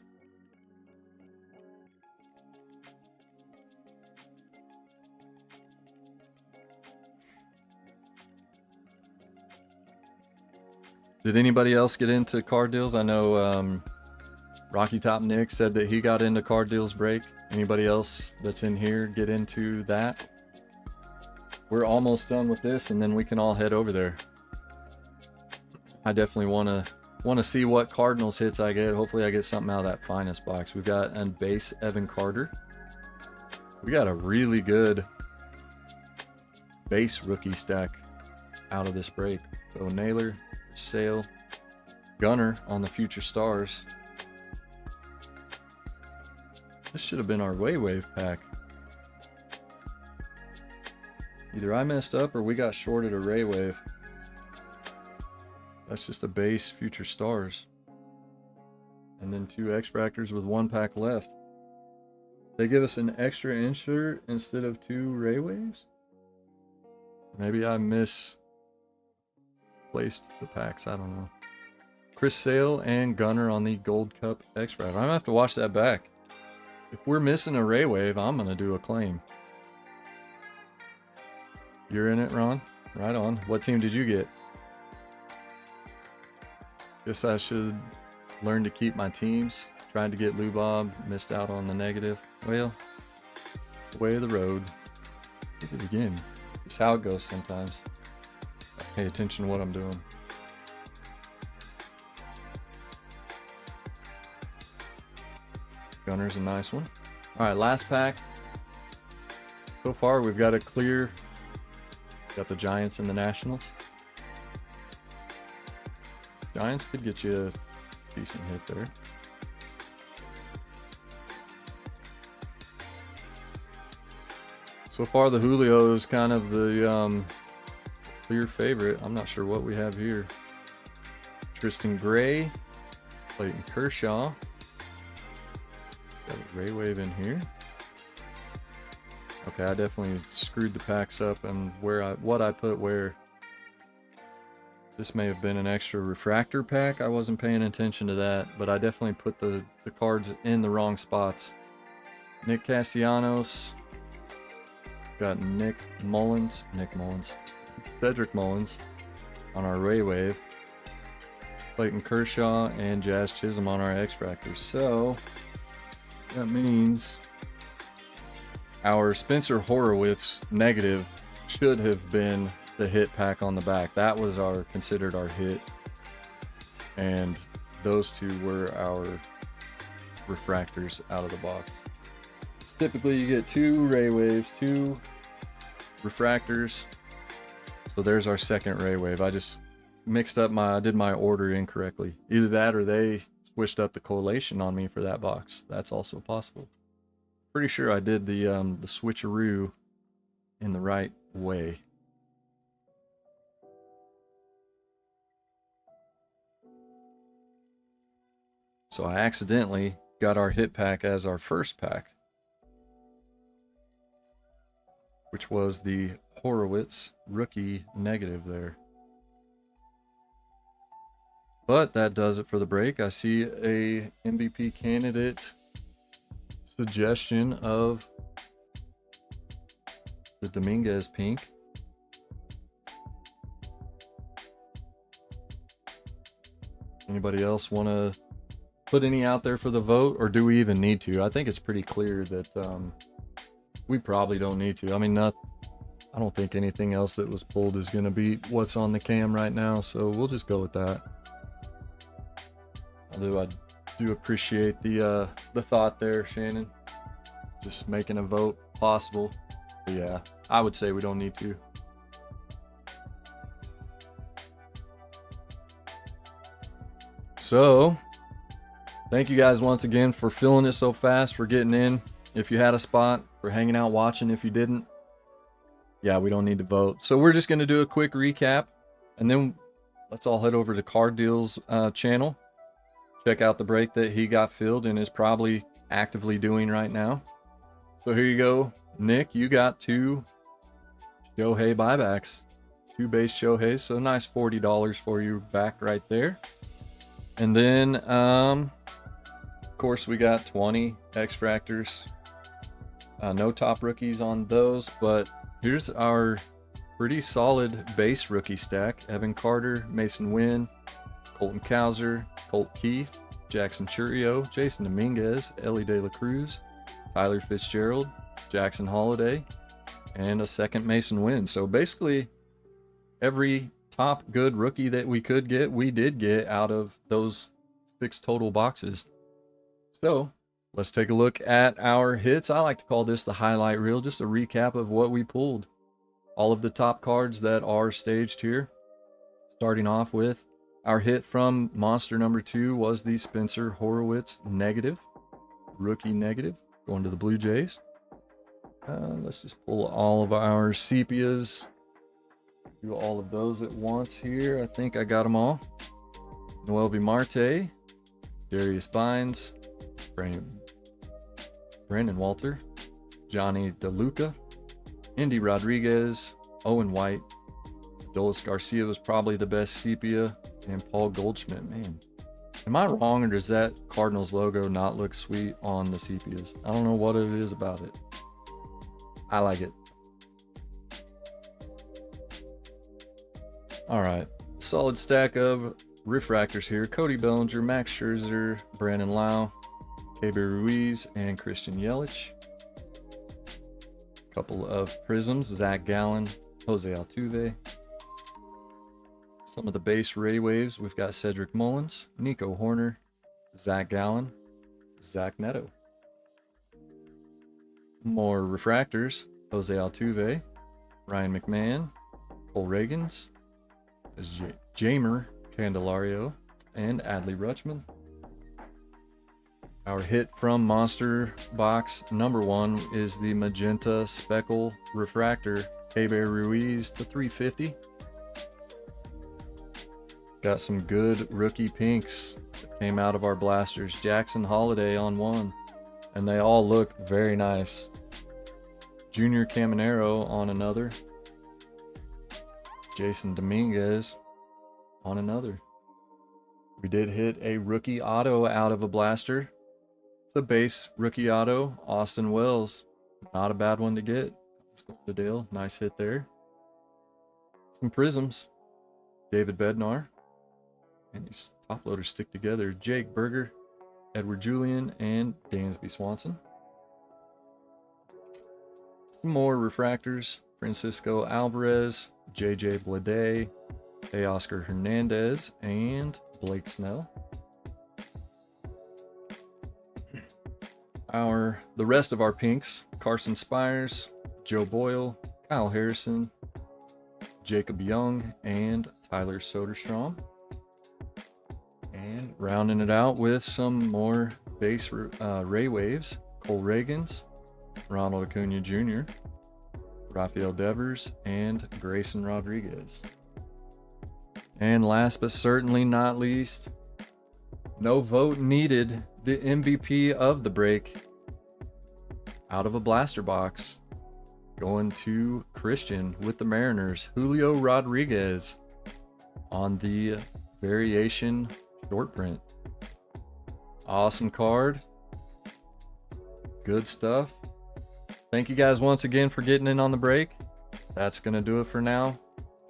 Did anybody else get into card deals? I know Rocky Top Nick said that he got into card deals break. Anybody else that's in here get into that? We're almost done with this, and then we can all head over there. I definitely want to see what Cardinals hits I get. Hopefully I get something out of that finest box. We've got a base Evan Carter. We got a really good base rookie stack out of this break. So Naylor, Sale, Gunner on the Future Stars. This should have been our Wave pack. Either I messed up or we got shorted a Wave. That's just a base Future Stars. And then 2 X-Fractors with 1 pack left. They give us an extra insert instead of 2 Waves? Maybe I misplaced the packs. I don't know. Chris Sale and Gunner on the Gold Cup X-Fractor. I'm gonna have to watch that back. If we're missing a Wave, I'm gonna do a claim. You're in it, Ron? Right on. What team did you get? Guess I should learn to keep my teams. Tried to get Lou Bob, missed out on the negative. Well, way of the road. Did it again. It's how it goes sometimes. Pay attention to what I'm doing. Gunner's a nice one. All right, last pack. So far, we've got a clear. Got the Giants and the Nationals. Giants could get you a decent hit there. So far, the Julio is kind of the clear favorite. I'm not sure what we have here. Tristan Gray, Clayton Kershaw. Got a Wave in here. Okay, I definitely screwed the packs up and what I put where. This may have been an extra refractor pack. I wasn't paying attention to that, but I definitely put the cards in the wrong spots. Nick Castellanos. Got Cedric Mullins on our Wave. Clayton Kershaw and Jazz Chisholm on our X-Fractors. So that means our Spencer Horowitz negative should have been the hit pack on the back. That was considered our hit, and those 2 were our refractors out of the box. So typically you get 2 Waves, 2 refractors. So there's our second Wave. I just mixed up I did my order incorrectly. Either that or they switched up the collation on me for that box. That's also possible. Pretty sure I did the switcheroo in the right way. So I accidentally got our hit pack as our first pack, which was the Horowitz rookie negative there. But that does it for the break. I see a MVP candidate suggestion of the Dominguez pink. Anybody else want to put any out there for the vote, or do we even need to? I think it's pretty clear that we probably don't need to. I mean, I don't think anything else that was pulled is going to beat what's on the cam right now, so we'll just go with that. Although I do appreciate the thought there, Shannon. Just making a vote possible. But yeah, I would say we don't need to. So, thank you guys once again for filling it so fast, for getting in. If you had a spot, for hanging out watching if you didn't. Yeah, we don't need to vote. So we're just going to do a quick recap, and then let's all head over to Card Deal's channel. Check out the break that he got filled and is probably actively doing right now. So here you go. Nick, you got 2 Shohei buybacks. 2 base Shoheis, so nice $40 for you back right there. And then, of course, we got 20 X-Fractors. No top rookies on those, but here's our pretty solid base rookie stack. Evan Carter, Mason Wynn, Colton Cowser, Colt Keith, Jackson Churio, Jason Dominguez, Ellie De La Cruz, Tyler Fitzgerald, Jackson Holiday, and a second Mason Wynn. So basically, every top good rookie that we could get, we did get out of those 6 total boxes. So let's take a look at our hits. I like to call this the highlight reel, just a recap of what we pulled. All of the top cards that are staged here. Starting off with our hit from monster number 2 was the Spencer Horowitz negative, rookie negative, going to the Blue Jays. Let's just pull all of our sepias. Do all of those at once here. I think I got them all. Noelvi Marte, Darius Vines, Brandon Walter, Johnny DeLuca, Indy Rodriguez, Owen White, Dolis Garcia was probably the best sepia, and Paul Goldschmidt. Man, am I wrong, or does that Cardinals logo not look sweet on the sepias? I don't know what it is about it. I like it. All right, solid stack of refractors here. Cody Bellinger, Max Scherzer, Brandon Lau, KB Ruiz, and Christian Yelich. Couple of prisms, Zach Gallen, Jose Altuve. Some of the base Ray Waves, we've got Cedric Mullins, Nico Horner, Zach Gallen, Zach Neto. More refractors, Jose Altuve, Ryan McMahon, Cole Reagans, Jamer Candelario, and Adley Rutschman. Our hit from Monster Box number 1 is the Magenta Speckle Refractor, Keibert Ruiz to 350. Got some good rookie pinks that came out of our blasters. Jackson Holiday on 1, and they all look very nice. Junior Caminero on another. Jason Dominguez on another. We did hit a rookie auto out of a blaster. It's a base rookie auto, Austin Wells. Not a bad one to get. Let's go to Dale. Nice hit there. Some prisms. David Bednar. And these top loaders stick together. Jake Berger, Edward Julian, and Dansby Swanson. Some more refractors. Francisco Alvarez, JJ Bleday, Teoscar Hernandez, and Blake Snell. The rest of our pinks: Carson Spires, Joe Boyle, Kyle Harrison, Jacob Young, and Tyler Soderstrom. And rounding it out with some more base Ray Waves: Cole Reagans, Ronald Acuna Jr., Rafael Devers, and Grayson Rodriguez. And last but certainly not least, no vote needed, the MVP of the break, out of a blaster box, going to Christian with the Mariners, Julio Rodriguez on the variation short print. Awesome card. Good stuff. Thank you guys once again for getting in on the break. That's going to do it for now.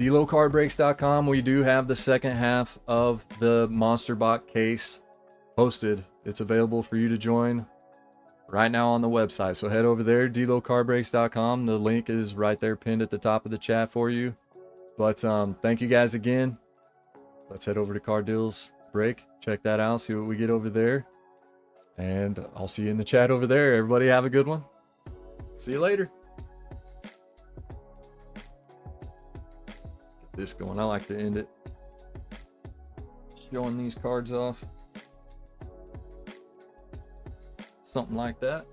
DLOCardBreaks.com. We do have the second half of the Monster Box case posted. It's available for you to join right now on the website. So head over there, DLOCardBreaks.com. The link is right there pinned at the top of the chat for you. But thank you guys again. Let's head over to Card Deals Break. Check that out. See what we get over there. And I'll see you in the chat over there. Everybody have a good one. See you later. Let's get this going. I like to end it showing these cards off. Something like that.